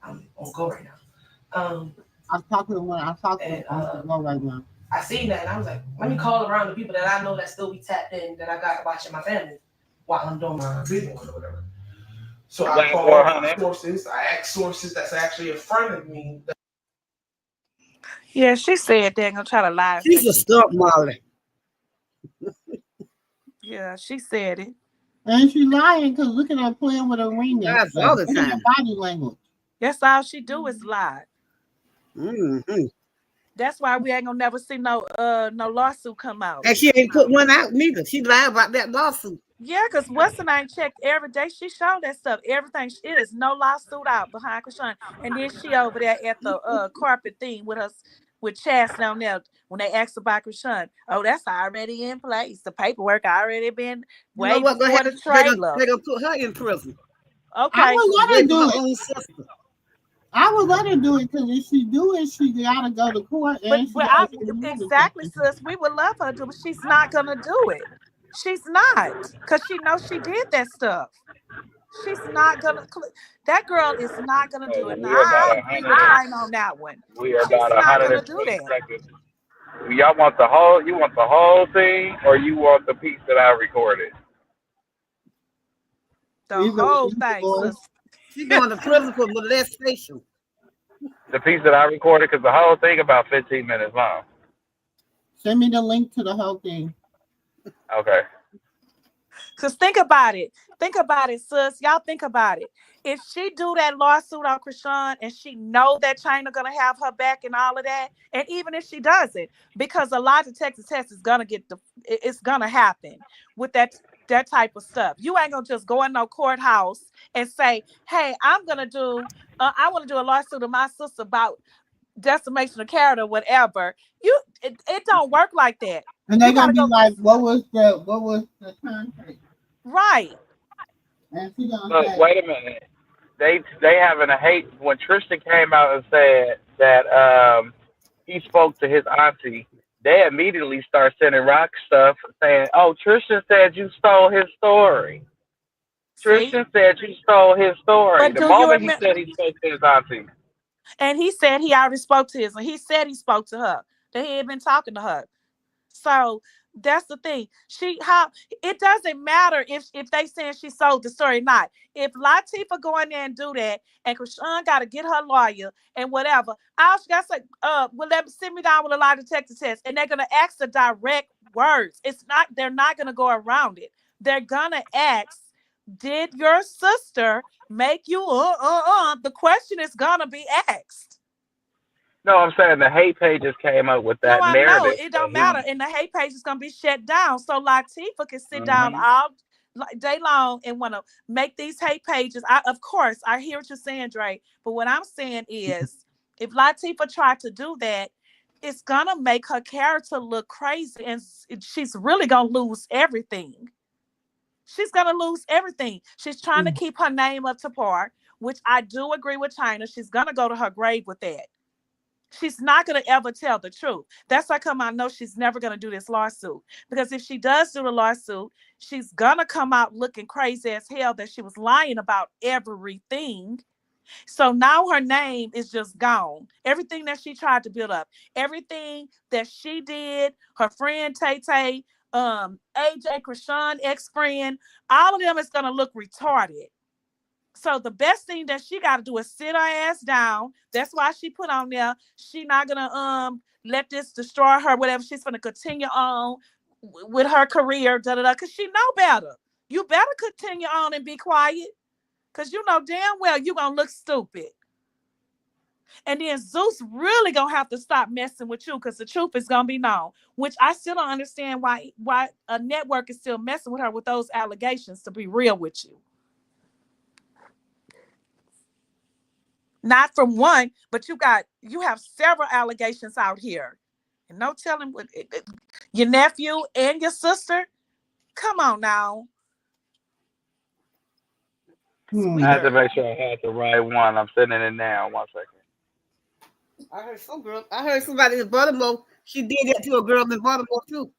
I'm on go right now. I'm talking to when I talk to them. I'm on go right now. I seen that and I was like, let me call around the people that I know that still be tapped in that I got watching my family while I'm doing my breathing or whatever. So I called sources. I asked sources that's actually in front of me. Yeah, she said they're gonna try to lie. She's a stump, Molly. Yeah, she said it. And she lying because look at her playing with her ring. That's all the Look at her time. body language. That's all she do is lie. Mm-hmm. That's why we ain't gonna never see no lawsuit come out. And she ain't put one out neither. She lied about that lawsuit. Yeah, because what's the name checked every day. She showed that stuff. Everything. It is no lawsuit out behind Krishan. And then she over there at the carpet thing with us with Chas down there when they asked about Krishan. Oh, that's already in place. The paperwork already been You know way what? before the trailer. They're gonna put her in prison. Okay. I would let her do her it. own sister. I would let her do it because if she do it, she gotta go to court. And Exactly, sis. We would love her to, but she's not gonna do it. She's not, because she knows she did that stuff. She's not gonna. That girl is not gonna do it. Now I agree with China on that one. We are She's about not gonna 120 do that. seconds. Y'all want the whole? You want the whole thing, or you want the piece that I recorded? The whole thing, sis. She's going to prison for molestation. The piece that I recorded, because the whole thing about 15 minutes long. Send me the link to the whole thing. Okay. Because think about it. Think about it, sis. Y'all think about it. If she do that lawsuit on Krishan and she know that China gonna have her back and all of that, and even if she doesn't, because a lot of Texas test is gonna it's gonna happen with that type of stuff. You ain't gonna just go in no courthouse and say, "Hey, I want to do a lawsuit of my sister about decimation of character, whatever." It don't work like that. And they're gonna be like, "What was the contract?" Right. And she gonna Look, say, wait a minute. They having a hate when Tristan came out and said that he spoke to his auntie. They immediately start sending rock stuff saying, "Oh, Tristan said you stole his story." Tristan said you stole his story. But The moment he said he spoke to his auntie. And he said he already spoke to his, and he said he spoke to her, that he had been talking to her. So that's the thing. It doesn't matter if they saying she sold the story or not. If Latifah go in there and do that, and Krishan got to get her lawyer and whatever, all she got to say, well, let me send me down with a lie detector test, and they're gonna ask the direct words. They're not gonna go around it. They're gonna ask, did your sister make you the question is gonna be asked. No, I'm saying the hate pages came up with that narrative. No, it don't matter. And the hate page is gonna be shut down. So Latifah can sit down all day long and want to make these hate pages. Of course, I hear what you're saying, Dre. But what I'm saying is, if Latifah tried to do that, it's gonna make her character look crazy, and she's really gonna lose everything. She's gonna lose everything. She's trying to keep her name up to par, which I do agree with China. She's gonna go to her grave with that. She's not going to ever tell the truth. That's why I know she's never going to do this lawsuit. Because if she does do the lawsuit, she's going to come out looking crazy as hell that she was lying about everything. So now her name is just gone. Everything that she tried to build up, everything that she did, her friend Tay-Tay, AJ, Krishan, ex-friend, all of them is going to look retarded. So the best thing that she got to do is sit her ass down. That's why she put on there, she not gonna let this destroy her, whatever. She's gonna continue on with her career, because she know better. You better continue on and be quiet, because you know damn well you gonna look stupid. And then Zeus really gonna have to stop messing with you, because the truth is gonna be known, which I still don't understand why a network is still messing with her with those allegations, to be real with you. Not from one, but you have several allegations out here. And no telling what your nephew and your sister. Come on now. I had to make sure I had the right one. I'm sending it now. 1 second. I heard somebody in Baltimore. She did that to a girl in Baltimore too.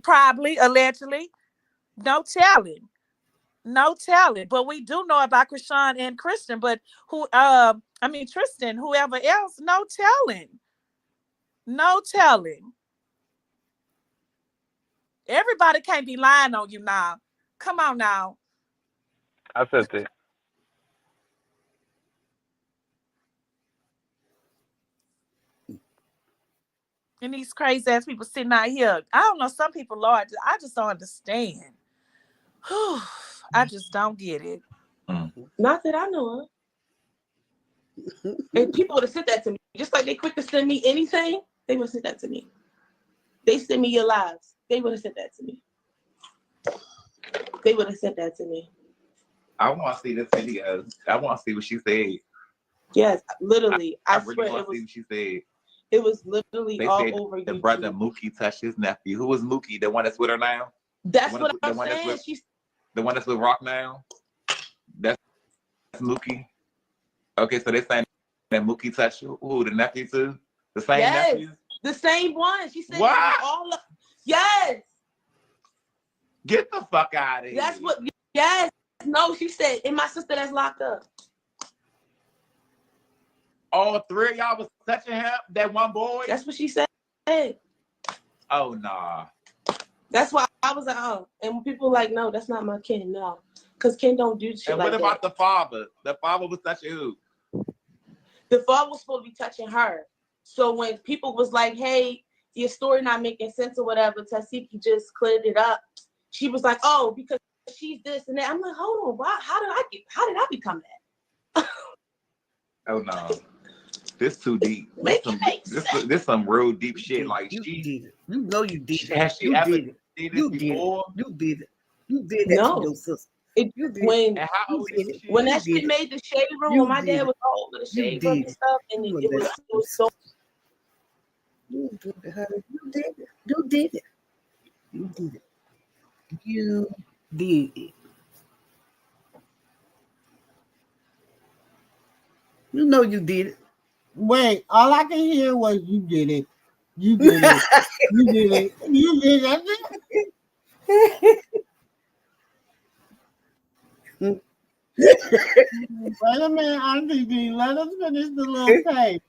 Probably, allegedly. No telling. No telling. But we do know about Krishan and Kristen. But Tristan, whoever else, no telling. No telling. Everybody can't be lying on you now. Come on now. I sent it. And these crazy ass people sitting out here. I don't know. Some people, Lord, I just don't understand. I just don't get it. Not that I know of. And people would have sent that to me. Just like they quick to send me anything, they would have sent that to me. They send me your lives. They would have sent that to me. They would have sent that to me. I want to see this video. I want to see what she said. Yes, literally. I really swear want to see what she said. It was literally They all said over the YouTube. brother Mookie touched his nephew. Who was Mookie? The one that's with her now? That's what I'm saying. The one that's with Rock now? That's Mookie. Okay, so they're saying that Mookie touched who? The nephew too? The same nephew? The same one. She said what? All of, yes. Get the fuck out of here. That's what. Yes. No, she said, and my sister that's locked up. All three of y'all was touching him? That one boy? That's what she said. Oh, nah. That's why I was like, oh. And when people were like, no, that's not my Ken. No. Because Ken don't do shit and like that. And what about the father? The father was touching who? The father was supposed to be touching her. So when people was like, hey, your story not making sense or whatever, Tasiki just cleared it up. She was like, oh, because she's this and that. I'm like, hold on, why? How did I become that? Oh no. This too deep. This some real deep shit. Like you did it. You know you did it. Has she you ever did did this before? You did it. You did that to your sister. When that shit made the shade room, when my dad was all over the shade room and stuff, and it was so. You did it, honey. You did it. You did it. You did it. You did it. You know you did it. Wait, all I can hear was you did it. You did it. You did it. You did it. Wait a minute, Auntie D. Let us finish the little tape.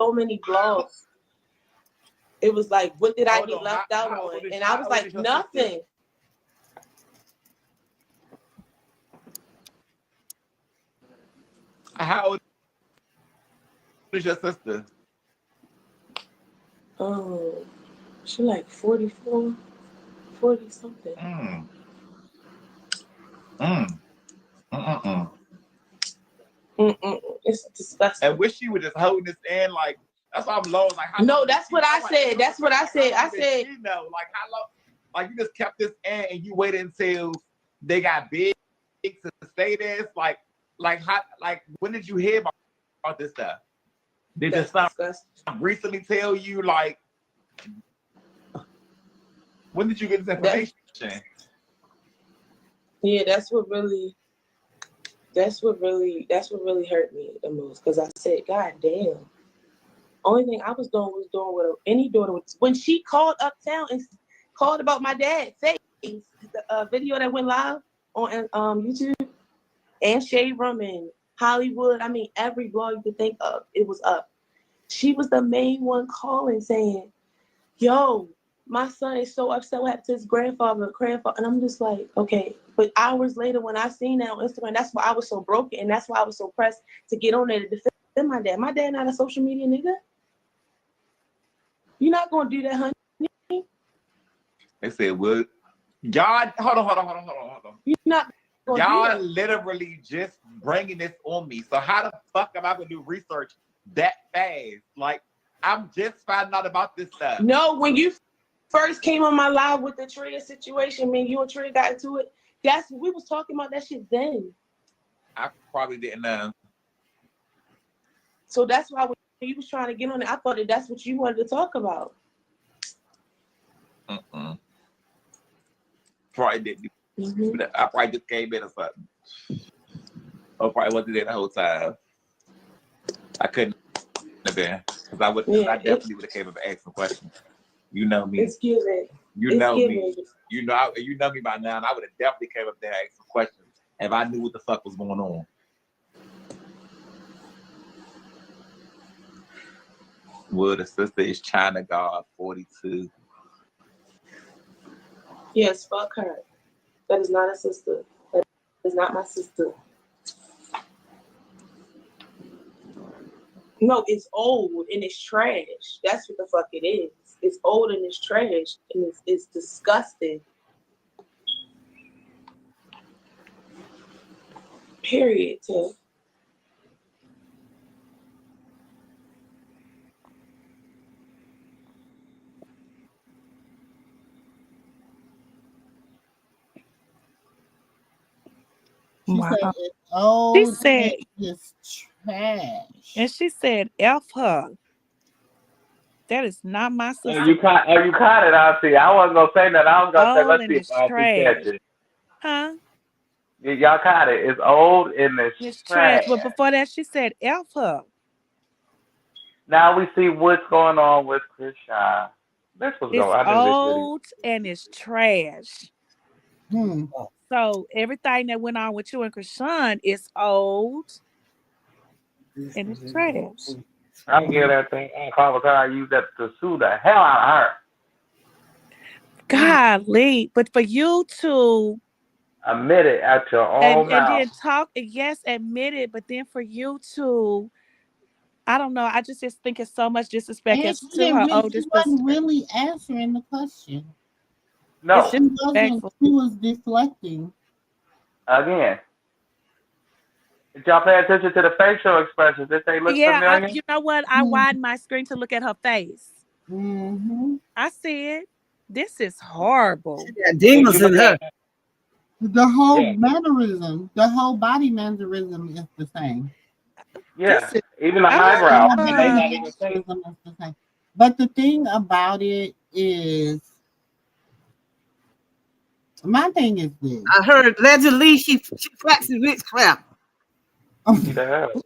So many blogs. It was like, what did I get left out on? And I was like, nothing. How old is your sister? Oh, she like 44, 40 something. It's disgusting. And wish she would just hold this in, like that's why I'm low. Like no, that's what I said. That's what I said. I said, you know, like how long? Like you just kept this in and you waited until they got big to say this. Like how? Like when did you hear about this stuff? Did just some recently tell you? Like when did you get this information? Yeah, that's what really hurt me the most, because I said, God damn. Only thing I was doing what any daughter would. When she called uptown and called about my dad, face the video that went live on YouTube and Shade Room and Hollywood. I mean, every blog you could think of, it was up. She was the main one calling saying, yo, my son is so upset what happened to his grandfather. And I'm just like, okay. But hours later, when I seen that on Instagram, that's why I was so broken. And that's why I was so pressed to get on there to defend my dad. My dad not a social media nigga. You're not going to do that, honey. They said, well, y'all, hold on. You're not going to do that. Y'all literally just bringing this on me. So how the fuck am I going to do research that fast? Like, I'm just finding out about this stuff. No, when you first came on my live with the Tria situation, me and you and Tria got into it, we was talking about that shit then. I probably didn't know. So that's why when you was trying to get on it, I thought that's what you wanted to talk about. Probably didn't. Mm-hmm. I probably just came in or something. Or probably wasn't there the whole time. I couldn't have been. Because I definitely would have came up and asked some questions. You know me. It's given. You know me. You know me by now, and I would have definitely came up there and asked some questions if I knew what the fuck was going on. Well, the sister is China God 42. Yes, fuck her. That is not a sister. That is not my sister. No, it's old and it's trash. That's what the fuck it is. It's old and it's trash and it's disgusting. Period. Too. She said Wow. it's She old said, and it's trash. and she said, F her. That is not my Oh, sister. you caught it, I see. I wasn't gonna say that. I was gonna say, Old let's and see if it's I can catch trash. it. Huh? Y'all caught it. It's old and it's It's trash. trash. But before that, she said, F her. Now we see what's going on with Krishan. This was It's going. I knew this video. old and it's trash. Hmm. So everything that went on with you and Krishan is old and it's trash. I get that thing. I call her. I use that to sue the hell out of her. Golly. But for you to Admit it at your own and mouth. then talk, yes, admit it, but then for you to, I don't know, I just think it's so much disrespect And as to her she older wasn't sister. really answering the question. No. It's She wasn't. disrespectful. She was deflecting. Again. Did y'all pay attention to the facial expressions? Did they look Yeah, familiar? you know what? I widened my screen to look at her face. Mm-hmm. I said, this is horrible. Yeah, demons in her. The whole mannerism, the whole body mannerism is the same. Yeah. This is, Even the I eyebrows. The And body they not even saying. mannerism is the same. But the thing about it is, my thing is this. I heard allegedly she practiced witchcraft. See the hell.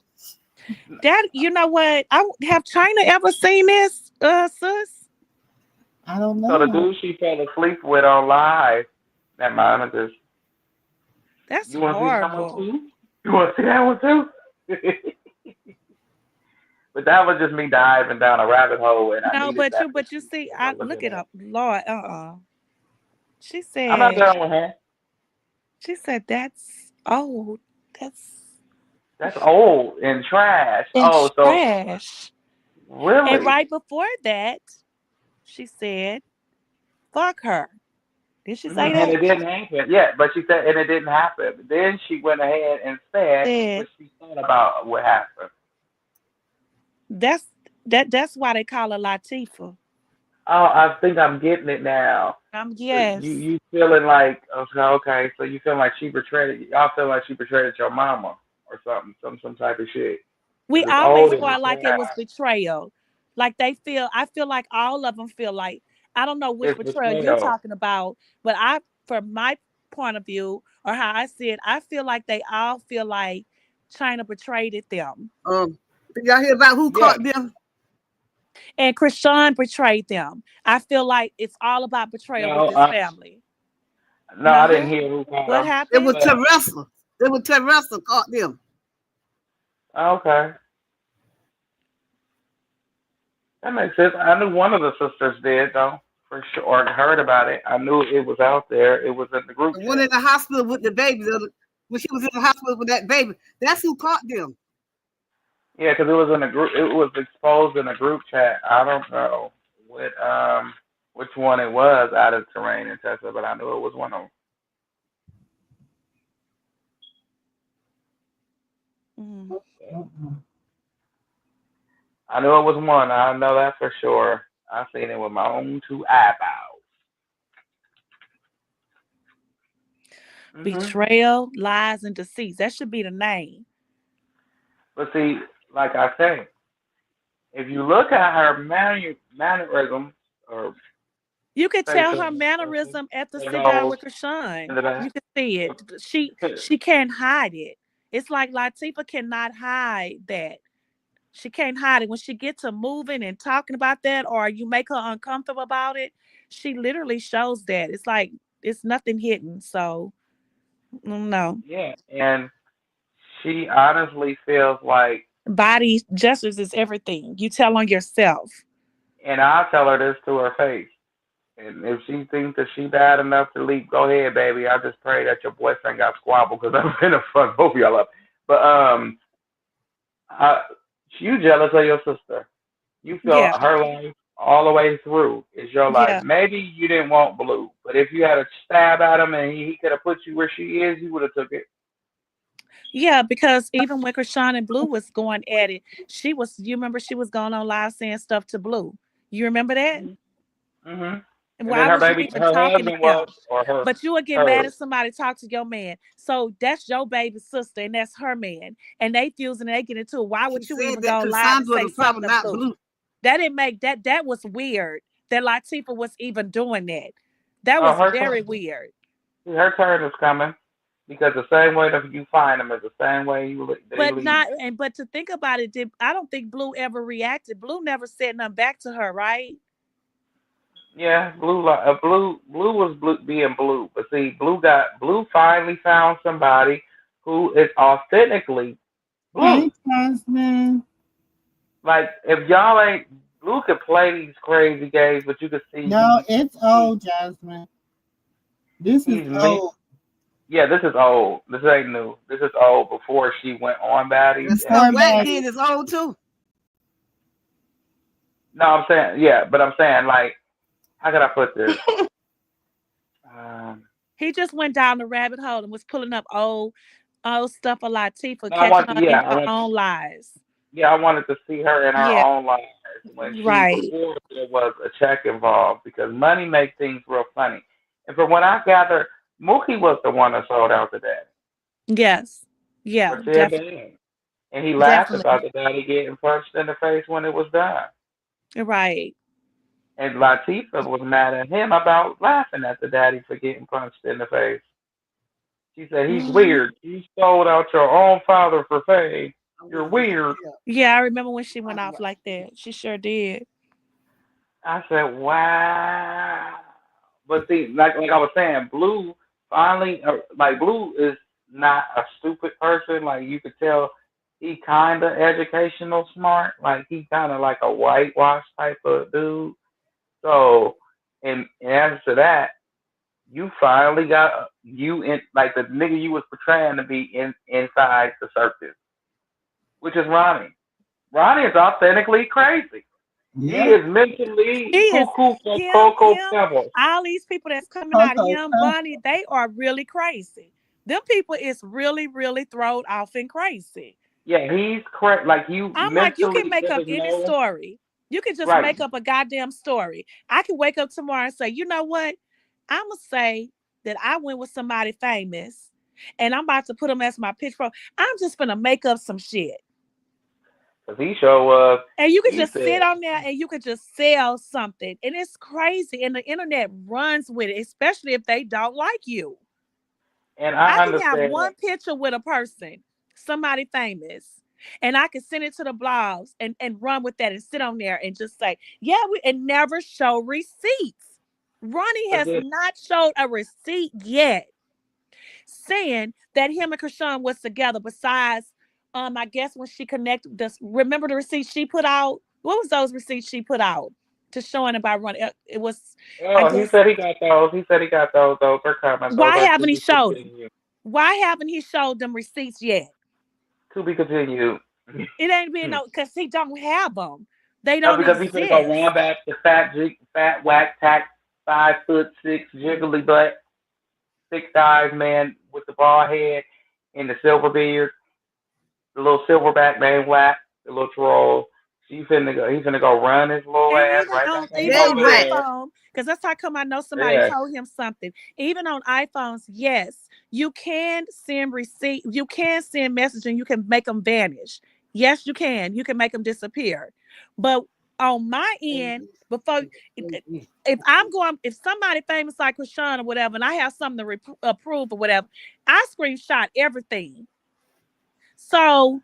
that, you know what? I have China ever seen this, sis? I don't So the know. dude she fell asleep with on live, that monitor. That's You want to see someone horrible. too? You want to see that one too? But that was just me diving down a rabbit hole, and I No, needed that. but you see, I I look look at it that. up. Lord, She I'm not said, done with her. that's old. That's old and trash. And Oh, so trash. And really? right before that, she said, fuck her. Did she say And that? it didn't happen. Yeah, but she said, and it didn't happen. Then she went ahead and said Said what she thought about what happened. that's why they call her Latifah. Oh, I think I'm getting it now. So Yes. you feeling like okay, so you feel like she betrayed y'all feel like she betrayed your mama or something, some type of shit. We 'Cause it's always old and felt it's like it was trash. betrayal. Like I feel like all of them feel like, I don't know which It's betrayal you're betrayal. talking about, but from my point of view, or how I see it, I feel like they all feel like China betrayed them. Did y'all hear about who Yeah. caught them? And Krishan betrayed them. I feel like it's all about betrayal with No, this family. no, I didn't No? hear who called What them. It happened? was But Teresa. It was Teresa caught them. okay. That makes sense. I knew one of the sisters did though, for sure. Or heard about it. I knew it was out there. It was in the group The one chat. in the hospital with the baby. When she was in the hospital with that baby, that's who caught them. Yeah, because it was in a group. It was exposed in a group chat. I don't know which one it was out of terrain in Tesla, but I knew it was one of Mm. them. I knew it was one. I know that for sure. I seen it with my own two eyeballs. Betrayal, lies, and deceit. That should be the name. But see, like I say, if you look at her mannerisms or You could tell facial her expressions, mannerism at the it sit down goes with Krishan. into that. You can see it. She can't hide it. It's like Latifah cannot hide that. She can't hide it. When she gets to moving and talking about that, or you make her uncomfortable about it, she literally shows that. It's like it's nothing hidden. So no. Yeah, and she honestly feels like, Body gestures is everything. You tell on yourself. and I'll tell her this to her face. And if she thinks that she bad enough to leave, go ahead, baby. I just pray that your boyfriend got squabbled because I'm gonna fuck both of y'all up. But I, You jealous of your sister. You feel Yeah, her life all the way through is your life. yeah, Maybe you didn't want Blue, but if you had a stab at him and he could have put you where she is, you would have took it. yeah. Because even when Krishan and Blue was going at it, she was. You remember she was going on live saying stuff to Blue. You remember that? Hmm. And Why then her was you baby, even her talking to husband him? was, or her, But you would get mad her. if somebody talked to your man. So that's your baby sister, and that's her man. And they fusing and they get into it. Why She would you said even that go live and Cassandra say the problem, something to not Blue? Blue. That didn't make that. That was weird. That Latifah was even doing that. That Oh, was her very turn. weird. Her turn is coming because the same way that you find him is the same way they But leave not you. and but to think about it, I don't think Blue ever reacted. Blue never said nothing back to her, right? Yeah, Blue was being Blue, but see, Blue finally found somebody who is authentically Blue. Hey, Jasmine. Like if y'all ain't Blue could play these crazy games, but you could see No, it's old, Jasmine. This is he's me. old. Yeah, this is old. This ain't new. This is old before she went on baddies And and Stuff Before Wack that, did is old too. no, I'm saying yeah, but I'm saying like how could I put this? Um, He just went down the rabbit hole and was pulling up old stuff of Latifah, no, I catching want her yeah, in her own lies. I wanted to see her in her Yeah, own life when she right. before there was a check involved because money makes things real funny. And from what I gather, Mookie was the one that sold out to Daddy Yes. Yeah, for 10 million, and he laughed definitely. about the Daddy getting punched in the face when it was done. Right. And Latifah was mad at him about laughing at the Daddy for getting punched in the face. She said he's Mhm. weird. You sold out your own father for fame. I You're wouldn't even weird. tell. Yeah, I remember when she went I'm off like, like that. She sure did. I said, wow. But see, like I was saying, Blue finally, like Blue is not a stupid person. Like you could tell, he kind of educational smart. Like he kind of like a whitewash type of dude. So, in answer to that, you finally got you in like the nigga you was portraying to be inside the circus, which is Ronnie. Ronnie is authentically crazy. He yeah, is mentally He is cuckoo for Coco him, Pebbles. all these people that's coming out, Coco him, Puff. Bunny, they are really crazy. Them people is really, really thrown off and crazy. Yeah, he's correct. Like you I'm like, you can mentally, make there up is any no story. You can just right. make up a goddamn story. I can wake up tomorrow and say, you know what? I'm going to say that I went with somebody famous and I'm about to put them as my pitch pro. I'm just going to make up some shit. Cause he sure was. And you could He just sit said, on there and you could just sell something. And it's crazy. And the internet runs with it, especially if they don't like you. and I I can have understand one that. picture with a person, somebody famous, and I can send it to the blogs and run with that and sit on there and just say, yeah, and never show receipts. Ronnie But has then, not showed a receipt yet saying that him and Krishan was together. Besides, I guess when she connected, remember the receipts she put out? What was those receipts she put out to showing about Ronnie? It was, I oh, he guess, said he got those. He said he got those. Those are coming. Those why are to haven't he be showed them? continued. Why haven't he showed them receipts yet? To be continued. It ain't being no because he don't have them. They No, don't because he's gonna go exist. run back to fat whack tack 5'6" jiggly butt 6 eyes man with the bald head and the silver beard, the little silverback man whack, the little troll. He's finna go run his little And ass right back on even Jay on over Wack. there. iPhone, because that's how come I know somebody Yeah. told him something. Even on iPhones, yes, you can send receipt, you can send message, and you can make them vanish. Yes, you can. You can make them disappear. But on my end, before if somebody famous like Krishan or whatever, and I have something to approve or whatever, I screenshot everything. So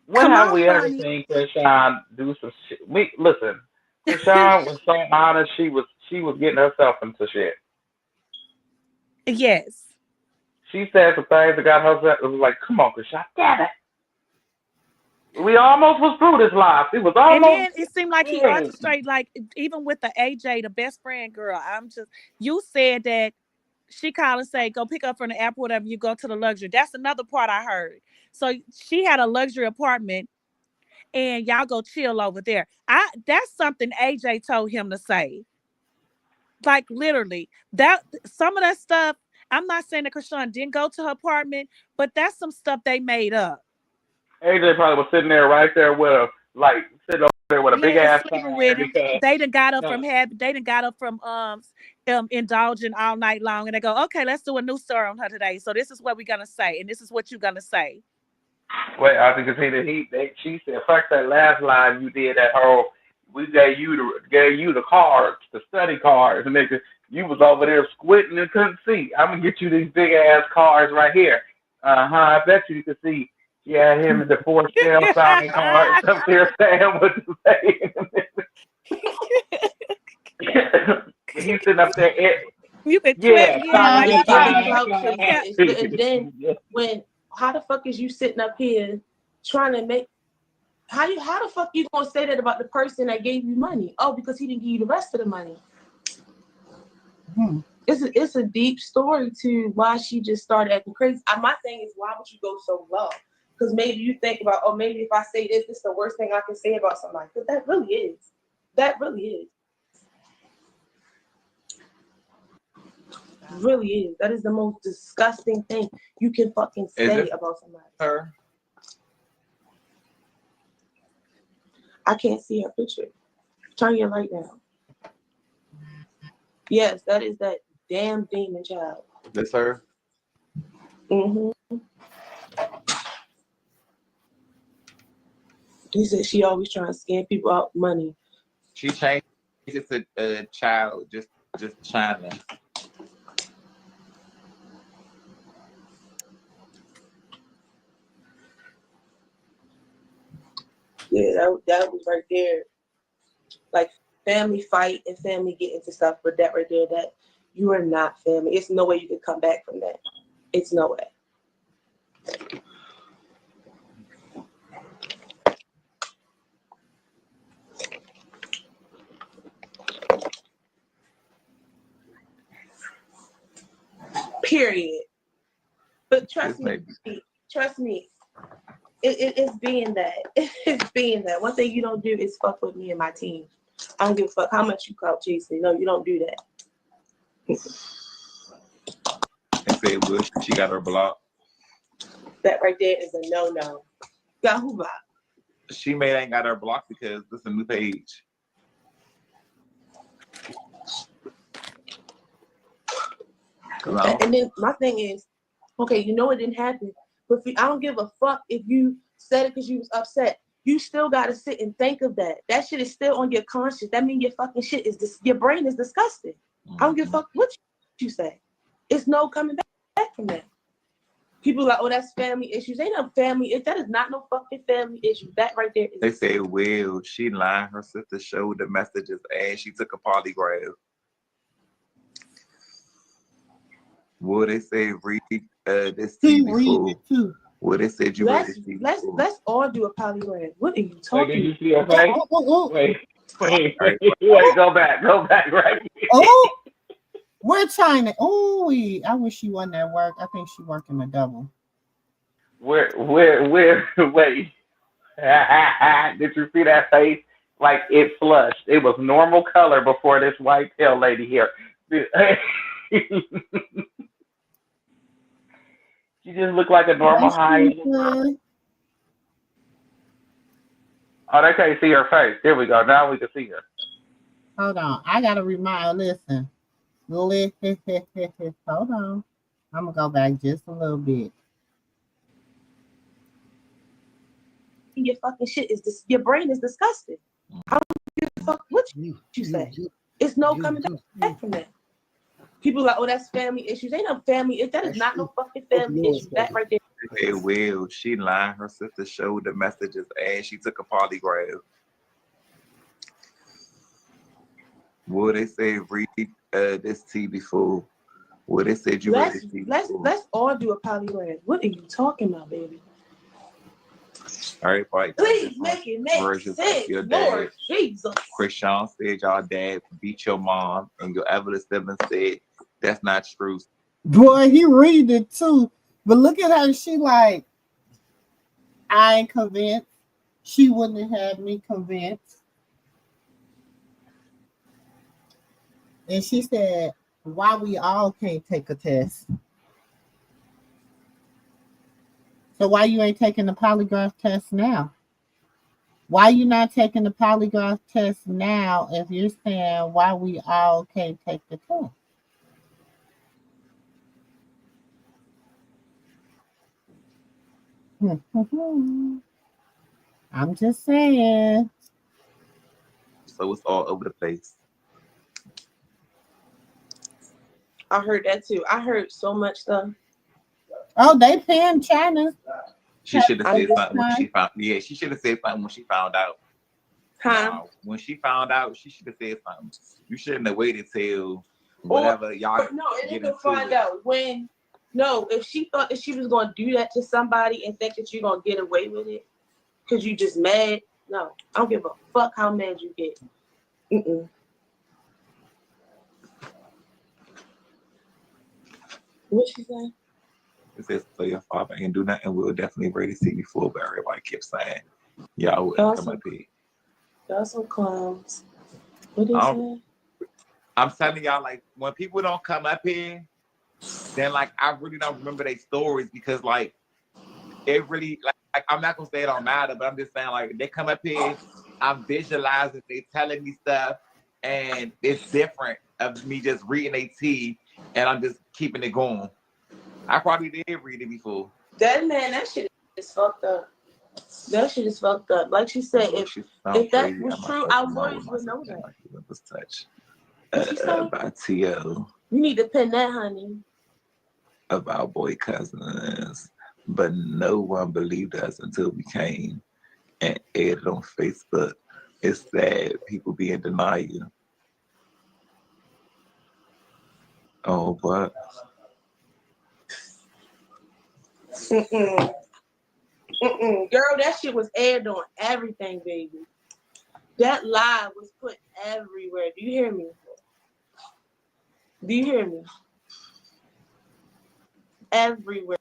When come have on, we ever Bunny. seen Krishan do some shit? We listen. Krishan was so honest. She was getting herself into shit. Yes. She said some things that got her. It was like, come on, Krishan, damn it. We almost was through this life. It was And almost. then it seemed like he orchestrated, like even with the AJ, the best friend girl. You said that she called and say, go pick up from the airport, whatever, you go to the luxury. That's another part I heard. So she had a luxury apartment and y'all go chill over there. That's something AJ told him to say. Like literally, that some of that stuff. I'm not saying that Krishan didn't go to her apartment, but that's some stuff they made up. AJ probably was sitting there right there with a like sitting over there with a big Yeah, ass sleeping sign with him. because They done got up no, from indulging all night long, and they go, okay, let's do a new story on her today. So this is what we're gonna say, and this is what you're gonna say. wait, I think she said fuck that last line you did that whole we gave you the cards, the study cards, and nigga, you was over there squinting and couldn't see. I'm gonna get you these big ass cards right here. I bet you could see. Yeah, him and the four shell sign cards up there saying what to say. When you sitting up there, You can yeah, clip, yeah, Nah, like the you can. thing about Carissa is, and then when how the fuck is you sitting up here trying to make how the fuck you gonna say that about the person that gave you money? Oh, because he didn't give you the rest of the money. It's a deep story to why she just started acting crazy. My thing is, why would you go so low? Because maybe you think about, oh, maybe if I say this, this is the worst thing I can say about somebody. But that really is. That really is. Really is. That is the most disgusting thing you can fucking say about somebody. Her? I can't see her picture. Turn your light down. Yes, that is that damn demon child. That's her? Mm-hmm. He said she always trying to scam people out money. She changed it to a child, just China. Yeah, that was right there. Like family fight and family get into stuff, but that right there, that you are not family. It's no way you can come back from that. It's no way. Period. But trust me, it's being that. It's being that. One thing you don't do is fuck with me and my team. I don't give a fuck how much you clout chasing. No, you don't do that. And say Bush, she got her block. That right there is a no-no. Got who block? She ain't got her block because this is a new page. And then my thing is, okay, you know it didn't happen, but I don't give a fuck if you said it because you was upset. You still gotta sit and think of that. That shit is still on your conscience. That means your fucking shit is your brain is disgusting. I don't give a fuck what you say. It's no coming back from that. People are like, oh, that's family issues. Ain't no family. That is not no fucking family issue. That right there is. They say, well, she lied. Her sister showed the messages and she took a polygraph. Well, they say read this TV fool. Well, they said you read this TV fool. Let's all do a polygraph. What are you talking? Wait, did you see her face? Wait, go back right here. Oh, we're China. Oh, I wish she wasn't at work. I think she working a double. Wait. Did you see that face? Like it flushed. It was normal color before this white tail lady here. She just looked like a normal high. Oh, they can't see her face. There we go. Now we can see her. Hold on. I gotta remind. Listen. Hold on. I'm gonna go back just a little bit. Your fucking shit is your brain is disgusting. I don't give a fuck what you say. It's no coming back from that. People are like, oh, that's family issues. Ain't no family. That is not no fucking family issue. That right there. They say, well, she lied. Her sister showed the messages and she took a polygraph. Well, they say read this TV fool. Well, they said you read this TV fool. Let's all do a polygraph. What are you talking about, baby? Everybody, please make it make sense, your Lord dad. Jesus. Krishan said y'all dad beat your mom, and your Evelyn Simmons said that's not true. Boy, he read it too. But look at her. She like, I ain't convinced. she wouldn't have had me convinced. And she said, why we all can't take a test. So why you ain't taking the polygraph test now? Why you not taking the polygraph test now if you're saying why we all can't take the test? I'm just saying. So it's all over the place. I heard that too. I heard so much stuff. Oh, they paying China. She should have said something when she found. Yeah, she should have said something when she found out. Huh? When she found out, she should have said something. You shouldn't have waited till whatever y'all. No, and you can find out when. No, if she thought that she was going to do that to somebody and think that you're going to get away with it because you just mad. No, I don't give a fuck how mad you get. What she saying? It says, so your father ain't do nothing. We'll definitely ready to see you full, but everybody kept saying, y'all wouldn't come up here. Y'all some clowns. What they say? I'm telling y'all, like, when people don't come up here, then, like, I really don't remember their stories because, like, it really, like I'm not going to say it don't matter, but I'm just saying, like, they come up here, I'm visualizing, they telling me stuff, and it's different of me just reading a tea, and I'm just keeping it going. I probably did read it before. That shit is fucked up. That shit is fucked up. Like she said, if that was true, our lawyers would know that. It was touched by T.O. You need to pin that, honey. About boy cousins, but no one believed us until we came and aired it on Facebook. It's sad people be in denial. Oh, but. Girl, that shit was aired on everything, baby. That lie was put everywhere. Do you hear me? Do you hear me? Everywhere.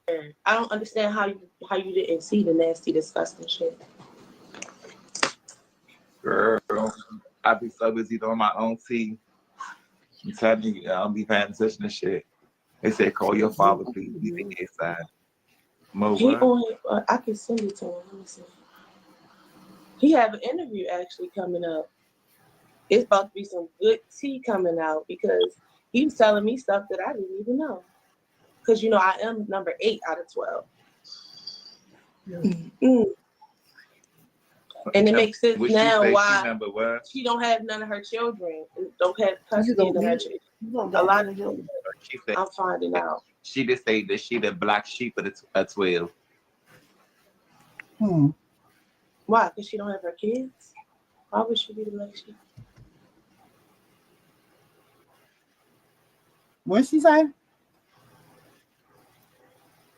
I don't understand how you didn't see the nasty, disgusting shit. Girl, I be so busy doing my own tea. I'm telling you, I don't be paying attention to shit. They said, call your father, please. Leave it inside. I can send it to him. Let me see. He have an interview actually coming up. It's about to be some good tea coming out because he was telling me stuff that I didn't even know. Because, you know, I am number 8 out of 12. And it makes sense now why she don't have none of her children. Don't have custody of her children. A lot of them. I'm finding out. She just say that she the black sheep of the 12. Why? Because she don't have her kids? Why would she be the black sheep? What'd she say?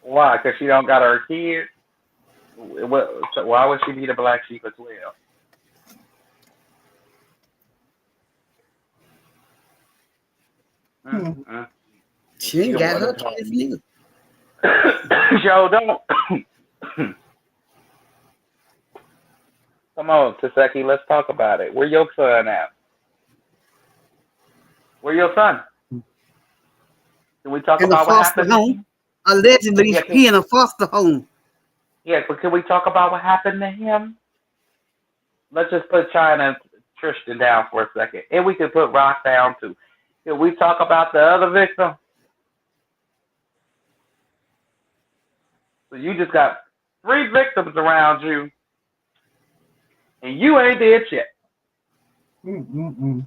Why? Because she don't got her kids? So why would she be the black sheep as well? She ain't got her kids neither. Joe, don't. Come on, Taseki, let's talk about it. Where your son at? Where your son? Can we talk about what happened? Home. Allegedly, he in a foster home. Yeah, but can we talk about what happened to him? Let's just put China and Tristan down for a second. And we can put Rock down too. Can we talk about the other victim? So you just got 3 victims around you, and you ain't did shit. You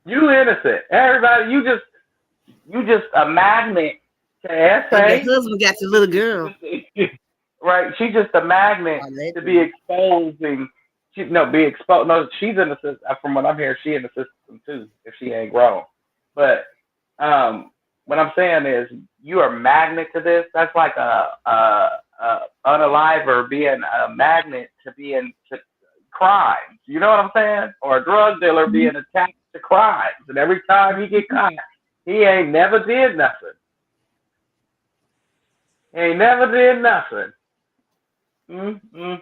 innocent. Everybody, you just a magnet to essay. And the husband got the little girl. Right, she's just a magnet to be exposing. Be exposed. No, she's in the system. From what I'm hearing, she in the system too. If she ain't grown, but what I'm saying is, you are a magnet to this. That's like a unaliver being a magnet to being to crimes. You know what I'm saying? Or a drug dealer being attached to crimes, and every time he get caught, he ain't never did nothing. He ain't never did nothing. And the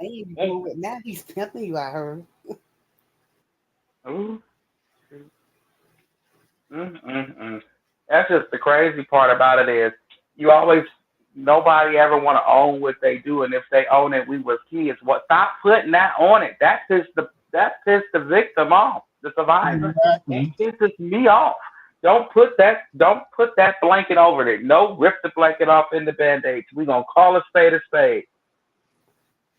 baby boy, now he's pimping you, I heard. Ooh. That's just the crazy part about it is you always nobody ever want to own what they do, and if they own it, we was kids. What? Stop putting that on it. That pissed the victim off, the survivor. That pisses me off. Don't put that blanket over it. No, rip the blanket off in the band-aids. We gonna call a spade a spade.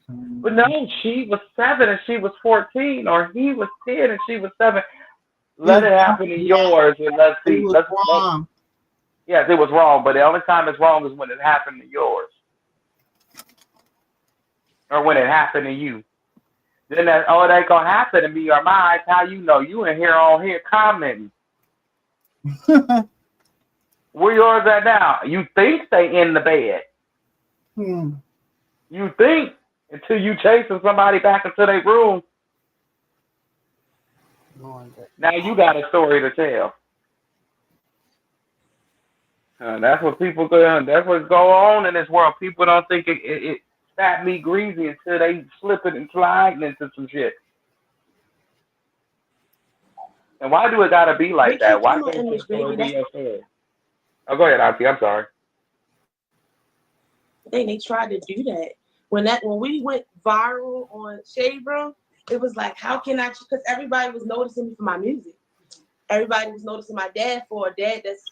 But no, she was 7 and she was 14, or he was 10 and she was 7. Let it happen to yours, and let's see. Yes, it was wrong, but the only time it's wrong is when it happened to yours, or when it happened to you. Then it ain't gonna happen to me or mine. How you know? You in here on here commenting. Where yours at now? You think they in the bed. You think until you chasing somebody back into their room. Now you got a story to tell. That's what people do. That's what go on in this world. People don't think it fat meat greasy until they slipping and sliding into some shit. And why do it gotta be like that? Why can't your story be your story? Oh, go ahead, Auntie. I'm sorry. They tried to do that. When we went viral on Shade Room, it was like, how can I? Because everybody was noticing me for my music. Everybody was noticing my dad for a dad that's,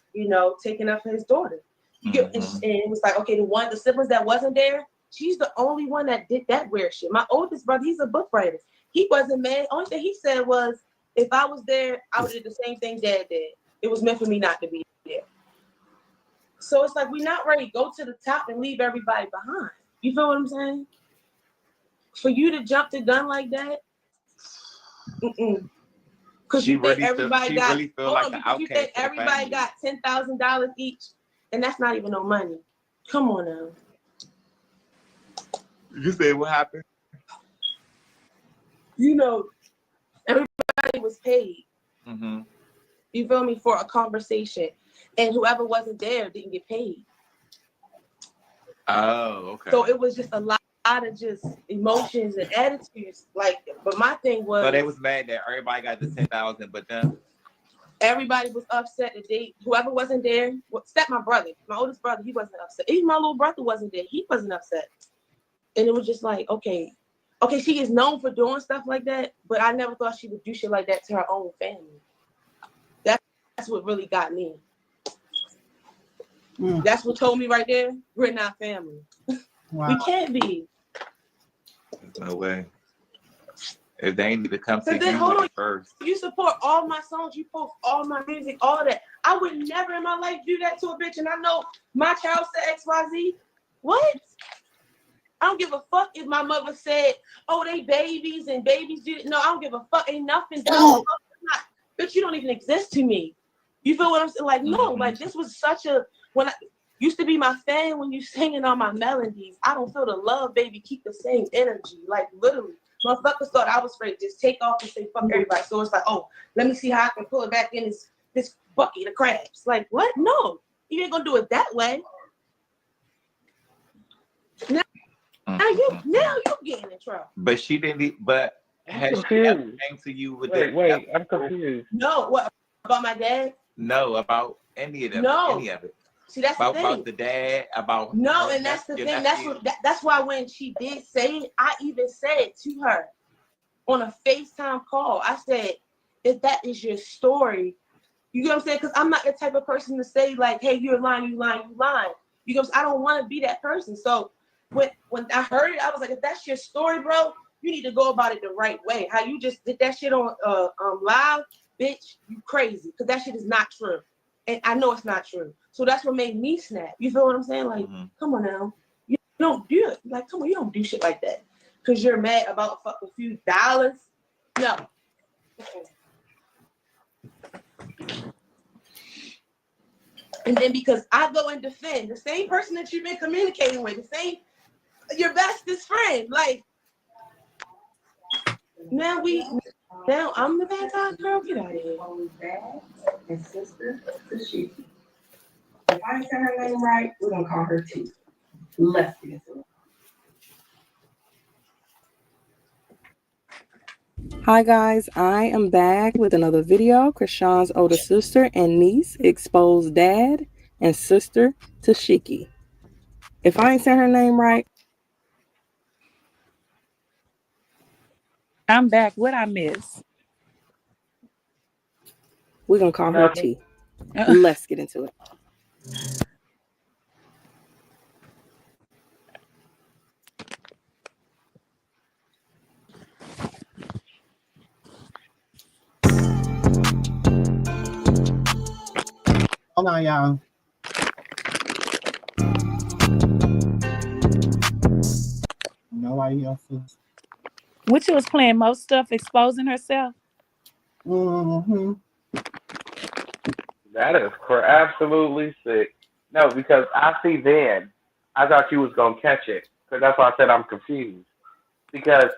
taking up for his daughter. And it was like, okay, the siblings that wasn't there, she's the only one that did that weird shit. My oldest brother, he's a book writer. He wasn't mad. Only thing he said was, if I was there, I would do the same thing Dad did. It was meant for me not to be there. So it's like, we're not ready to go to the top and leave everybody behind. You feel what I'm saying? For you to jump the gun like that, because you think everybody got $10,000 each, and that's not even no money. Come on now. You say what happened? Everybody was paid. You feel me, for a conversation, and whoever wasn't there didn't get paid. Oh, okay. So it was just a lot of just emotions and attitudes. But my thing was, so they was mad that everybody got the 10,000, but then everybody was upset that whoever wasn't there, except my brother, my oldest brother, he wasn't upset. Even my little brother wasn't there. He wasn't upset. And it was just like, okay, she is known for doing stuff like that, but I never thought she would do shit like that to her own family. That's what really got me. That's what told me right there, we're not family. Wow. We can't be. There's no way. If they need to come to you first. You support all my songs, you post all my music, all that. I would never in my life do that to a bitch, and I know my child said XYZ. What? I don't give a fuck if my mother said, oh, they babies and babies do it. No, I don't give a fuck. Ain't nothing done. Bitch, you don't even exist to me. You feel what I'm saying? Like, no, this was such a, when I used to be my fan when you singing on my melodies. I don't feel the love, baby. Keep the same energy. Like, literally. Motherfuckers thought I was ready to just take off and say fuck everybody. So it's like, oh, let me see how I can pull it back in this bucket of crabs. Like, what? No. You ain't gonna do it that way. Now you getting in trouble. But she didn't. But has she ever came to you with that? Wait, I'm confused. No, what about my dad? No, about any of them. No, any of it. See, that's about, the thing. About the dad. About no, and that's the thing. That's why when she did say it, I even said to her on a FaceTime call, I said, if that is your story, you know what I'm saying? Because I'm not the type of person to say like, hey, you're lying, you lying, you lying. You know, I don't want to be that person. So when I heard it, I was like, if that's your story, bro, you need to go about it the right way. How you just did that shit on live, bitch, you crazy. Because that shit is not true. And I know it's not true. So that's what made me snap. You feel what I'm saying? Like, come on now. You don't do it. Like, come on, you don't do shit like that. Because you're mad about a few dollars. No. And then because I go and defend the same person that you've been communicating with, your bestest friend. Like, now I'm the bad guy, girl. Get out of here. Dad and sister to she. If I say her name right, we're gonna call her T. Let's get into it. Hi guys, I am back with another video. Krishan's older sister and niece exposed dad and sister to Shiki. If I ain't saying her name right, I'm back. What I miss? we're gonna call her T. Let's get into it. Hold on, y'all. Nobody else is. Which was playing most stuff, exposing herself. Mm-hmm. That is absolutely sick. No, because I see then, I thought you was gonna catch it, because that's why I said I'm confused. Because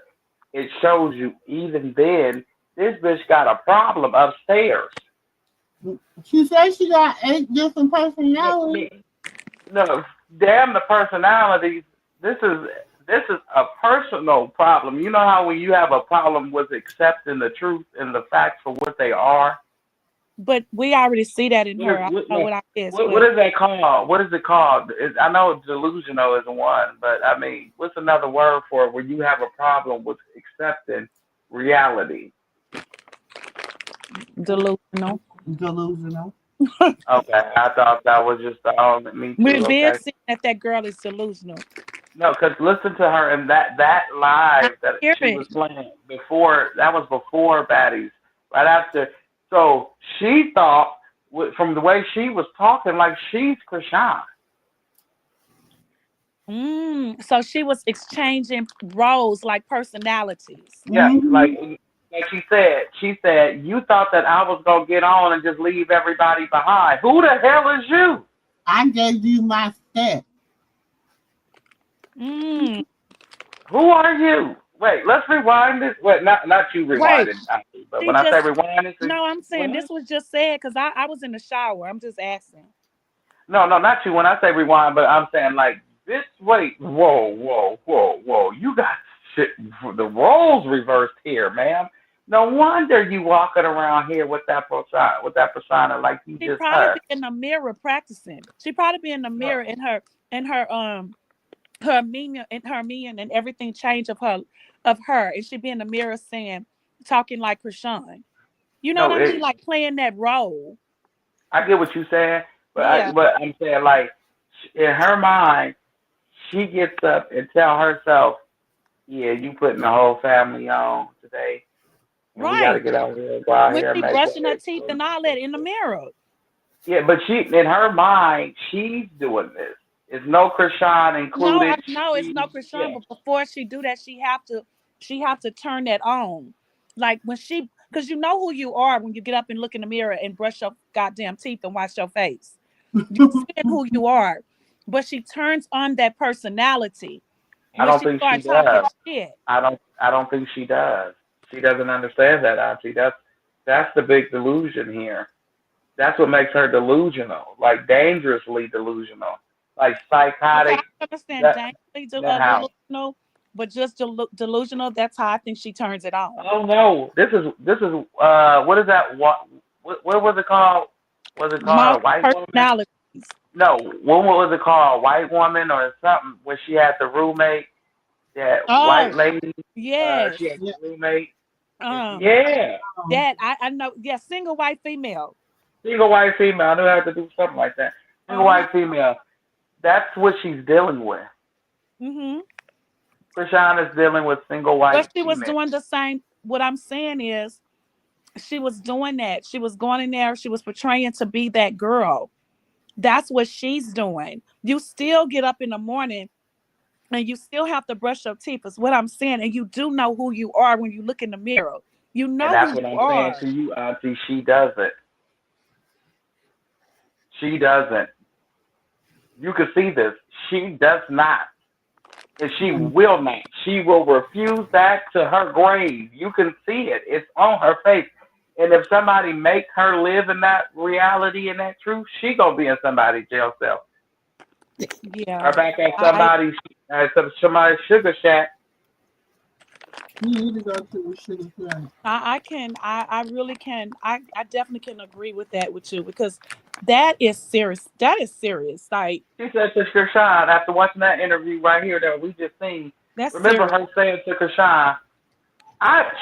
it shows you even then, this bitch got a problem upstairs. She said she got 8 different personalities. No, damn the personalities. This is a personal problem. You know how when you have a problem with accepting the truth and the facts for what they are. But we already see that in her. I don't know what I missed. What is that called? What is it called? I know delusional is one, but I mean, what's another word for it when you have a problem with accepting reality? Delusional. Delusional. Okay, I thought that was just the me too. We're being Okay. seen that girl is delusional. No, because listen to her and that live that she was playing before. That was before Baddies. Right after. So she thought, from the way she was talking, like she's Krishan. So she was exchanging roles, like personalities. Yeah, like she said, you thought that I was gonna get on and just leave everybody behind. Who the hell is you? I gave you my step. Mm. Who are you? Wait, let's rewind this. Wait, not you rewinding, but when I say rewind this, no, I'm saying this was just said because I was in the shower. I'm just asking. No, not you. When I say rewind, but I'm saying like this. Wait, whoa! You got shit. The roles reversed here, ma'am. No wonder you walking around here with that persona like you She just probably her. be in the mirror practicing. She probably be in the mirror in her her meaning and everything change of her, and she be in the mirror saying, talking like Krishan. You know what I mean? Like playing that role. I get what you're saying, but Yeah. but I'm saying like in her mind, she gets up and tell herself, "Yeah, you putting the whole family on today, and we got to Right. get out here and go out When here and she make brushing her it." teeth and all that in the mirror. Yeah, but she in her mind, she's doing this. It's no Krishan No, I included. know it's no Krishan, but before she do that, she have to turn that on. Like when she, because you know who you are when you get up and look in the mirror and brush your goddamn teeth and wash your face. You see who you are, but she turns on that personality I when don't she think she starts talking does. shit. I don't think she does. She doesn't understand that, Auntie. That's the big delusion here. That's what makes her delusional, like dangerously delusional, like Okay, psychotic. I understand That dangerously that how? delusional, but just delusional. That's how I think she turns it on. Oh no, this is what is that? What was it called? Was it called a white woman? Personality. No, what was it called? White woman or something? Where she had the roommate, that white Oh, lady. yes. She had the roommate. Um, Yeah. that I know. Yeah, single white female. Single white female. I knew I had to do something like that. Single white female. That's what she's dealing with. Mm-hmm. Krishan is dealing with single white But she was female. doing the same. What I'm saying is, she was doing that. She was going in there. She was portraying to be that girl. That's what she's doing. You still get up in the morning and you still have to brush your teeth. Is what I'm saying. And you do know who you are when you look in the mirror. You And know that's who what you I'm saying are. to you, Auntie. She doesn't. She doesn't. You can see this. She does not. And she will not. She will refuse that to her grave. You can see it. It's on her face. And if somebody make her live in that reality and that truth, she gonna be in somebody's jail cell. Yeah. Or back at somebody's sugar shack. You need to go to the sugar plant. I really can. I definitely can agree with that with you because that is serious. That is serious. Like She said to Krishan after watching that interview right here that we just seen. that's Remember serious. her saying to Krishan,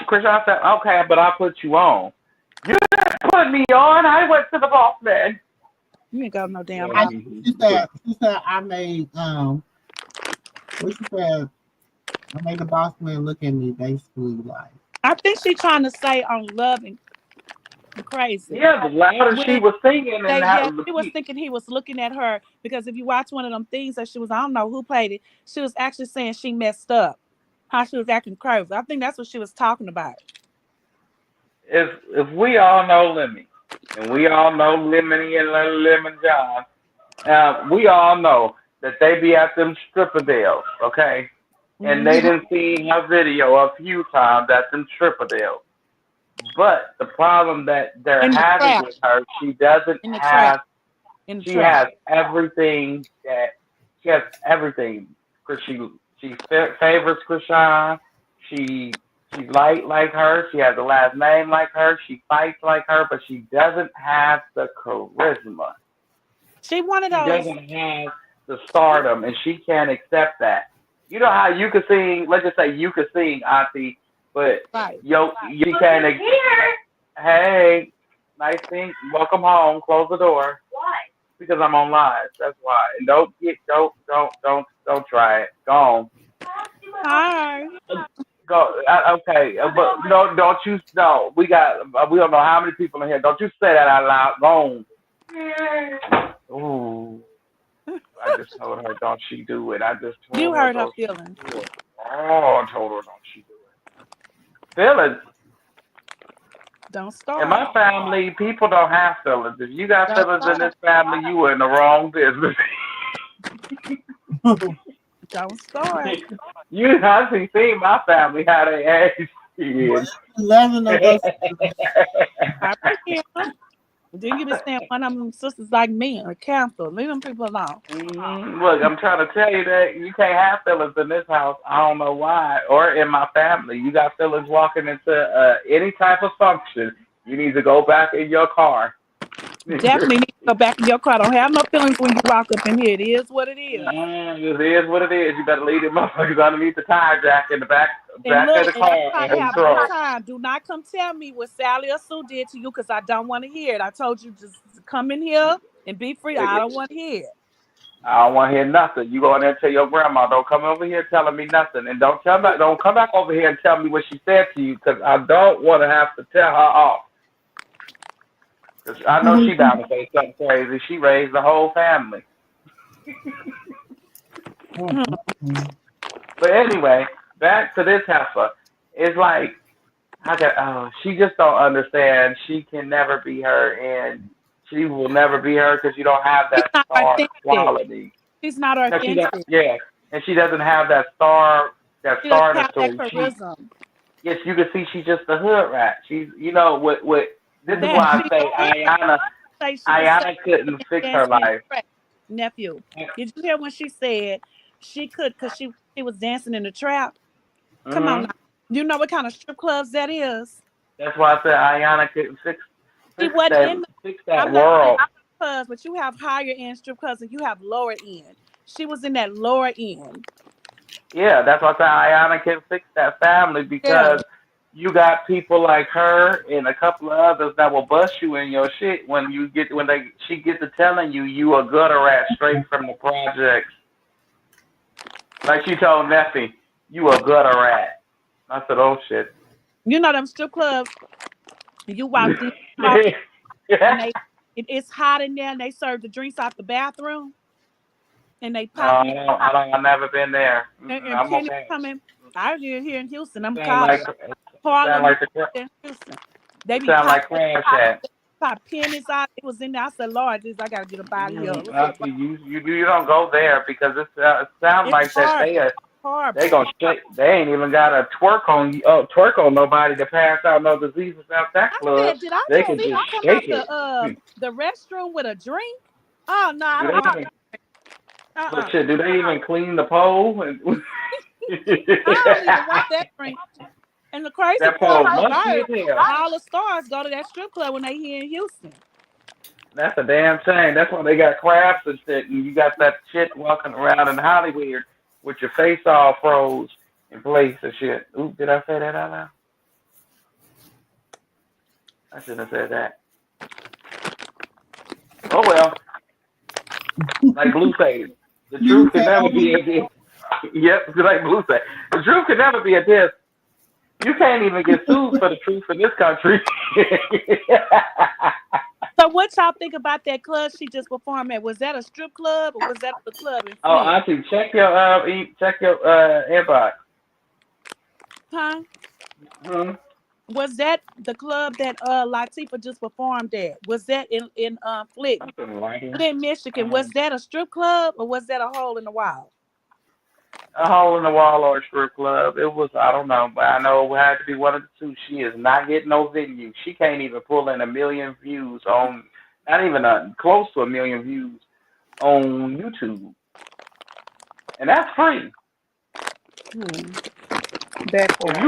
Krishan said, "Okay, but I put you on. You didn't put me on. I went to the boss man." You ain't got no damn I, house. she said I made what she said, I made the boss man look at me basically like. I think she trying to say on Love and Crazy. Yeah, the louder she When was singing, and that she was thinking he was looking at her because if you watch one of them things that she was, I don't know who played it, she was actually saying she messed up, how she was acting crazy. I think that's what she was talking about. if we all know Lemmy, and we all know Lemony and Lemon John, we all know that they be at them stripper deals, okay? And they didn't see her video a few times at them stripper deals. But the problem that they're In the having trap. with her, she doesn't In the have. trap. In the She trap. has everything that she has everything. Cause she favors Krishan. She's light like her. She has the last name like her. She fights like her, but she doesn't have the charisma. She one of She those. doesn't have the stardom, and she can't accept that. You know how you could sing? Let's just say you could sing, Auntie, but Right. you can't. Hey, nice thing. Welcome home. Close the door. Why? Because I'm on live. That's why. And don't try it. Go on. Hi. Go. Okay, but no, don't you? No, we don't know how many people in here. Don't you say that out loud. Go on. Ooh. I just told her, don't she do it. I just told You her, hurt her don't she feelings. do it. Oh, I told her, don't she do it. Feelings. Don't In start. my family, people don't have feelings. If you got Don't feelings in start. this family, you were in the wrong business. Don't start. You haven't seen my family how they act. Shit. 11 of us. I forgive them. Then you be saying one of them sisters like me or cancel. Leave them people alone. Look, I'm trying to tell you that you can't have feelings in this house. I don't know why. Or in my family. You got feelings walking into any type of function. You need to go back in your car. Definitely need to go back in your car. Don't have no feelings when you walk up in here. It is what it is. It is what it is. You better leave them motherfuckers underneath the tire jack in the back And look, of the and car you and probably have more control. time. Do not come tell me what Sally or Sue did to you because I don't want to hear it. I told you just come in here and be free. I don't want to hear it. I don't want to hear nothing. You go in there and tell your grandma, don't come over here telling me nothing, and don't come back over here and tell me what she said to you, because I don't want to have to tell her off. Cause I know she down to say something crazy. She raised the whole family. But anyway, back to this heifer. It's like she just don't understand. She can never be her, and she will never be her because you don't have that star quality. She's not No, authentic. yeah, and she doesn't have that She doesn't starness have to that her. charisma. Yes, you can see she's just a hood rat. She's, what this is why I say Ayana couldn't fix her life. Nephew, did you hear when she said she could because she was dancing in the trap? Come on now. You know what kind of strip clubs that is? That's why I said Ayana couldn't fix that world. Clubs, but you have higher end strip clubs and you have lower end. She was in that lower end. Yeah, that's why I said Ayana can fix that family because you got people like her and a couple of others that will bust you in your shit when she gets to telling you a gutter rat straight from the projects. Like she told Neffy, you a gutter rat. I said, oh shit. You know them strip clubs. You walk in, and it's hot in there, and they serve the drinks out the bathroom, and they pop. I've never been there. And I'm Penny okay. coming. I live here in Houston. I'm calling. Harlem in Houston. They be sound like Crash at. Pop pennies out. It was in there. I said, Lord, I gotta get up out of here. You don't go there because it sounds like that they gonna shake. They ain't even got a twerk on nobody to pass out no diseases out that club. Did I they just can see just come shake out it. the restroom with a drink? Oh no, I don't want But shit, do they even clean the pole? I don't even want that drink. And the crazy That part, pole musty as hell. all the stars go to that strip club when they here in Houston. That's a damn shame. That's why they got crabs and shit, and you got that shit walking around in Hollywood with your face all froze in place and shit. Oop, did I say that out loud? I shouldn't have said that. Oh well. Like Blue said, the truth can never be a diss. Yep, like Blue said. The truth can never be a diss. You can't even get sued for the truth in this country. So what y'all think about that club she just performed at? Was that a strip club or was that the club in Oh, Flint? Auntie, check your inbox. Huh? Hmm? Was that the club that Latifah just performed at? Was that in Flint, Michigan? Was that a strip club or was that a hole in the wall? A hole in the wall or a strip club. It was, I don't know, but I know it had to be one of the two. She is not getting no venue. She can't even pull in 1 million views on, not even close to 1 million views on YouTube. And that's free. If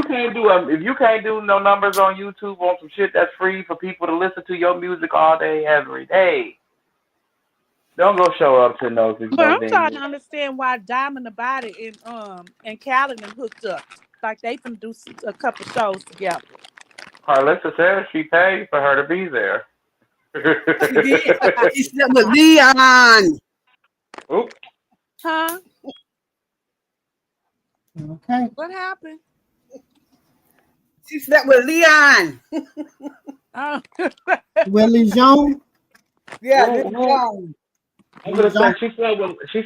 you can't do no numbers on YouTube on some shit that's free for people to listen to your music all day, every day, don't go show up to no venue. But I'm trying to understand why Diamond the Body and Callan hooked up. Like they can do a couple shows together. Carissa said she paid for her to be there. She slept with Leon. Oops. Huh? Okay. What happened? She slept with Leon. Oh. Willie Jones. Yeah, Willie Jones. I'm gonna say she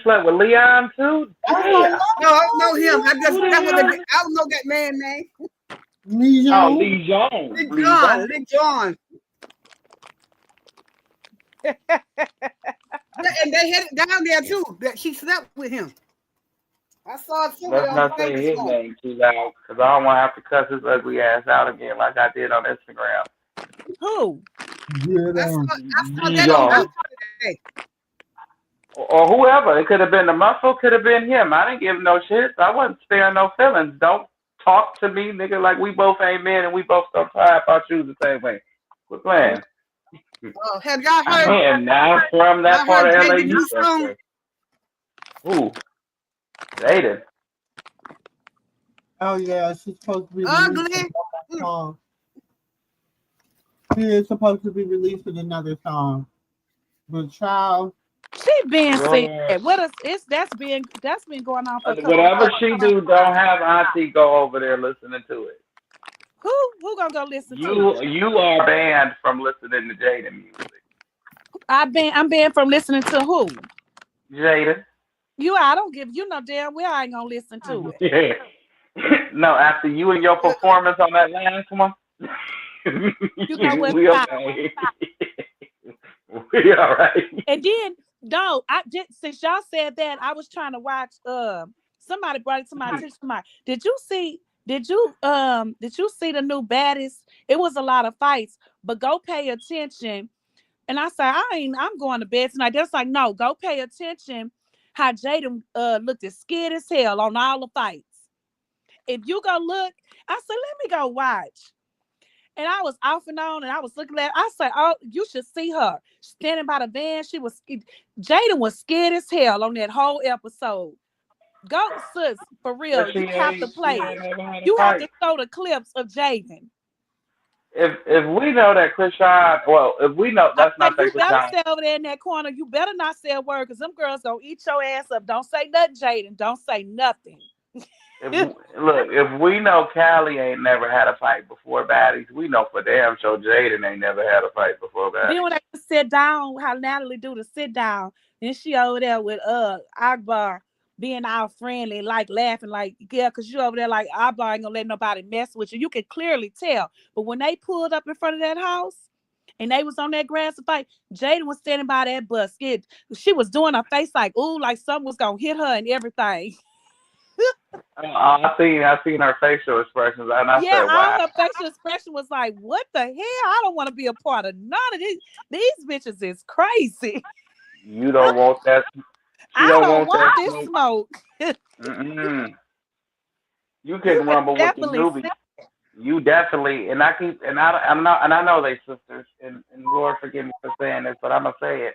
slept with Leon too. No, I don't know him. I don't know that man name. Lee Jones. Oh, Lee Jones. Lee Jones. And they had it down there too. That she slept with him. I saw it too. Let's not say his name too loud, because I don't want to have to cuss his ugly ass out again like I did on Instagram. Who? Yeah, I saw that on today. Or whoever. It could have been the muscle, could have been him. I didn't give him no shit. I wasn't sparing no feelings. Don't talk to me, nigga, like we both ain't men and we both so tired about you the same way. Quit playing. Oh, have y'all heard? And now from that part of LA, you song? Ooh, Jaden. Oh yeah, she's supposed to be ugly. Song. She is supposed to be releasing another song. But child, she been saying that's been going on for whatever she do, don't have Auntie go over there listening to it. Who gonna go listen to it? You are banned from listening to Jaden music. I'm banned from listening to who? Jaden. I don't give you no damn well I ain't gonna listen to it. Yeah. No, after you and your performance on that last one, you know what? We okay. We all right. And then since y'all said that, I was trying to watch somebody brought it to my attention. Did you see the new Baddest? It was a lot of fights, but go pay attention. And I said, I'm going to bed tonight. They're like, no, go pay attention how Jaden looked as scared as hell on all the fights. If you go look, I said, let me go watch. And I was off and on, and I was looking at. I said, "Oh, you should see her standing by the van. Jaden was scared as hell on that whole episode. Go, sis, for real. You have to play it. You have to show the clips of Jaden. If we know that Krishan, if we know that's not that you better Krishan. stay over there in that corner. You better not say a word, because them girls gonna eat your ass up. Don't say nothing, Jaden. Don't say nothing. If we know Callie ain't never had a fight before Baddies, we know for damn sure Jaden ain't never had a fight before Baddies. Then when they sit down, how Natalie do the sit down, then she over there with Akbar being all friendly, like laughing, like, yeah, because you over there like Akbar ain't gonna let nobody mess with you. You can clearly tell. But when they pulled up in front of that house and they was on that grass to fight, Jaden was standing by that bus. She was doing her face like, ooh, like something was gonna hit her and everything. I seen her facial expressions, and I said, "Wow." All her facial expression was like, "What the hell? I don't want to be a part of none of these. These bitches is crazy." You don't want that. I don't want this smoke. You can rumble with the newbie. You definitely, and I know they sisters, and Lord forgive me for saying this, but I'm gonna say it.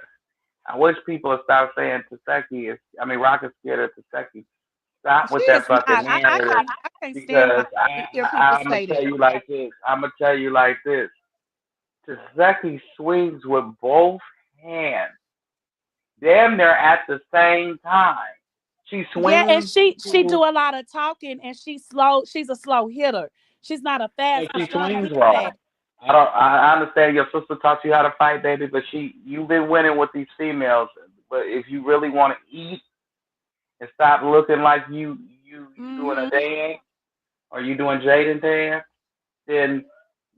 I wish people would stop saying Taseki is. I mean, Rock is scared of Taseki. Stop She with that is not. fucking narrative, I can't stand when because I hear people I'm gonna say tell that. you like this. I'm gonna tell you like this. Taseki swings with both hands, damn near at the same time. She Yeah, and swings she to, do a lot of talking, and she's slow. She's a slow hitter. She's not a but fast. she Krishan swings hit fast. wrong. I understand your sister taught you how to fight, baby, but you've been winning with these females. But if you really want to eat and stop looking like you doing a Hmm. dance or you doing Jaden dance, then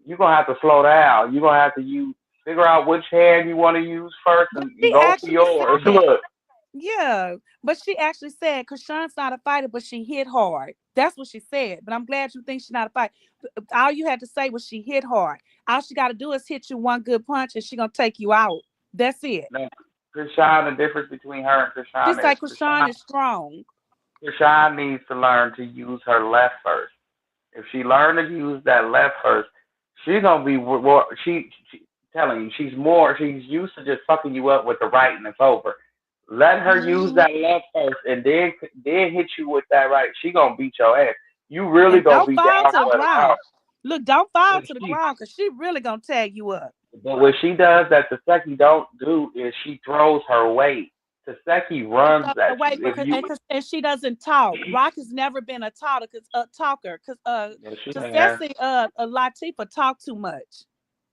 you're gonna have to slow down. You're gonna have to figure out which hand you want to use first But and she go for actually yours. said, Look, yeah, but she actually said Krishan's not a fighter, but she hit hard. That's what she said. But I'm glad you think she's not a fighter. All you had to say was she hit hard. All she got to do is hit you one good punch, and she gonna take you out. That's it. now, Krishan, the difference between her and She Krishan is said Krishan is strong. Krishan needs to learn to use her left first. If she learned to use that left first, she's gonna be more. She telling you she's more. She's used to just fucking you up with the right, and it's over. Let her use Hmm. that left first, and then hit you with that right. She gonna beat your ass. You really And gonna don't be fall down to the for the count. ground. Look, don't fall But to the she, ground, because she really gonna tag you up. but what she does that Taseki don't do is she throws her weight. Taseki She runs throws her at away you. If because you, and she doesn't talk. Rock has never been a talker because yeah, she to has. Sassy Latifah talk too much.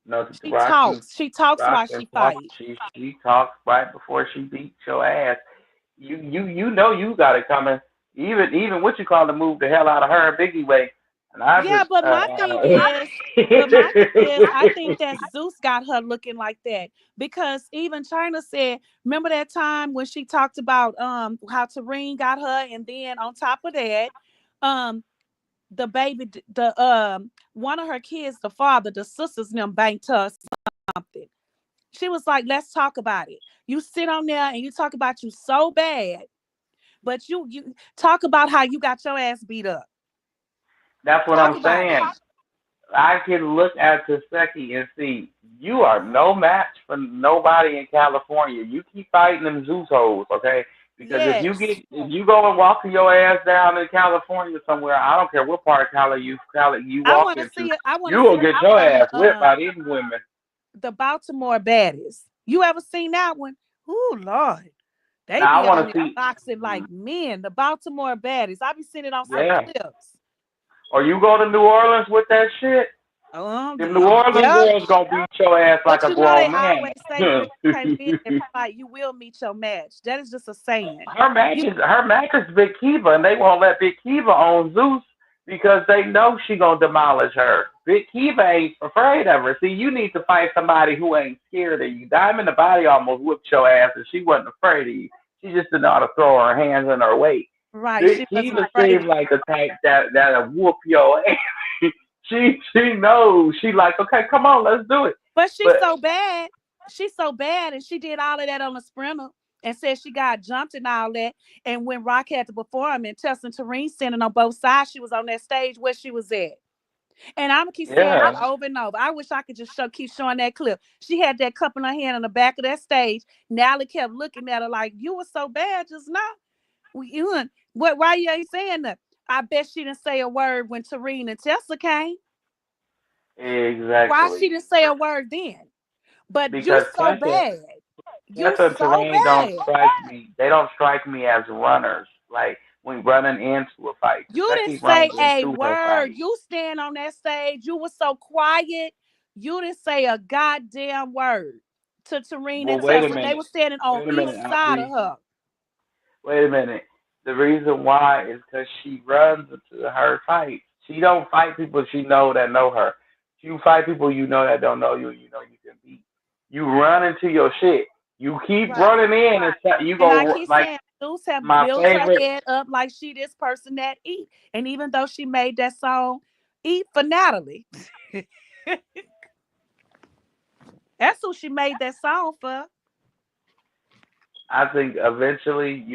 No, She talks. She talks Rock while and she talk. fight. She talks right before she beats your ass. You know you got it coming. Even what you call to move the hell out of her Biggie way. And I Yeah, just but my thing is, I think that Zeus got her looking like that because even China said, remember that time when she talked about how Tareen got her, and then on top of that, um the baby, the one of her kids, the father, the sisters, and them banked her something. She was like, let's talk about it. You sit on there and you talk about you so bad, but you talk about how you got your ass beat up. that's what Talk I'm about it. saying. I can look at Taseki and see you are no match for nobody in California. You keep fighting them Zeus hoes, okay? Because Yes. if you go and walk your ass down in California somewhere, I don't care what part of Cali you I walk want to into, see it. I want you to see will get your her ass in whipped by these women. the Baltimore Baddies. You ever seen that one? Oh Lord, they Now be I on want to there see, boxing like men. The Baltimore Baddies. I be seeing it on some yeah. clips. Or you go to New Orleans with that shit. Them New Orleans Yep. girls gonna beat your ass like But a you know they grown man. always say you can't win every fight. You will meet your match. That is just a saying. You Her match is Big Kiva, and they won't let Big Kiva on Zeus because they know she gonna demolish her. Big Kiva ain't afraid of her. See, you need to fight somebody who ain't scared of you. Diamond the Body almost whipped your ass, and she wasn't afraid of you. She just didn't know how to throw her hands in her weight. right. Big She wasn't Kiva afraid of seems you. like the type that'll whoop your ass. She knows. She like, okay, come on, let's do it. But she's But so bad. She's so bad, and she did all of that on a sprinter and said she got jumped and all that. And when Rock had to perform and Tess and Tareen standing on both sides, she was on that stage where she was at. And I'm gonna keep saying that yeah, over and over. I wish I could just keep showing that clip. She had that cup in her hand on the back of that stage. Natalie kept looking at her like, "You were so bad just now. What? Why you ain't saying that?" I bet she didn't say a word when Tareen and Tessa came. Why she exactly. didn't say a word then? But you Because so bad. You Tessa and so Terrain don't bad. strike me. They don't strike me as runners. Like when running into a fight, You didn't Taseki say runs a into her word. fight. You stand on that stage. You were so quiet. You didn't say a goddamn word to Tareen Well, and wait a Tessa. They were minute. standing on Wait a each minute, side of Auntie. her. Wait a minute. The reason why is because she runs into her fights. She don't fight people she know her. You fight people you know that don't know you. You know you can beat. You run into your shit. You keep Right. running in and you And I go keep like saying, Zeus have my built her favorite. head up like she this person that eat. And even though she made that song, Eat for Natalie. That's who she made that song for. I think eventually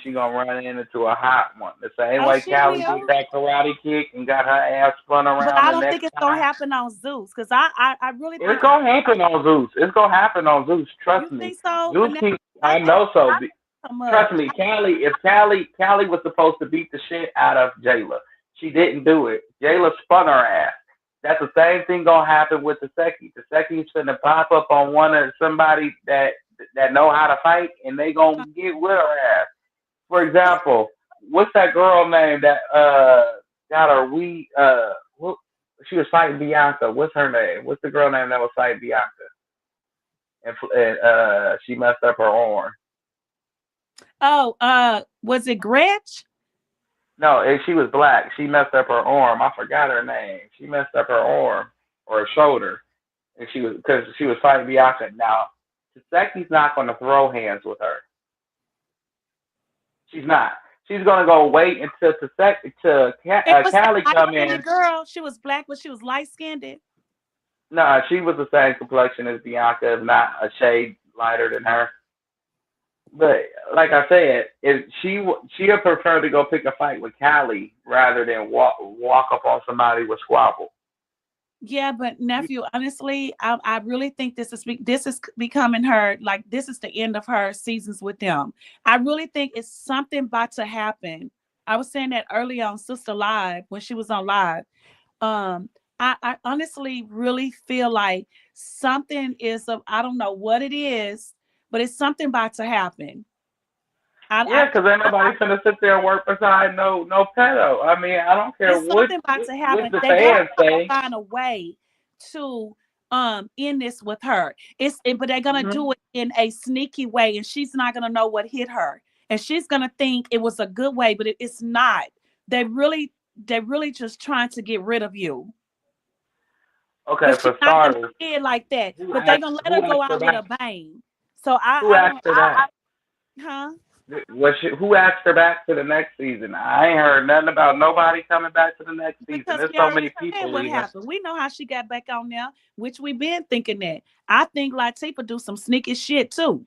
she gonna run into a hot one. The same Oh, way she Callie did will. that karate kick and got her ass spun But around I the don't next think it's gonna time. happen on Zeus, because I really It's think gonna happen on Zeus. It's gonna happen on Zeus. you Trust me. think so. Zeus And keep. I I think know so. so much. Trust me, if Callie was supposed to beat the shit out of Jayla, she didn't do it. Jayla spun her ass. That's the same thing gonna happen with the Taseki's finna pop up on one of somebody that know how to fight, and they gonna get with her ass. For example, what's that girl name that got her what, she was fighting Bianca. What's her name? What's the girl name that was fighting Bianca? And she messed up her arm. Oh, was it Gretch? No, she was black. She messed up her arm. I forgot her name. She messed up her arm or her shoulder, and because she was fighting Bianca. Now, Taseki's not going to throw hands with her. She's not. She's going to go wait until It was Callie a come light-skinned in. girl. She was black, but she was light-skinned. No, she was the same complexion as Bianca, if not a shade lighter than her. But like I said, if she'll prefer to go pick a fight with Callie rather than walk up on somebody with squabble. Yeah, but nephew, honestly, I really think this is becoming her, like, this is the end of her seasons with them. I really think it's something about to happen. I was saying that early on Sister Live when she was on live. Um, I honestly really feel like something is I don't know what it is, but it's something about to happen. Yeah, because ain't nobody finna sit there and work beside no pedo. I mean, I don't care It's something about to what happen. the They got fans to say. find a way to end this with her. But they're gonna Hmm. do it in a sneaky way, and she's not gonna know what hit her, and she's gonna think it was a good way, but it's not. They really just trying to get rid of you. Okay, But she's for not gonna starters, say it like that. who But they're asked gonna let who her go asked her out with a back? bang. So Who I don't, asked her back? huh? Who asked her back to the next season? I ain't heard nothing about nobody coming back to the next season. Because There's we so already many said people what leaving. happened. We know how she got back on there, which we been thinking that. I think Latifah do some sneaky shit too.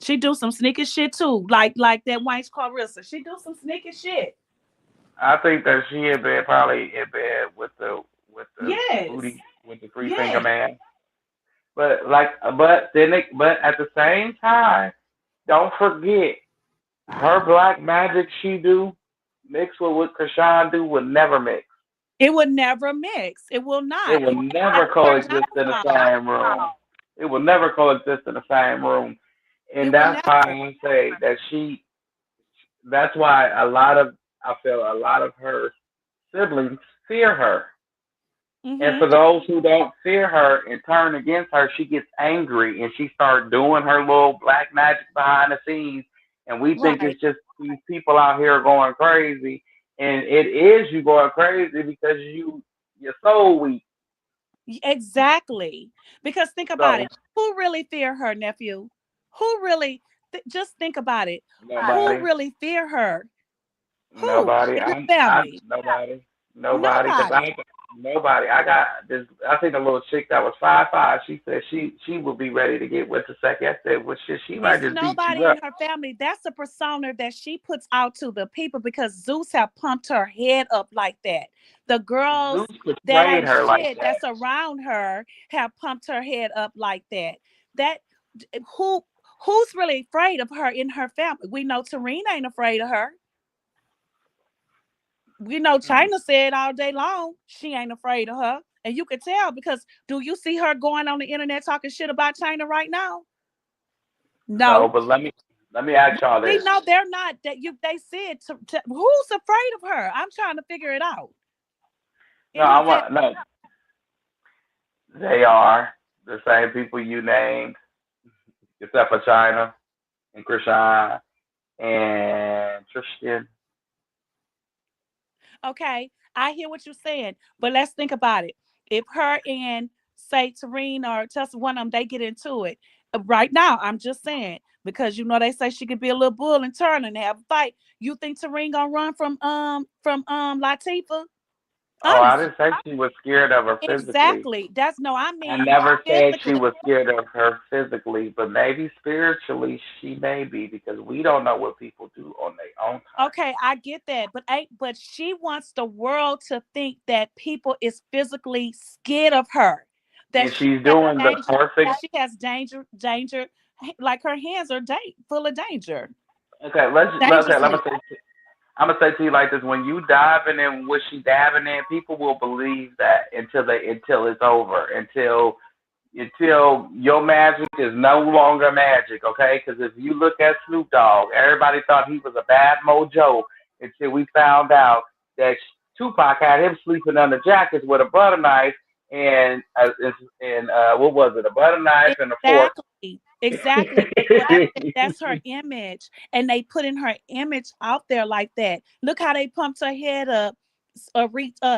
She do some sneaky shit too, like that white Carissa. She do some sneaky shit. I think that she had been probably in bed with the Yes, booty with the 3 finger yes. man. But at the same time, don't forget her black magic she do mixed with what Krishan do would never mix. It would never mix. It will It not. will That's never her coexist in the downfall. same room. It will never coexist in the same room. And It will that's why never. I say that that's why I feel a lot of her siblings fear her. And Mm-hmm. for those who don't fear her and turn against her, she gets angry and she starts doing her little black magic behind the scenes. And we think Right. it's just these people out here going crazy. And it is you going crazy because you're so weak. Exactly. Because think about So it. Who really fear her, nephew? Who really? Just think about it. Who nobody. really fear her? Who Nobody. in her I family? nobody. Nobody. Cause Nobody. nobody. I got this. I think a little chick that was 5'5". She said she would be ready to get with the second. I said, well, shit, she might It's just beat you nobody up. in her family. That's the persona that she puts out to the people because Zeus have pumped her head up like that. The girls Zeus that portrayed ain't her like shit that. that's around her have pumped her head up like that. That who who's really afraid of her in her family? We know Tareen ain't afraid of her. We know Mm. China said all day long she ain't afraid of her. And you could tell because do you see her going on the internet talking shit about China right now? No, No. but let me ask y'all We this. know they're not that you they said who's afraid of her? I'm trying to figure it out. No, In her I family. want no. They are the same people you named, except for China and Krishan and Tristan. Okay, I hear what you're saying, but let's think about it. If her and say Tareen or Tessa, one of them, they get into it right now. I'm just saying because they say she could be a little bull and turn and have a fight. You think Tareen gonna run from Latifah? Oh, I Honestly. didn't say she was scared of her physically. Exactly. That's no, I I mean never said she physically. was scared of her physically, but maybe spiritually she may be because we don't know what people do on their own time. Okay, I get that, but she wants the world to think that people is physically scared of her, that And she she's has doing the danger, perfect. that she has danger, like her hands are full of danger, Okay, let me dangerously. say. I'm gonna say to you like this: when you diving in what she diving in, people will believe that until it's over, until your magic is no longer magic, okay? Because if you look at Snoop Dogg, everybody thought he was a bad mojo until we found out that Tupac had him sleeping under jackets with a butter knife and what was it, a butter knife and a fork. Exactly. Exactly. That's what I said. That's her image. And they put in her image out there like that. Look how they pumped her head up,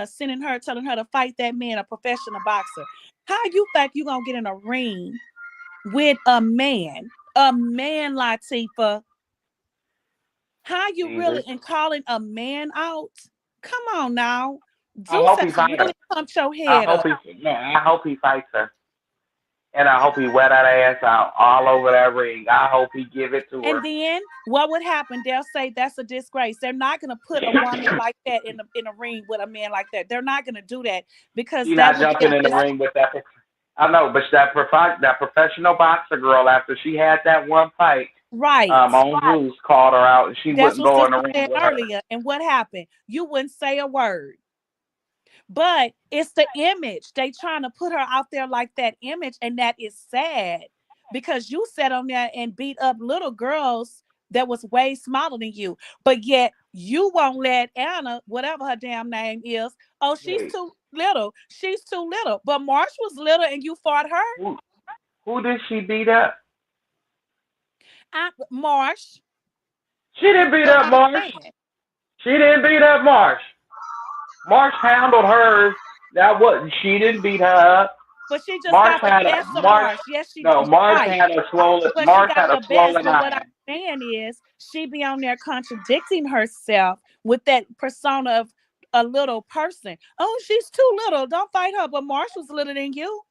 sending her, telling her to fight that man, a professional boxer. How you think you gonna get in a ring with a man? A man, Latifah. How you really Easy. and calling a man out? Come on now. I Zeus hope he has fights her. really pumped your head up. I hope he fights her. And I hope he wear that ass out all over that ring. I hope he give it to And her. then what would happen? They'll say that's a disgrace. They're not going to put a woman like that in a ring with a man like that. They're not going to do that because She that not would be a jumping in the dis. ring with that. I know, but that professional boxer girl, after she had that one fight, Right. on Zeus, called her out, and she That's wouldn't what go in the sister ring said with her. earlier. And what happened? You wouldn't say a word. But it's the image. They trying to put her out there like that image, and that is sad because you sat on there and beat up little girls that was way smaller than you, but yet you won't let Anna, whatever her damn name is, oh, she's Wait, too little. She's too little. But Marsh was little and you fought her. who did she beat up? Marsh. She didn't beat That's up what I'm Marsh. saying. She didn't beat up Marsh. Marsh handled hers. That was she didn't beat her up. But she just Marsh got the had a best of Marsh. Marsh. Yes, she No, did. Marsh Right. had a swollen. But she Marsh got had a the best. swollen But what I'm eye. saying is she be on there contradicting herself with that persona of a little person. Oh, she's too little. Don't fight her. But Marsh was littler than you.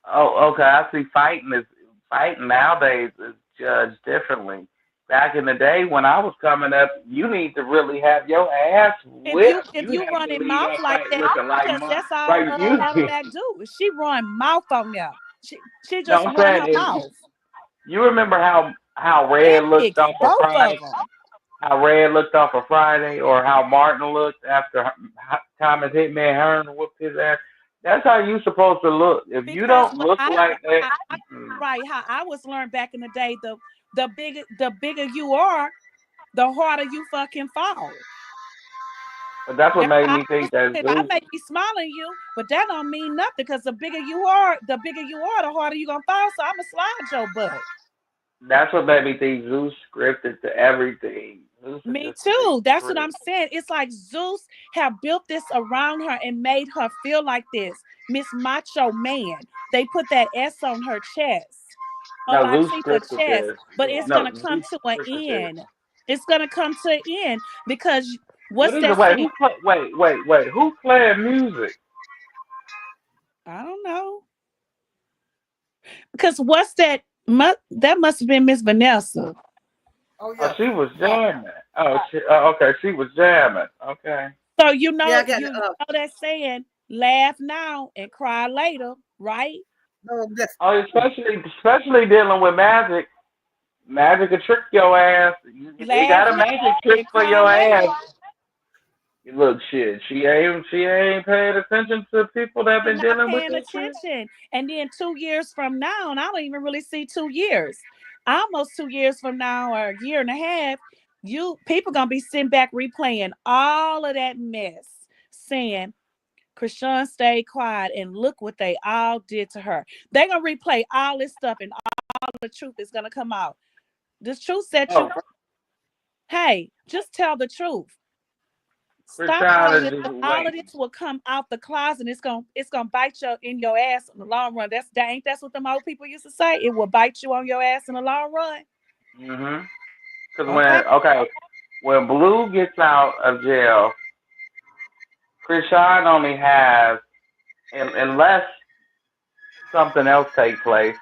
Oh, okay. I see. Fighting nowadays is judged differently. Back in the day when I was coming up, you need to really have your ass whipped. If You you had run to in leave mouth that like fight that, looking because that's all like you. Ella Mac do. She run mouth on there. She No, just I'm run her saying is mouth. you remember how Red looked Epic, off of both Friday, of them. how Red looked off of Friday, or how Martin looked after Thomas Hitman Hearn whooped his ass. That's how you supposed to look. If you Because don't when look like that, right, how I was learned back in the day, the bigger you are, the harder you fucking fall. but that's what That's made how me think that I Zeus. may be smiling you, but that don't mean nothing because the harder you gonna fall. So I'ma slide your butt. That's what made me think Zeus scripted to everything. Zeus is Me just a big too. That's what script. I'm saying. It's like Zeus have built this around her and made her feel like this. Miss Macho Man. They put that S on her chest. On No, Zeus Latifah scripted chest. this. But it's No, gonna come Zeus to an scripted this. end. It's gonna come to an end because What what's is it? that Wait, saying? wait. Who playing music? I don't know. Because what's that? That must have been Miss Vanessa. Oh Oh, yeah. she was jamming. Okay, she was jamming. Okay. So Yeah, I got you know that saying, laugh now and cry later, right? no that's Oh, especially dealing with magic. Magic will trick your ass. They Laugh got a now magic trick and for cry your later. ass. Look, shit. She ain't paying attention to people that She's been not dealing with paying this shit. attention. And then 2 years from now, and I don't even really see 2 years, almost 2 years from now, or a year and a half, people gonna be sitting back replaying all of that mess, saying, Krishan stayed quiet and look what they all did to her. They're gonna replay all this stuff and all the truth is gonna come out. This truth set you Oh, free. Hey, just tell the truth. Stop all of Krishan this. is 'Cause just all of waiting. this will come out the closet. And it's gonna bite you in your ass in the long run. That's what them old people used to say. It will bite you on your ass in the long run. Cause Okay. when Blue gets out of jail, Krishan only has, unless something else takes place,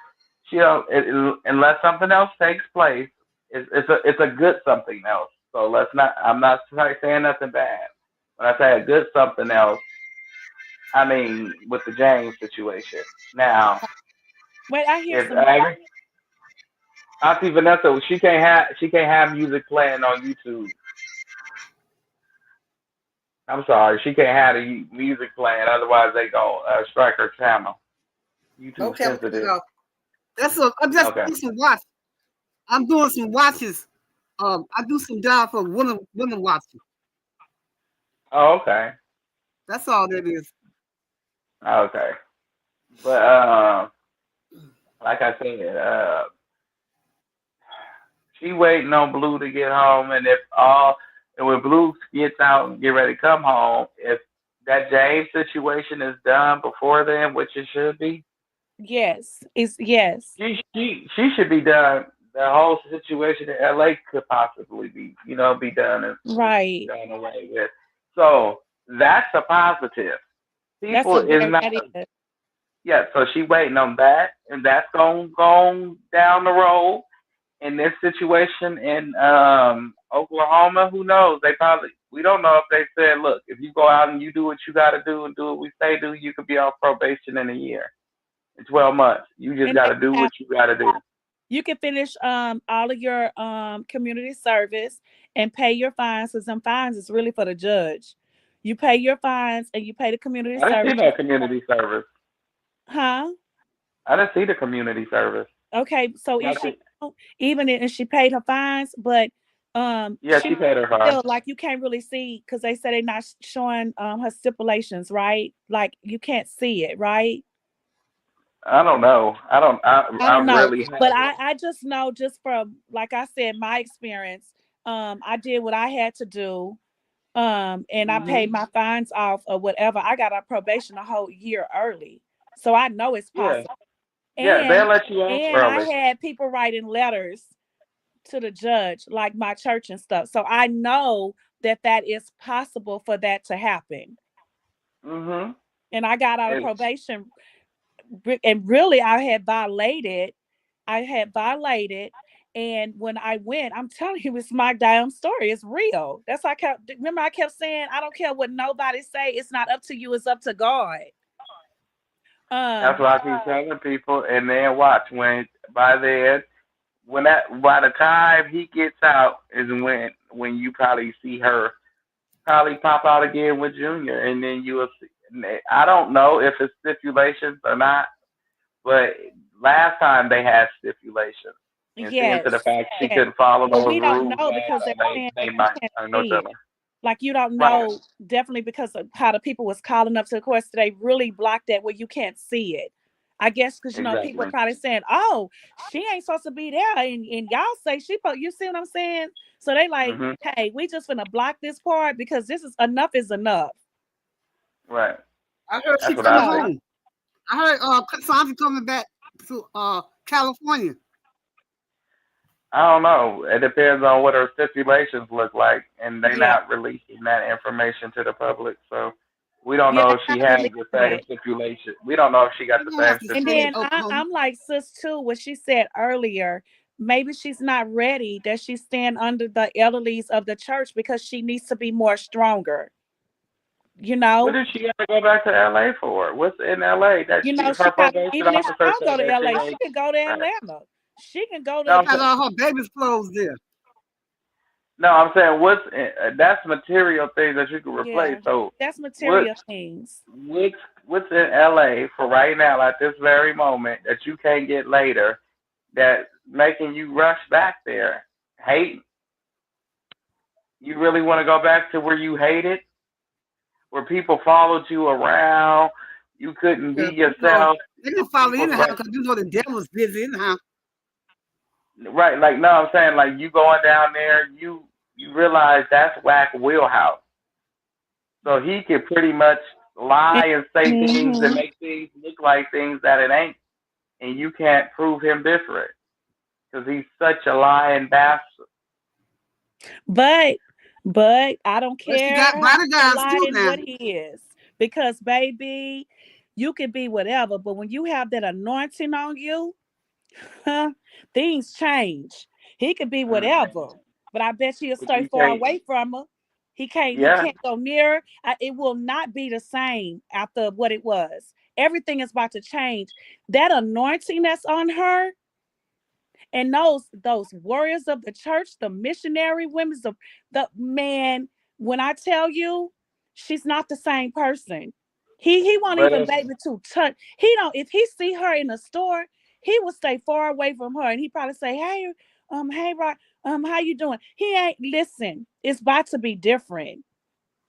unless something else takes place, it's a good something else. So let's not. I'm not saying nothing bad. When I say a good something else, I mean with the James situation. Now, Wait, I hear if some. Auntie Vanessa, she can't have music playing on YouTube. I'm sorry, she can't have the music playing. Otherwise, they go strike her channel. YouTube Okay, sensitive. I'm just Okay. doing some watch. I'm doing some watches. I do some job for women watching. Oh, okay. That's all that is. Okay. But like I said, she waiting on Blue to get home, and when Blue gets out and get ready to come home, if that James situation is done before then, which it should be, Yes, yes. she should be done. The whole situation in LA could possibly be done and Right. done away with. So that's a positive. That's People a is very not. that is. Yeah, so she waiting on that, and that's going down the road. In this situation in Oklahoma, who knows? We don't know if they said, look, if you go out and you do what you got to do and do what we say do, you could be on probation in a year, in 12 months. You just got to do what you got to do. You can finish all of your community service and pay your fines, because some fines is really for the judge. You pay your fines and you pay the community I didn't service. see no community service. Huh? I didn't see the community service. Okay, so if she she paid her fines, but yeah, she paid her fines. Still, like, you can't really see, because they said they're not showing her stipulations, right? Like, you can't see it, right? I don't know. I don't know. Really But I just know, just from, like I said, my experience, I did what I had to do. And I paid my fines off or whatever. I got on probation a whole year early. So I know it's possible. Yeah, they'll let you off and I early. had people writing letters to the judge, like my church and stuff. So I know that is possible for that to happen. Mm-hmm. And I got out of probation, and really I had violated. And when I went, I'm telling you, it's my damn story. It's real. That's why I kept saying, I don't care what nobody say. It's not up to you. It's up to God. That's what I keep telling people. And then watch, by the time he gets out is when you probably see her probably pop out again with Junior, and then you will see. I don't know if it's stipulations or not, but last time they had stipulations. And seeing to the fact she couldn't follow those rules, we don't know because they might know each other. Like, you don't know, definitely, because of how the people was calling up to the courts. They really blocked that where you can't see it. I guess because people are probably saying, "Oh, she ain't supposed to be there," and y'all say she. You see what I'm saying? So they like, "Hey, we just gonna block this part because this is enough. Is enough." Right. I heard she's coming home. I heard Cassandra coming back to California. I don't know. It depends on what her stipulations look like, and they're not releasing that information to the public. So we don't know if she has the same stipulation. We don't know if she got the same stipulation. And then I'm like sis too. What she said earlier, maybe she's not ready that she's staying under the elderlies of the church because she needs to be more stronger. What did she have to go back to LA for? What's in LA? That she her probation even if she officer don't go to said LA, she can go to Atlanta. She can go to. Has all her baby's clothes there. No, I'm saying that's material things that you can replace. So that's material things. What's in LA for right now at this very moment that you can't get later, that making you rush back there? Hate? You really want to go back to where you hated? Where people followed you around, you couldn't be yourself. They didn't follow you anyhow because you know the devil's busy anyhow. Right, like no, I'm saying like you going down there, you realize that's whack wheelhouse. So he can pretty much lie and say things and make things look like things that it ain't, and you can't prove him different because he's such a lying bastard. But But I don't But she care got how bodyguards too enlightened now. what he is. Because, baby, you can be whatever. But when you have that anointing on you, things change. He could be whatever. But I bet he'll But stay you far can't. away from her. He Yeah, can't go near her. It will not be the same after what it was. Everything is about to change. That anointing that's on her, and those warriors of the church, the missionary women, the man, when I tell you, she's not the same person. He won't but even it's be able to touch. He don't, if he see her in the store, he will stay far away from her, and he probably say, hey, hey, Rock, how you doing? He ain't listen. It's about to be different.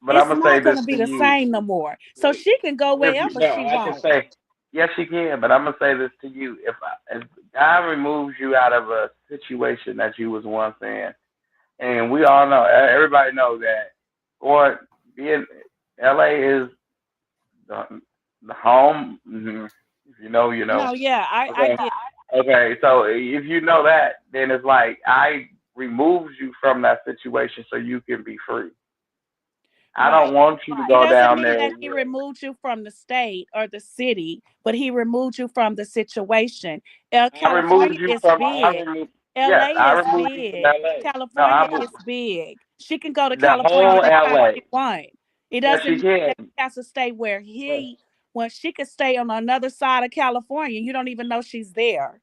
but I'm It's gonna say not this gonna be to the you. same no more. So she can go If you, wherever no, she I can wants. say yes, she can. But I'm gonna say this to you: if God removes you out of a situation that you was once in, and we all know, everybody knows that, or being LA is the home. If you know, you know. No, yeah, I Okay. get. Okay. So if you know that, then it's like I removed you from that situation so you can be free. I Right. don't want you to It go doesn't down mean there. that he removed you from the state or the city, but he removed you from the situation. I removed California you is from. I big. removed. Yes, LA I is removed you from big. LA. No, I California moved is big. She can go to the California whole anytime LA. she wants. It Yes, doesn't she mean can. that she has to stay where when she could stay on another side of California. You don't even know she's there.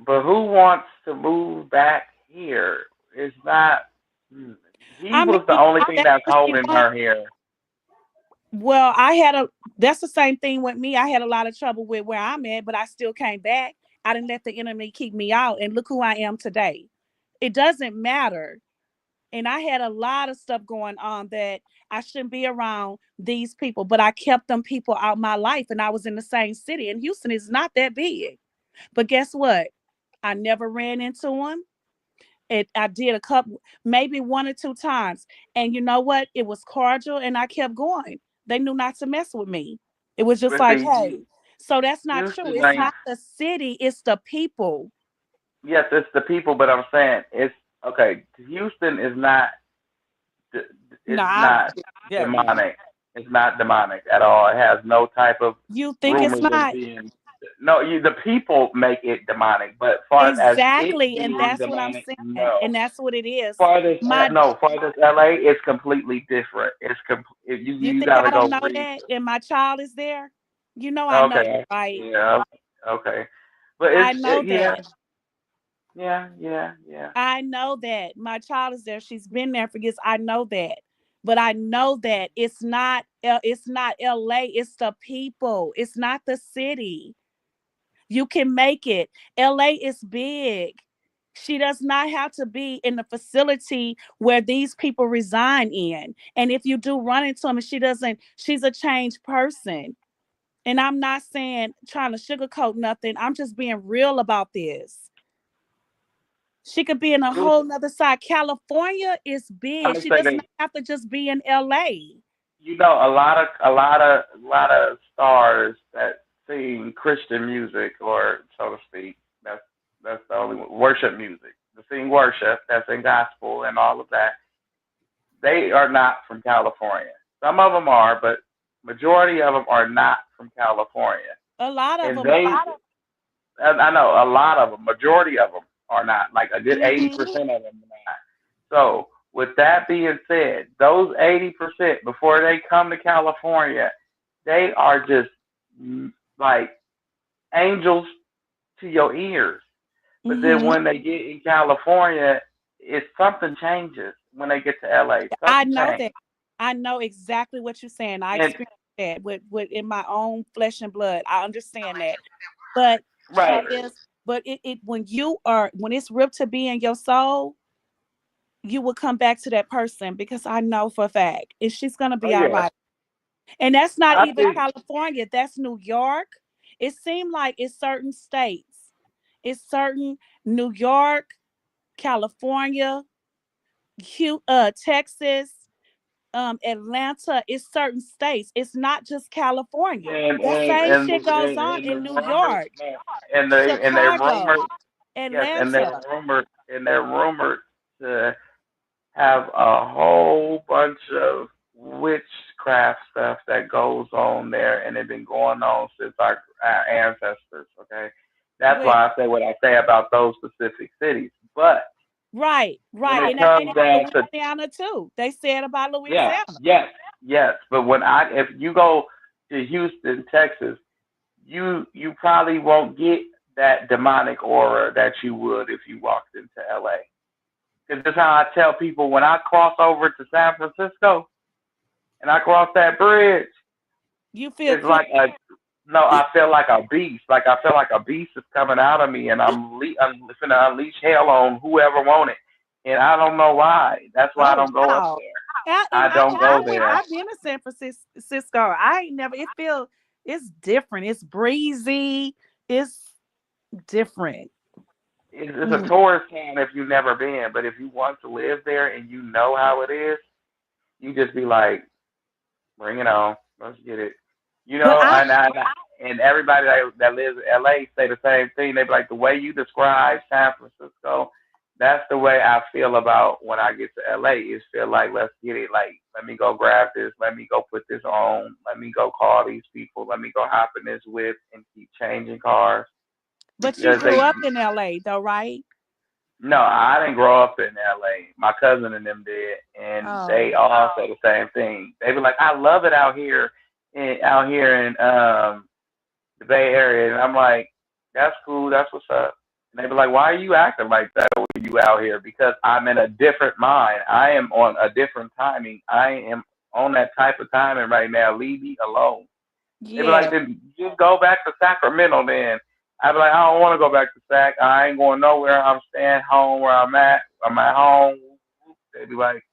But who wants to move back here? It's not. He I mean, was the only thing that's that's what she holding wants. her here. Well, that's the same thing with me. I had a lot of trouble with where I'm at, but I still came back. I didn't let the enemy keep me out. And look who I am today. It doesn't matter. And I had a lot of stuff going on that I shouldn't be around these people, but I kept them people out my life. And I was in the same city. And Houston is not that big. But guess what? I never ran into them. I did a couple, maybe one or two times. And you know what? It was cordial and I kept going. They knew not to mess with me. It was just But like, see, hey, so that's not true. Houston It's ain't. not the city, it's the people. Yes, it's the people, but I'm saying it's okay. Houston is not. No, It's not demonic. It's not demonic at all. It has no type of you think it's rumors of not? being. No, the people make it demonic, but far as it Exactly. And being that's what I'm demonic, saying. no. And that's what it is. Farthest, My no, farthest LA is completely different. You You think gotta I don't go know read. that? And my child is there? You know I know that, Okay, right? yeah, okay, but I know yeah, that. yeah. I know that my child is there. She's been there for years. I know that. But I know that it's not LA, it's the people. It's not the city. You can make it. LA is big. She does not have to be in the facility where these people resign in. And if you do run into them and she's a changed person. And I'm not saying trying to sugarcoat nothing. I'm just being real about this. She could be in a whole nother side. California is I'm big. gonna She say does that not have to just be in LA. a lot of stars that sing Christian music, or so to speak. That's the only one. Worship music. To sing worship, that's in gospel and all of that. They are not from California. Some of them are, but majority of them are not from California. A lot of And them are. I know a lot of them. Majority of them are not. Like a good Mm-hmm. 80% of them are not. So with that being said, those 80% before they come to California, they are just like angels to your ears. But then Mm-hmm. when they get in California, it's something changes when they get to LA. I Something know that. changes. I know exactly what you're saying. I And experienced that with in my own flesh and blood. I understand that. But right. it when it's ripped to be in your soul, you will come back to that person because I know for a fact she's gonna Oh be all yeah. right. And that's not I even think California, that's New York. It seemed like it's certain states. It's certain New York, California, Texas, Atlanta. It's certain states. It's not just California. and That and same and shit goes and, on and the in New rumors, York, man, and they rumored, Chicago, yes, and they're Atlanta. rumored, and they're rumored to have a whole bunch of witchcraft stuff that goes on there, and it's been going on since our ancestors. Okay, that's Well, why I say what I say about those specific cities. But right, when right. it And that comes and down to Louisiana too. They said about yes, Louisiana. yes, yes. But if you go to Houston, Texas, you probably won't get that demonic aura that you would if you walked into LA. Because that's how I tell people when I cross over to San Francisco and I cross that bridge, You feel it's clean. like no, I feel like a beast. Like I feel like a beast is coming out of me, and I'm gonna unleash hell on whoever want it. And I don't know why. That's why I Oh don't go up wow. there. And I don't go there. I've been to San Francisco. I ain't never it's different. It's breezy. It's different. It's a Mm. tourist town if you've never been, but if you want to live there and you know how it is, you just be like, bring it on. Let's get it. You But know, and everybody that lives in LA say the same thing. They be like, the way you describe San Francisco, that's the way I feel about when I get to LA. Is feel like, let's get it. Like, let me go grab this. Let me go put this on. Let me go call these people. Let me go hop in this whip and keep changing cars. but you Because grew up in LA though, right? no, I didn't grow up in LA. My cousin and them did, and they Oh. all say the same thing. They be like, "I love it out here in the Bay Area," and I'm like, "That's cool. That's what's up." And they be like, "Why are you acting like that when you out here?" Because I'm in a different mind. I am on a different timing. I am on that type of timing right now. Leave me alone. They be like, Yeah. then just go back to Sacramento then. I be like, I don't want to go back to Sac. I ain't going nowhere. I'm staying home where I'm at. I'm at home. They be like,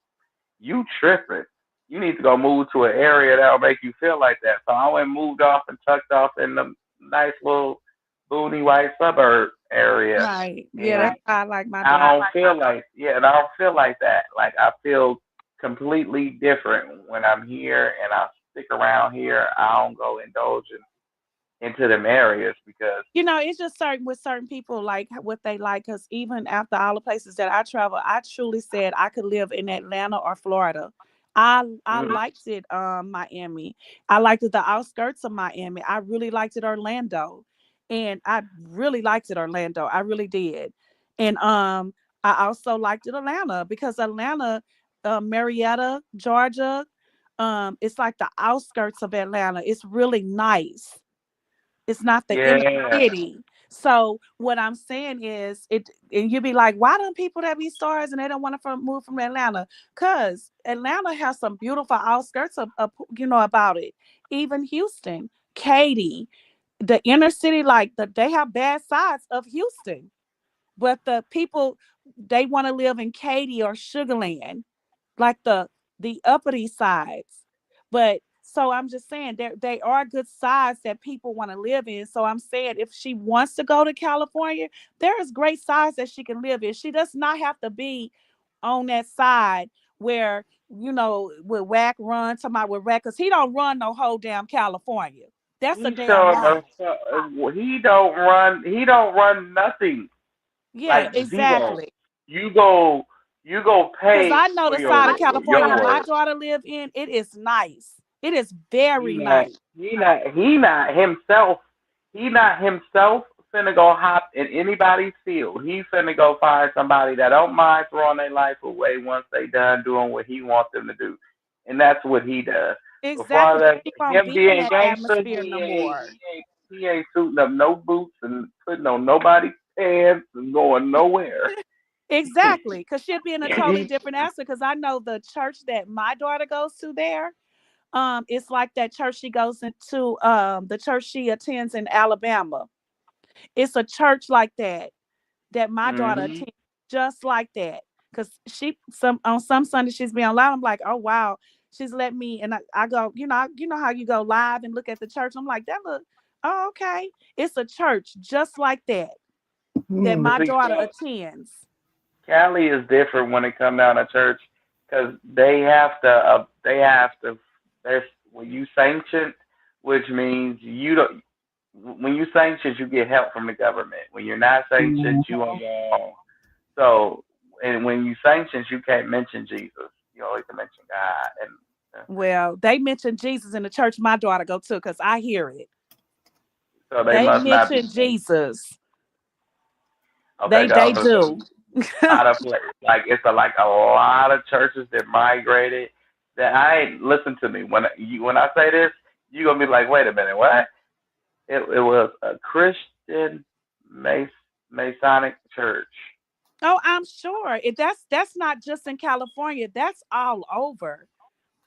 you tripping. You need to go move to an area that'll make you feel like that. So I went and moved off and tucked off in the nice little booty white suburb area. Right. Yeah, And that's how I like my I daughter. don't feel like, yeah, and I don't feel like that. Like I feel completely different when I'm here and I stick around here. I don't go indulge into them areas because It's just certain with certain people like what they like. Because even after all the places that I travel, I truly said I could live in Atlanta or Florida. I mm, liked it, Miami. I liked it the outskirts of Miami. I really liked it Orlando, and I really liked it Orlando. I really did, and I also liked it Atlanta because Atlanta, Marietta, Georgia, it's like the outskirts of Atlanta. It's really nice. It's not the inner yeah, city. So what I'm saying is it, and you be like, why don't people that be stars and they don't want to move from Atlanta? Because Atlanta has some beautiful outskirts about it. Even Houston, Katy, the inner city, they have bad sides of Houston, but the people they want to live in Katy or Sugarland, like the uppity sides. But so I'm just saying there they are good sides that people want to live in. So I'm saying if she wants to go to California, there is great sides that she can live in. She does not have to be on that side where with Whack run to my with Whack, because he don't run no whole damn California. That's a he damn showed lie. us. He don't run. He don't run nothing. Yeah, Like zero. exactly. You go. You go Because pay I know for the side of your California my work. daughter live in, it is nice. It is He very not. nice. He not himself. He not himself finna go hop in anybody's field. He finna go find somebody that don't mind throwing their life away once they done doing what he wants them to do, and that's what he does. Before Exactly. that, She won't him be in being that gangster, atmosphere no more. he ain't suiting up no boots and putting on nobody's pants and going nowhere. Exactly. Because she'll be in a totally He, different aspect. Because I know the church that my daughter goes to there, it's like that church she goes into, the church she attends in Alabama. It's a church like that my daughter hmm attends, just like that. Because she some Sunday she's being live. I'm like, oh wow. She's let me, and I go, you know how you go live and look at the church. I'm like, that look, oh, okay. It's a church just like that But my see, daughter attends. Cali is different when it come down to church because they have to there's when you sanctioned, which means you don't when you sanctioned you get help from the government. When you're not sanctioned, you are wrong. So and when you sanctions, you can't mention Jesus. You always can mention God. And Well, they mention Jesus in the church my daughter go to because I hear it. so they They must not be mention Jesus. okay. They do. Out of place. Like it's like a lot of churches that migrated. That I ain't listen to me when I say this, you gonna be like, wait a minute, what? It was a Christian Masonic church. Oh, I'm sure. That's not just in California. That's all over.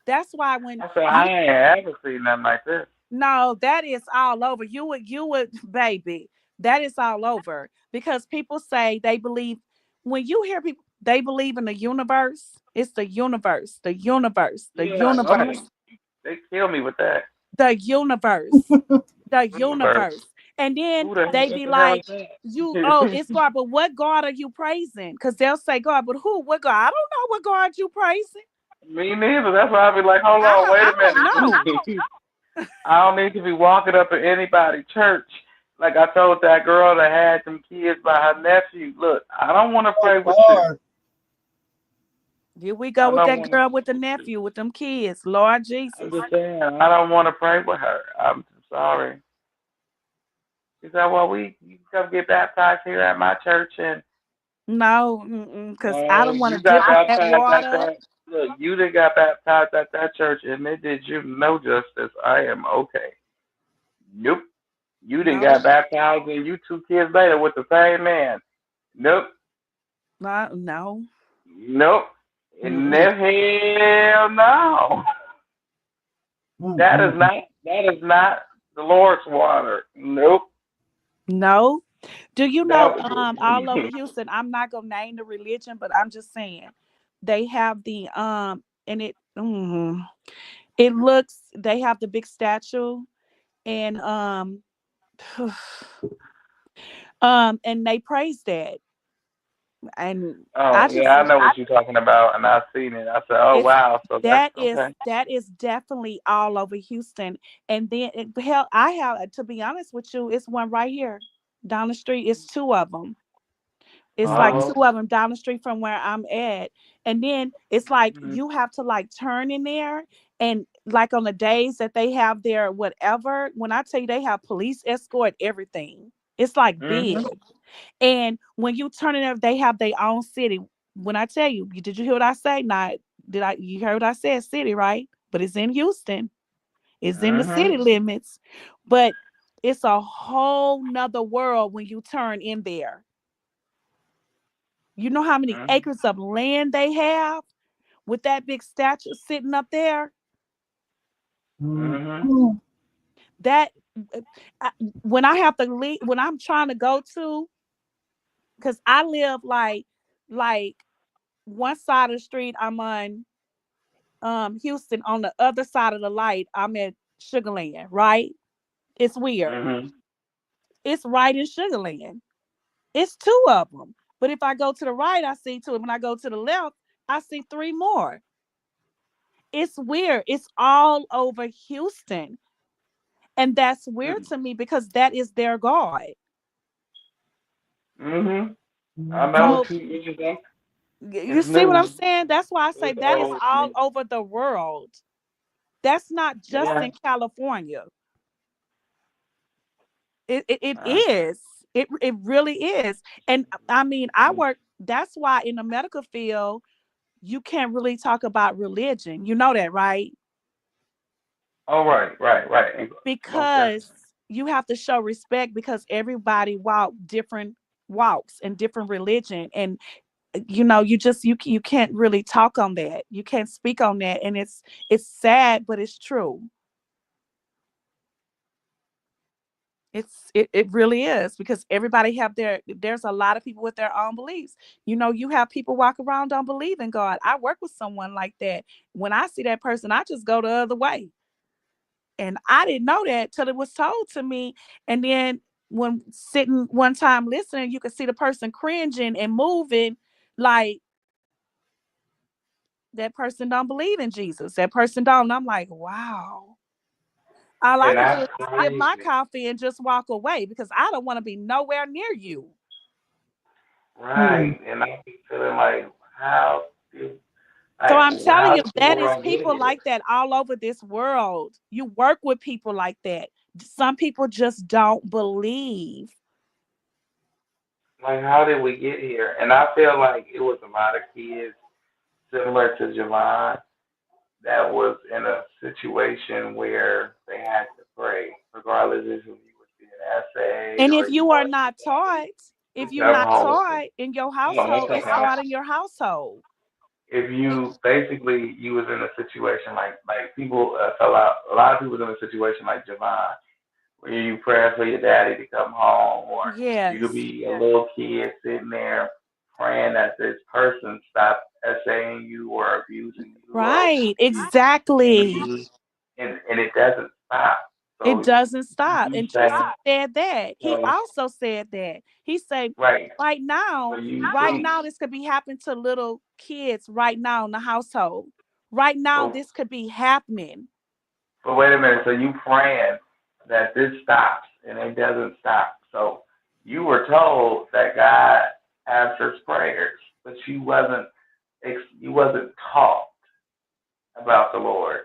That's why when I said you I ain't ever seen nothing like this. no, that is all over. You would, baby. That is all over because people say they believe. When you hear people, they believe in the universe. It's the universe, the universe, the Yeah, right. universe, They kill me with that. the universe, the Universe. universe. And then Who the they what be the hell like, is that? "You, oh, it's God, but what God are you praising?" Because they'll say God, but who? What God? I don't know what God you praising. Me neither. That's why I be like, hold on, wait I a don't minute. know. I don't need to be walking up in anybody's church. Like I told that girl that had some kids by her nephew, look, I don't want to pray with you. Lord. Here we I go with don't that want to. girl with the nephew with them kids. Lord I'm Jesus. just saying, I don't want to pray with her. I'm sorry. She said, well, you can come get baptized here at my church, and No, because I don't want you to got dip in that baptized at water. that. Look, you done got baptized at that church, and it did you no justice. I am okay. Nope. You done No, got baptized, and you 2 kids later with the same man. Nope. no. Nope. And hell no. That is not the Lord's water. Nope. No. Do you That know all over was Houston, I'm not gonna name the religion, but I'm just saying they have the and it looks they have the big statue and and they praise that. And I oh just yeah, I know what you're talking about, and I've seen it. I said, oh it's wow, so that's okay. that is definitely all over Houston. And then hell, I have to be honest with you, it's one right here down the street. It's two of them. It's like Oh. two of them down the street from where I'm at. And then it's like Mhm. you have to like turn in there. And like on the days that they have their whatever, when I tell you they have police escort, everything. It's like big. Mhm. And when you turn in there, they have their own city. When I tell you, did you hear what I say? Not you heard what I said, city, right? But it's in Houston. It's in the Mhm. city limits. But it's a whole nother world when you turn in there. You know how many Mhm. acres of land they have with that big statue sitting up there? Mhm. That I, when I have to leave, when I'm trying to go to, because I live like one side of the street, I'm on Houston. On the other side of the light, I'm at Sugarland, right? It's weird. Mhm. It's right in Sugarland. It's two of them. But if I go to the right, I see two. And when I go to the left, I see three more. It's weird. It's all over Houston. And that's weird to me because that is their God. Mhm. I know So what you think. you It's see what I'm new. saying? That's why I say It's that is old. all over the world. That's not just Yeah. in California. It Uh, is. It really is. And I mean, I work, that's why in the medical field, you can't really talk about religion. You know that, right? oh right. Most Because definitely. you have to show respect because everybody walk different walks and different religion. And you just you can't really talk on that. You can't speak on that. And it's sad, but it's true. It really is because everybody have there's a lot of people with their own beliefs. You have people walk around don't believe in God. I work with someone like that. When I see that person, I just go the other way. And I didn't know that till it was told to me. And then when sitting one time listening, you could see the person cringing and moving like that person don't believe in Jesus. That person don't. And I'm like, wow. All I And could do that's is sip my crazy. coffee and just walk away because I don't want to be nowhere near you. Right. And I keep feeling like, So I'm telling how you, did the that is world get people here? like that all over this world. You work with people like that. Some people just don't believe. Like, how did we get here? And I feel like it was a lot of kids similar to Javon that was in a situation where they had to pray, regardless if you was being essayed And or if you you are wanted not taught, if to you're come not home. taught in your No, household, that's it okay. starts in your household. If you basically you was in a situation like people fell out, a lot of people was in a situation like Javon, where you pray for your daddy to come home, or you could Yes. be a little kid sitting there praying that this person stop essaying you or abusing you or Right. being Exactly. abused, and it doesn't stop. It So doesn't stop. you And Tristan saying said that. He so also said that. He said, right. So you right now, this could be happening to little kids right now in the household. Right now, but this could be happening. but wait a minute. So you praying that this stops and it doesn't stop. So you were told that God answers prayers, but you wasn't taught about the Lord.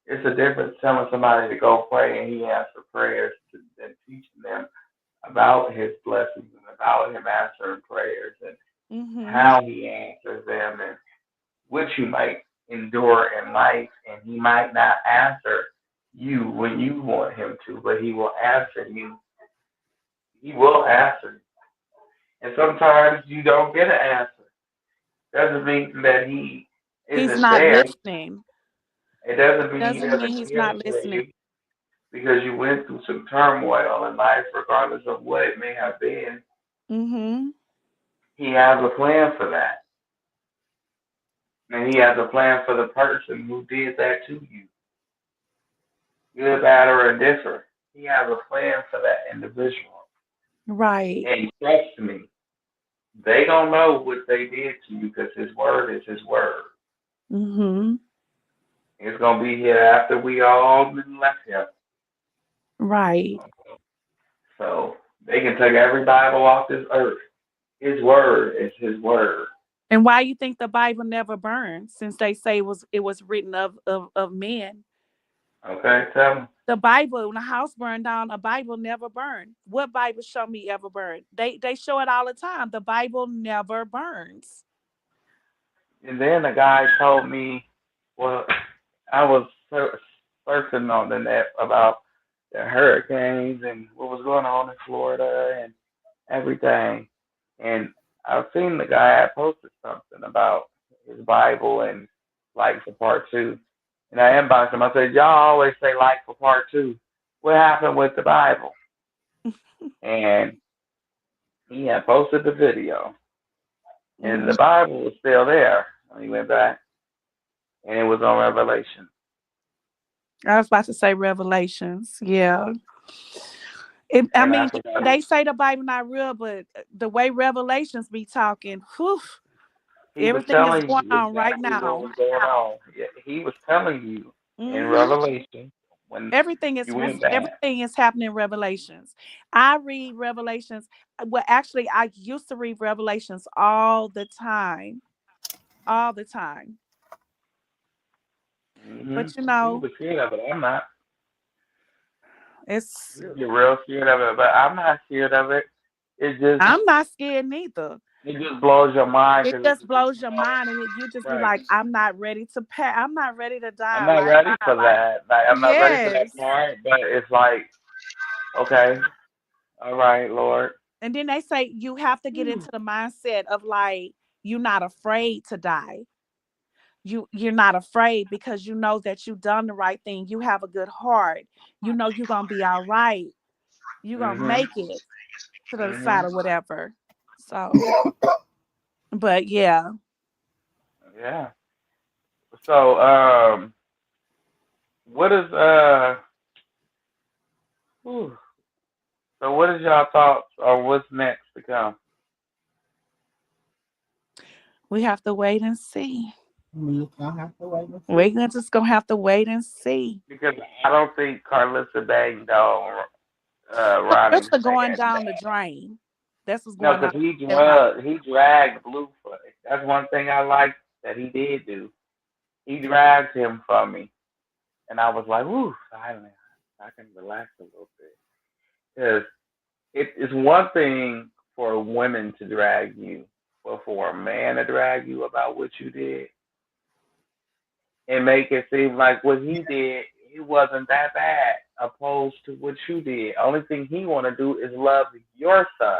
It's a difference telling somebody to go pray and He answers prayers than teaching them about His blessings and about Him answering prayers and Mm-hmm. how He answers them and what you might endure in life. And He might not answer you when you want Him to, but He will answer you. He will answer you. And sometimes you don't get an answer. Doesn't mean that He He's isn't not there. listening. It doesn't mean He Doesn't mean doesn't he's care not for listening. you because you went through some turmoil in life, regardless of what it may have been. Mm-hmm. He has a plan for that. And He has a plan for the person who did that to you, good, bad, or indifferent. He has a plan for that individual. Right. And trust me, they don't know what they did to you because His word is His word. Mm-hmm. It's going to be here after we all been left Him. Right. So they can take every Bible off this earth. His word is His word. And why you think the Bible never burned, since they say it was written of men? Okay, tell me. The Bible, when a house burned down, a Bible never burned. What Bible show me ever burned? They show it all the time. The Bible never burns. And then the guy told me, well, I was searching on the net about the hurricanes and what was going on in Florida and everything. And I've seen the guy had posted something about his Bible and like for part two. And I inboxed him. I said, y'all always say like for part two. What happened with the Bible? And he had posted the video. And the Bible was still there. He went back and it was on Revelation. I was about to say Revelations. Yeah. I And I mean, forgot they say the Bible not real, but the way Revelations be talking, whew, he was everything is telling going you on right exactly what now. was going on. Yeah, he was telling you in Hmm. Revelation when you went back. Everything is happening in Revelations. I read Revelations. Well, actually, I used to read Revelations all the time, all the time. But You were scared of it. I'm not. it's You're real scared of it, but I'm not scared of it. It just I'm not scared neither. it just blows your mind It because just blows your mind, and you just be right. like, I'm not ready to pass. I'm not ready to I'm die. not Like, ready for that. Like I'm not ready for that yes. part. But it's like, okay, all right, Lord. And then they say you have to get into the mindset of like, you're not afraid to die. You're not afraid because you know that you've done the right thing. You have a good heart. You know you're gonna be all right. You're gonna Mhm. make it to the side Mhm. or whatever. So, but yeah. Yeah. So what is whew. So what is y'all thoughts on what's next to come? We have to wait and see. We gonna have to wait and We're see. just gonna have to wait and see. Because I don't think Carissa bagged on Ronnie's Carissa going bad. down the drain. That's what's No, going on. because he dragged Blue for it. That's one thing I liked that he did do. He dragged him from me, and I was like, "Woo, finally, I can relax a little bit." Because it's one thing for women to drag you, but for a man to drag you about what you did and make it seem like what he did, it wasn't that bad, opposed to what you did. Only thing he want to do is love your son,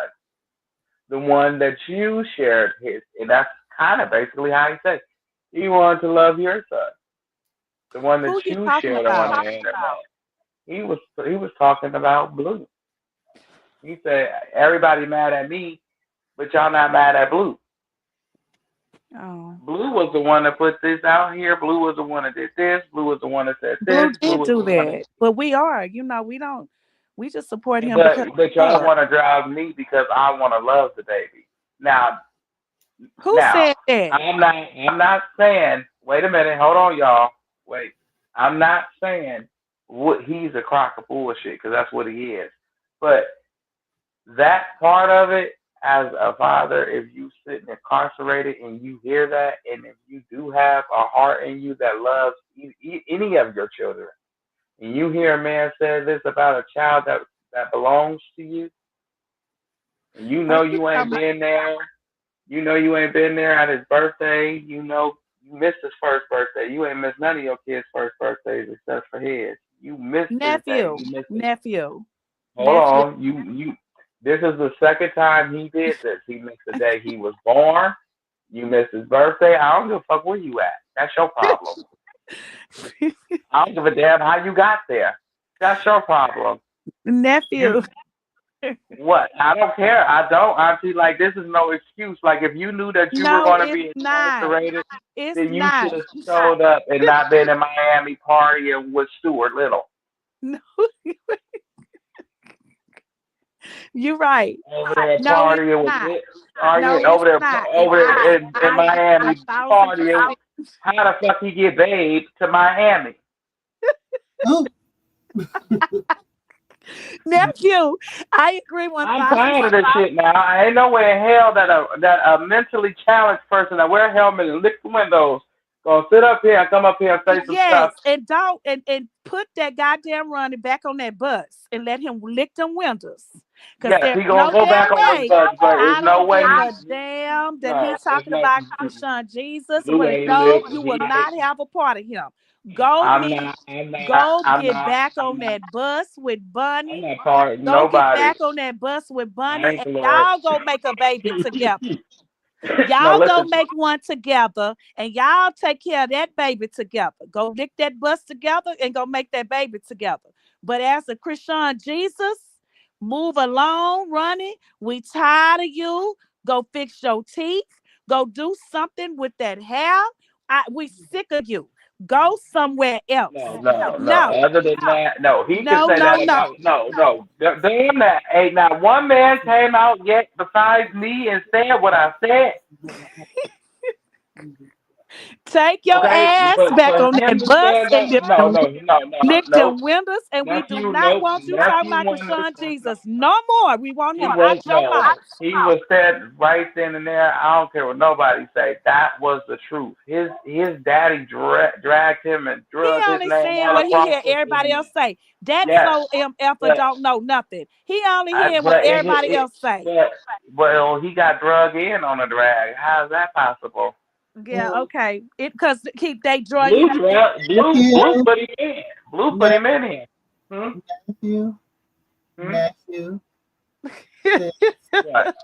the one that you shared his, and that's kind of basically how he said he wanted to love your son, the one that Who you you talking shared on about? the internet. He was talking about Blue. He said everybody mad at me, but y'all not mad at Blue. Oh. Blue was the one that put this out here. Blue was the one that did this. Blue was the one that said Blue this. Blue did was do the one that. that, but we are, we just support him because But y'all want to drive me because I want to love the baby. Now, who said that? I'm not saying. Wait a minute. Hold on, y'all. Wait. I'm not saying he's a crock of bullshit because that's what he is. But that part of it, as a father, if you sit incarcerated and you hear that, and if you do have a heart in you that loves any of your children, and you hear a man say this about a child that belongs to you, and you know you ain't been there, at his birthday, you missed his first birthday. You ain't missed none of your kids' first birthdays except for his. You missed his day. Nephew. Hold on. You this is the second time he did this. He missed the day he was born. You missed his birthday. I don't give a fuck where you at. That's your problem. I don't give a damn how you got there. That's your problem. Nephew. What? I don't care. I don't, Auntie. Like, this is no excuse. Like, if you knew that you were No, going to be it's not. incarcerated, It's then you not. should have showed up and not been in Miami partying with Stuart Little. No. You're right. Over there No, it's partying with not. it. No, Over it's there, not. over And there in Miami 1,000% partying. How the fuck he get babe to Miami? Nephew, I agree 1,000%. I'm tired of this shit now. I ain't no way in hell that a mentally challenged person that wear a helmet and lick the windows gonna sit up here and come up here and say some stuff. And don't and put that goddamn running back on that bus and let him lick them windows. Because Yes, there's he gonna no go back damn on his way. bus, but I there's no don't way give a he. damn that No, he's there's talking no. about Krishan Jesus. Blue But ain't no, live. you He will ain't. not have a part of him. Go get back on that bus with I'm Bunny. not part of Go get nobody. back on that bus with I Bunny, ain't and the Lord. y'all go make a baby together. No, Y'all go listen. make one together, and y'all take care of that baby together. Go lick that bus together and go make that baby together. But as a Christian Jesus, move along, running. We tired of you. Go fix your teeth. Go do something with that hair. We sick of you. Go somewhere else. No. Other than that, no. He can No, say no, that no. about no. Damn that. Ain't not one man came out yet besides me and said what I said. Take your ass But back for on him that to bus stand and up, lick no. them windows, and we do Nephew, not nope. want you talking Nephew about wanted. Krishan Jesus no more. We want He him was out your mouth. He was said right then and there. I don't care what nobody say. That was the truth. His daddy dragged him and He drugged his only name saying all what he across hear the everybody else internet. say. That Yes, slow MF but don't know nothing. He only hear what everybody else say. well, he got drug in on a drag. How's that possible? Yeah, okay. Because they drug Blue him. put him in. Blue put him in here. Nephew. What?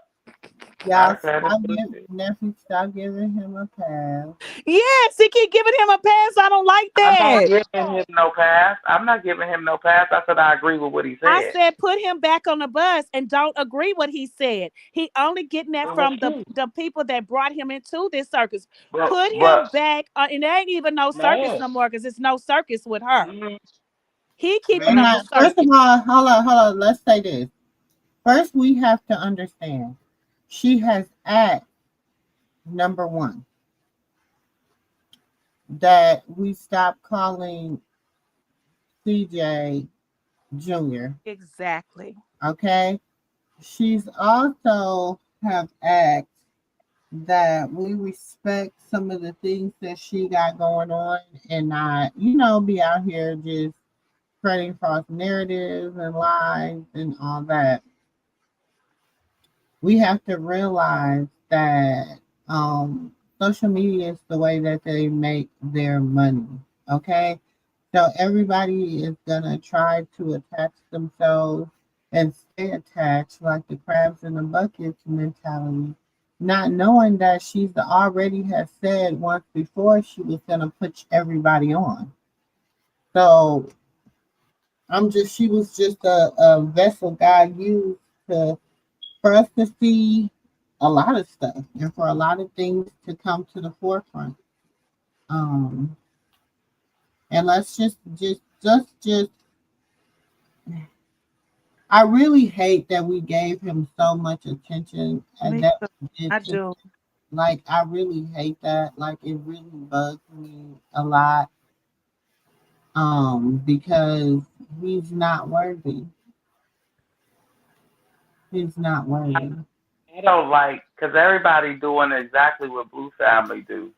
Y'all stop giving him a pass. Yes, he keep giving him a pass. I don't like that. I'm not giving him no pass. I said I agree with what he said. I said put him back on the bus and don't agree what he said. He only getting that from the people that brought him into this circus. Put him back, and there ain't even no circus no more because it's no circus with her. He keeping up the circus. First of all, hold on. Let's say this. First, we have to understand she has asked, number one, that we stop calling CJ Jr. Exactly. Okay? she's also have asked that we respect some of the things that she got going on and not, be out here just spreading false narratives and lies and all that. We have to realize that social media is the way that they make their money. Okay. So everybody is going to try to attach themselves and stay attached like the crabs in the buckets mentality, not knowing that she's already has said once before she was going to put everybody on. So she was just a vessel God used to for us to see a lot of stuff and for a lot of things to come to the forefront. Um, and let's just. I really hate that we gave him so much attention and that I do. Like I really hate that. Like it really bugs me a lot. Because he's not worthy. He's not worthy. I don't like because everybody doing exactly what Blue family do.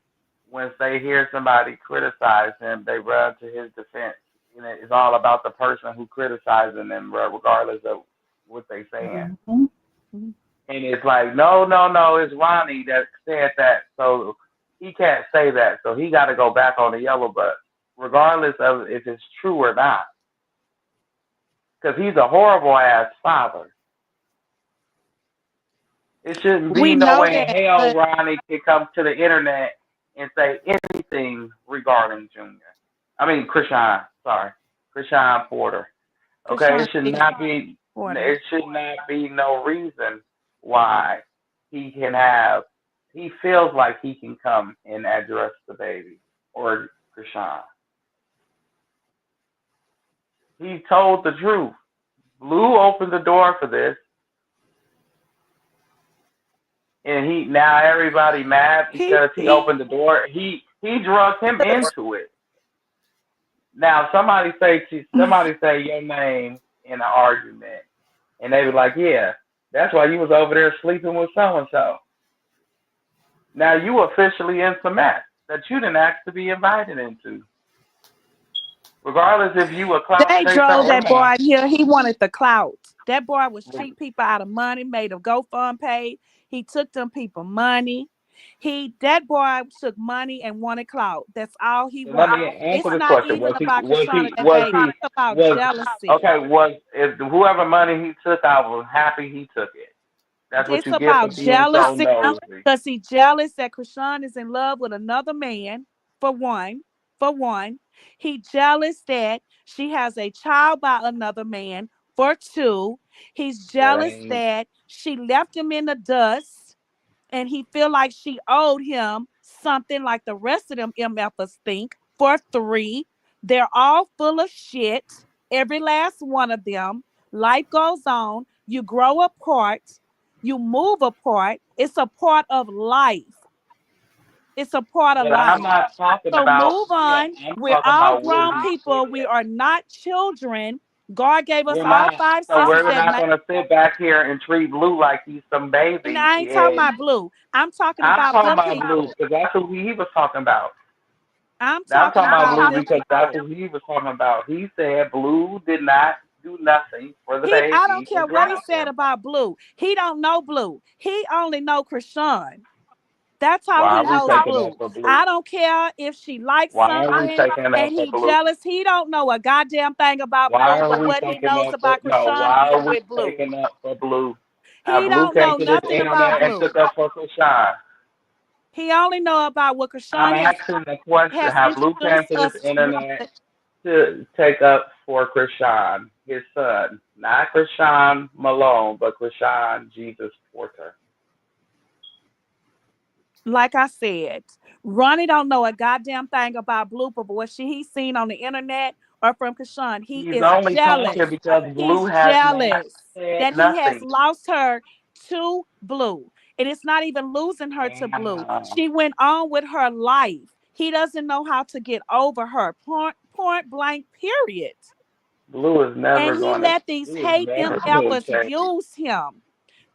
Once they hear somebody criticize him, they run to his defense. It's all about the person who criticizing them, regardless of what they saying. Mm-hmm. And it's like, no, it's Ronnie that said that, so he can't say that, so he got to go back on the yellow bus, regardless of if it's true or not, because he's a horrible ass father. It shouldn't be no way in hell Ronnie can come to the internet and say anything regarding Junior. I mean, Krishan, sorry. Krishan Porter. Okay, Krishan it should not be Porter. it should not be no reason why he feels like he can come and address the baby or Krishan. He told the truth. Blue opened the door for this. And now everybody mad because he opened the door. He drugged him into it. Now somebody say your name in an argument, and they be like, yeah, that's why you was over there sleeping with so and so. Now you officially in some mess that you didn't ask to be invited into. Regardless if you a clout They chaser drove or that boy not. out here. He wanted the clout. That boy was cheat people out of money, made a GoFund page. He took them people money. That boy took money and wanted clout. That's all he Let me wanted. answer It's this not question. even about Krishana and that baby. It's about jealousy. If whoever money he took, I was happy he took it. That's what It's you get for about being so jealousy nosy. because he's jealous that Krishan is in love with another man. For one, he jealous that she has a child by another man. For two, he's jealous that she left him in the dust, and he feel like she owed him something like the rest of them MFers think. For three, they're all full of shit. Every last one of them. Life goes on. You grow apart. You move apart. It's a part of life. It's a part of But life. I'm not talking So about. move Yeah, on. I'm We're talking all about what grown he people. We are not children. God gave us We're all not. five So senses we're not going to sit back here and treat Blue like he's some and baby. I ain't talking about Blue. I'm talking about talking them about Blue people. because that's who he was talking about. I'm I'm talking talking about about Blue them because that's people. who he was talking about. He said Blue did not do nothing for the I don't baby care and what he dropped said him. about Blue. He don't know Blue. He only know Krishan. That's how Why he are we knows taking up Blue. for Blue? I don't care if she likes Why are we something taking up and for he Blue? jealous. He don't know a goddamn thing about Why Blue, are but we what he taking knows up for about no? Krishan Why is are we with Blue. taking up for Blue? He Blue don't came know to this nothing about internet and Blue. took up for Krishan. He only know about what I'm Krishan asking the question: has have Blue came introduced to this us internet with. to take up for Krishan, his son? Not Krishan Malone, but Krishan Jesus Porter. Like I said, Ronnie don't know a goddamn thing about Blue, but what he's seen on the internet or from Krishan, he He's is only jealous. talking because He's Blue has not jealous said that he has nothing. lost her to Blue. And it's not even losing her to Blue. Wow. She went on with her life. He doesn't know how to get over her. Point blank, period. Blue is And never he going to. let these Blue is hate never going to MFers change. use him.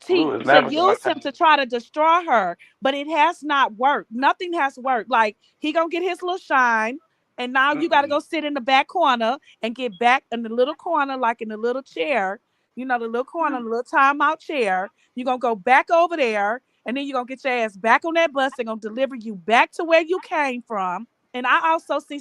Blue is to never going use to him to try to destroy her, but it has not worked. Nothing has worked. Like he gonna get his little shine, and now you got to go sit in the back corner and get back in the little corner, like in the little chair, the little corner, the little timeout chair. You're gonna go back over there, and then you're gonna get your ass back on that bus. They're gonna deliver you back to where you came from. And I also see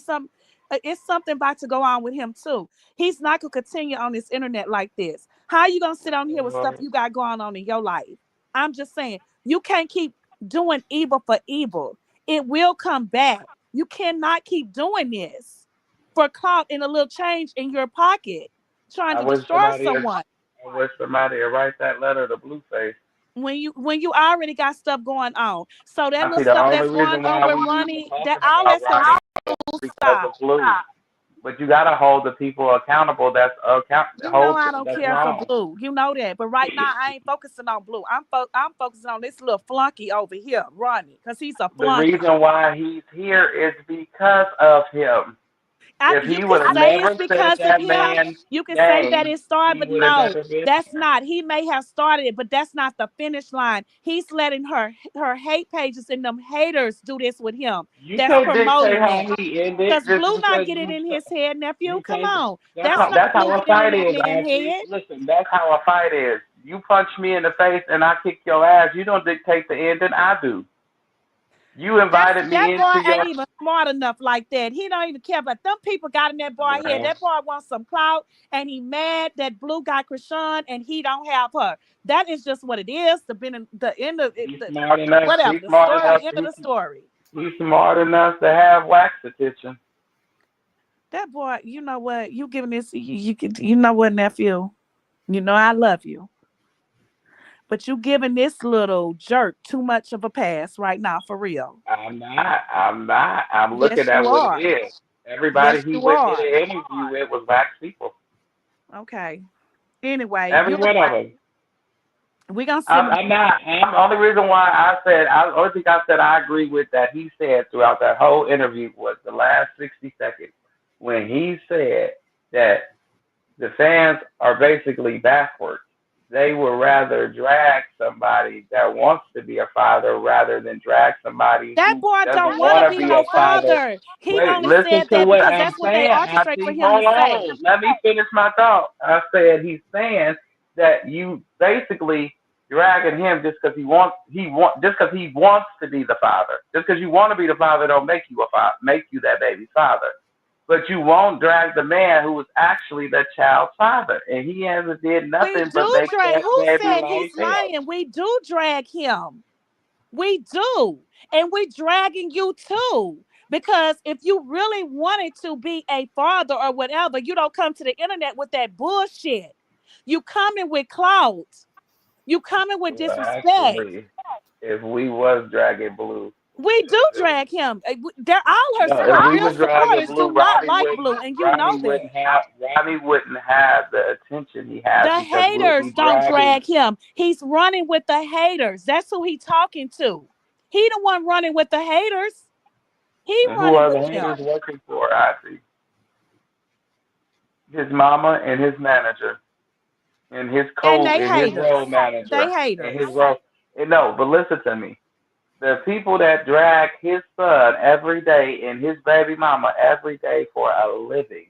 it's something about to go on with him too. He's not gonna continue on this internet like this. How you gonna sit on here with stuff you got going on in your life? I'm just saying, you can't keep doing evil for evil. It will come back. You cannot keep doing this for clout and a little change in your pocket, trying I to wish destroy somebody would, someone I wish somebody would write that letter to Blueface. when you already got stuff going on. So that I little see the stuff only that's going reason on why with we even Ronnie, that talking all about that stuff Ronnie will is because of stop. Blue. But you gotta hold the people accountable. You know I don't That's care for wrong. Blue. You know that. But right now I ain't focusing on Blue. I'm focusing on this little flunky over here, Ronnie, because he's a The flunky. reason why he's here is because of him. If You he can would have say it's never said because of that him. man's You can say that name, it started, he but would have no, never been that's here. not. He may have started it, but that's not the finish line. He's letting her hate pages and them haters do this with him. You That's can't dictate promoting how that. he ended Because just Blue not because getting in his head, nephew. you Come can't. on. That's That's not how Blue a getting in fight that is, man's Auntie. head. Listen, that's how a fight is. You punch me in the face and I kick your ass. You don't dictate the ending. I do. You invited me That boy into your. ain't even smart enough like that. He don't even care. But them people got in that boy head. Well, That boy wants some clout, and he mad that Blue got Krishan, and he don't have her. That is just what it is. The end of it. He's smart enough. Whatever. He's The smart story. enough. The end of the story. He's smart enough to have wax attention. That boy. You know what? You giving this. You know what, nephew? You know I love you. But you giving this little jerk too much of a pass right now, for real. I'm not. I'm not. I'm looking Yes, at you what it are. is. Everybody Yes, he you went did are. an interview with was wax people. Okay. Anyway, Every one of them. we gonna sit. I'm not. The only reason why the only thing I said I agree with that he said throughout that whole interview was the last 60 seconds when he said that the fans are basically backwards. They would rather drag somebody that wants to be a father rather than drag somebody That who boy don't doesn't want to want to be be a no father. father. He Wait, only listen said to that what because I'm that's what they saying, orchestrate for Auntie. him to Hold say. on. Let me finish my thought. I said he's saying that you basically dragging him just because just because he wants to be the father. Just because you want to be the father don't make you make you that baby's father. But you won't drag the man who was actually the child's father, and he hasn't did We nothing but do make drag. that Who baby said life he's hell. lying? We do drag him. We do. And we dragging you too. Because if you really wanted to be a father or whatever, you don't come to the internet with that bullshit. You coming with clout. You coming with Well, disrespect. actually, if we was dragging Blue, We do drag him. They're all no, if her we real was dragging supporters Blue, do not like Blue, and you know that. Ronnie wouldn't have the attention he has The because we'll haters be don't dragging. drag him. He's running with the haters. That's who he talking to. He the one running with the haters. He And who running are with the them. haters working for? I see his mama and his manager. And his And they and his haters. road They manager and his haters. role. And no, but listen to me. The people that drag his son every day and his baby mama every day for a living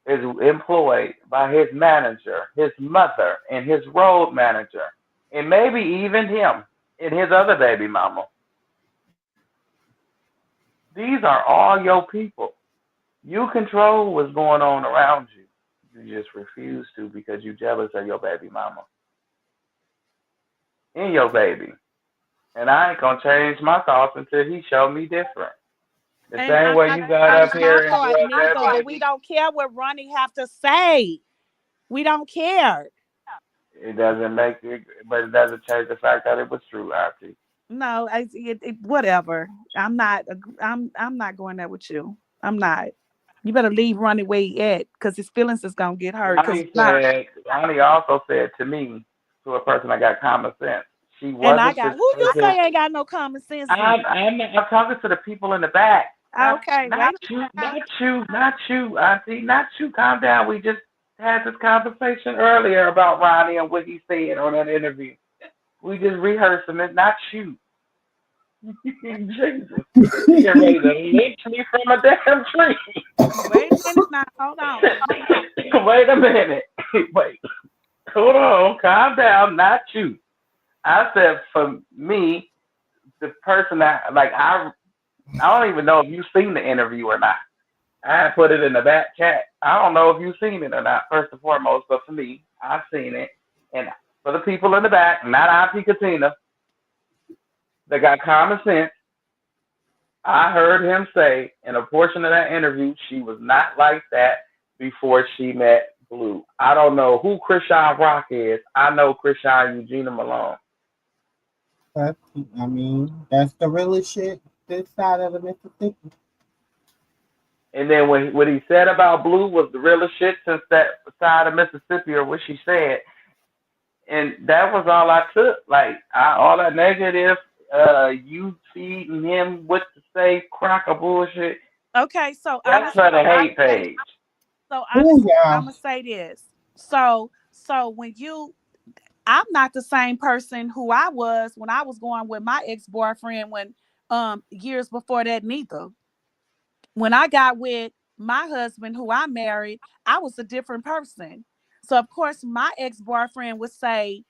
is employed by his manager, his mother, and his road manager, and maybe even him and his other baby mama. These are all your people. You control what's going on around you. You just refuse to because you're jealous of your baby mama and your baby. And I ain't gonna change my thoughts until he show me different. The And same I'm way not you got change up my here and thought drugged that neither, but we baby, don't care what Ronnie have to say. We don't care. it doesn't make it, but it doesn't change the fact that it was true, Auntie. No, whatever. I'm not going there with you. I'm not. You better leave Ronnie where he at, because his feelings is gonna get hurt. Because not. Ronnie also said to me, to a person that got common sense, she And I wasn't got who you suspicious. say ain't got no common sense then? I'm talking to the people in the back. Okay, Not wait a you, minute. not you, not you, Auntie, not you. Calm down. We just had this conversation earlier about Ronnie and what he said on that interview. We just rehearsing it, not you. Jesus. You get ready to lynch me from a damn tree. Wait a minute now. Hold on. Wait a minute. Wait. Hold on. Calm down. Not you. I said for me, the person that like I don't even know if you've seen the interview or not. I put it in the back chat. I don't know if you've seen it or not, first and foremost, but for me, I've seen it. And for the people in the back, not Auntie Katina, that got common sense, I heard him say in a portion of that interview she was not like that before she met Blue. I don't know who Krishan Rock is. I know Krishan Eugenia Malone. That's, I mean, that's the realest shit this side of the Mississippi. And then what he said about Blue was the realest shit since that side of Mississippi, or what she said. And that was all I took. Like all that negative, you feeding him what to say, crack of bullshit. Okay, so That's for the hate page. So honestly, I'm gonna say this. So when I'm not the same person who I was when I was going with my ex-boyfriend when years before that neither. When I got with my husband who I married, I was a different person. So of course my ex-boyfriend would say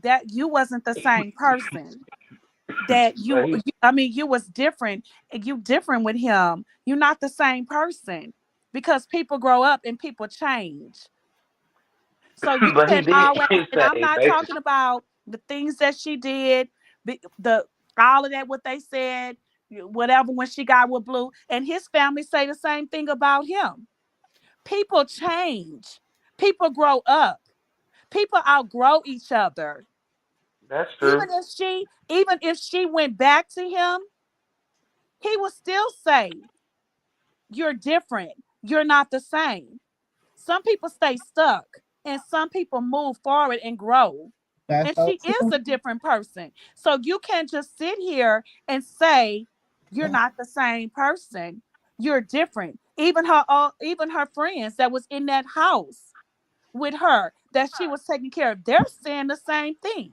that you wasn't the same person. That you was different. You different with him. You're not the same person because people grow up and people change. So you But he can did always, and say I'm not basically. talking about the things that she did, the all of that what they said, whatever when she got with Blue, and his family say the same thing about him. People change. People grow up. People outgrow each other. That's true. Even if she went back to him, he would still say, "You're different. You're not the same." Some people stay stuck and some people move forward and grow. That's And so she is true. a different person. So you can't just sit here and say you're not the same person. You're different. Even her friends that was in that house with her that she was taking care of, they're saying the same thing.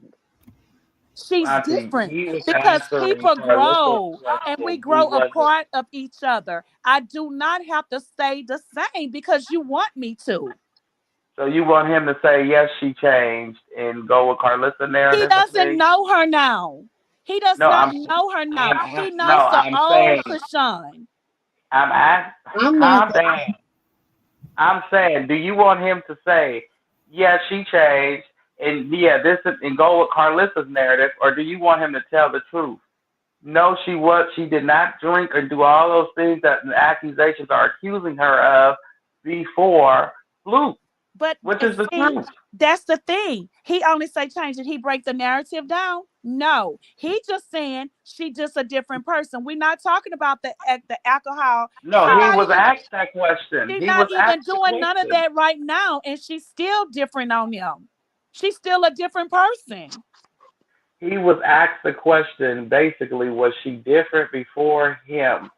She's I think different he was because answering people Carissa's grow and we question. He grow a wasn't. part of each other. I do not have to stay the same because you want me to. So you want him to say yes, she changed, and go with Carissa He narrative of doesn't things? know her now. He does No, not know her now. He no, knows the I'm old saying, Krishan. I'm asking, I'm not. calm down. I'm saying, do you want him to say, yeah, she changed, and yeah, this is, and go with Carissa's narrative, or do you want him to tell the truth? No, she did not drink or do all those things that the accusations are accusing her of before Blue, But which is the see, truth. that's the thing. He only say change. Did he break the narrative down? No. He just saying she just a different person. We're not talking about the alcohol. No, She he not was even asked that question. she He not was even asked the doing none of question. that right now, and she's still different on him. She's still a different person. He was asked the question basically, was she different before him?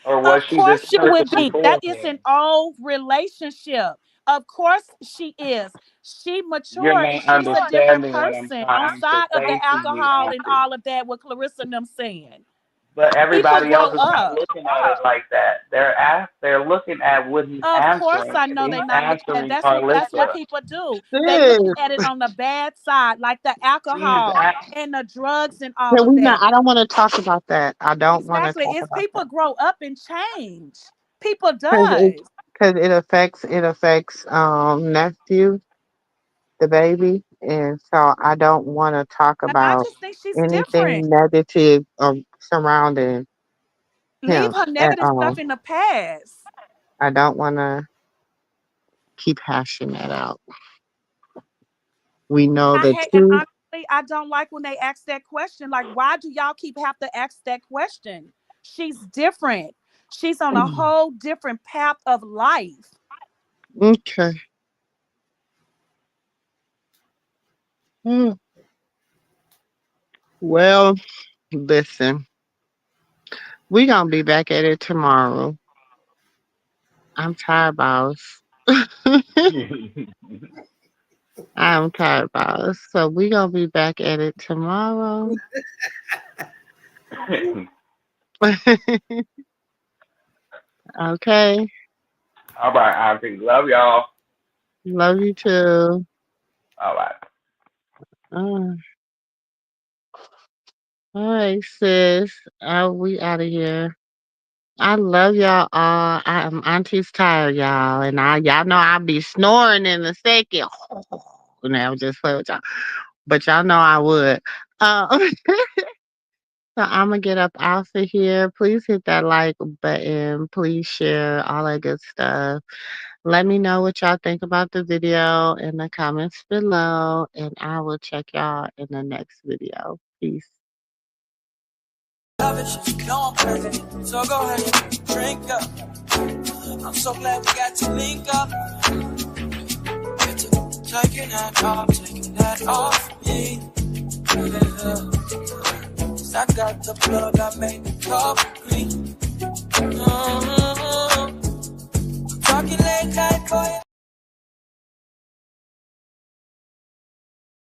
Or was Of she this course she person would be. before That is him? an old relationship. Of course she is. She You're matured and not she's a different understanding what I'm person trying to outside of say the to you, alcohol and Auntie. all of that, what Clarissa and them saying. But People everybody grow else is not up. looking at it like that. They're looking at what he's Of course answering, I and know he's they're not looking at answering that's what Carlissa. people do. They looking Sis, at it on the bad side, like the He's alcohol ask, and the drugs and all can of we not? that. I don't want to talk about that. I don't want to Exactly. talk It's about people that grow up and change. People because does. it affects nephew, the baby, and so I don't want to talk And I about just think she's different. anything negative surrounding Leave him her at negative all. stuff in the past. I don't want to keep hashing that out. We know I the hate, and truth. honestly, I don't like when they ask that question. Like, why do y'all keep have to ask that question? She's different. She's on a whole different path of life. Okay. Hmm. Well, listen, we gonna be back at it tomorrow. I'm tired, boss. I'm tired about it. So we gonna be back at it tomorrow. Okay. All right, Auntie. Love y'all. Love you too. All right. Uh, all right, sis. We out of here. I love y'all all. Auntie's tired, y'all. And y'all know I'll be snoring in a second. And I was just play with y'all. But y'all know I would. So I'm gonna get up out of here. Please hit that like button. Please share all that good stuff. Let me know what y'all think about the video in the comments below, and I will check y'all in the next video. Peace. Love it, no, I'm perfect. So go ahead, drink up. I'm so glad we got to link up. Taking that off me. Cause I got the blood that made the cup clean. Talking late night for you.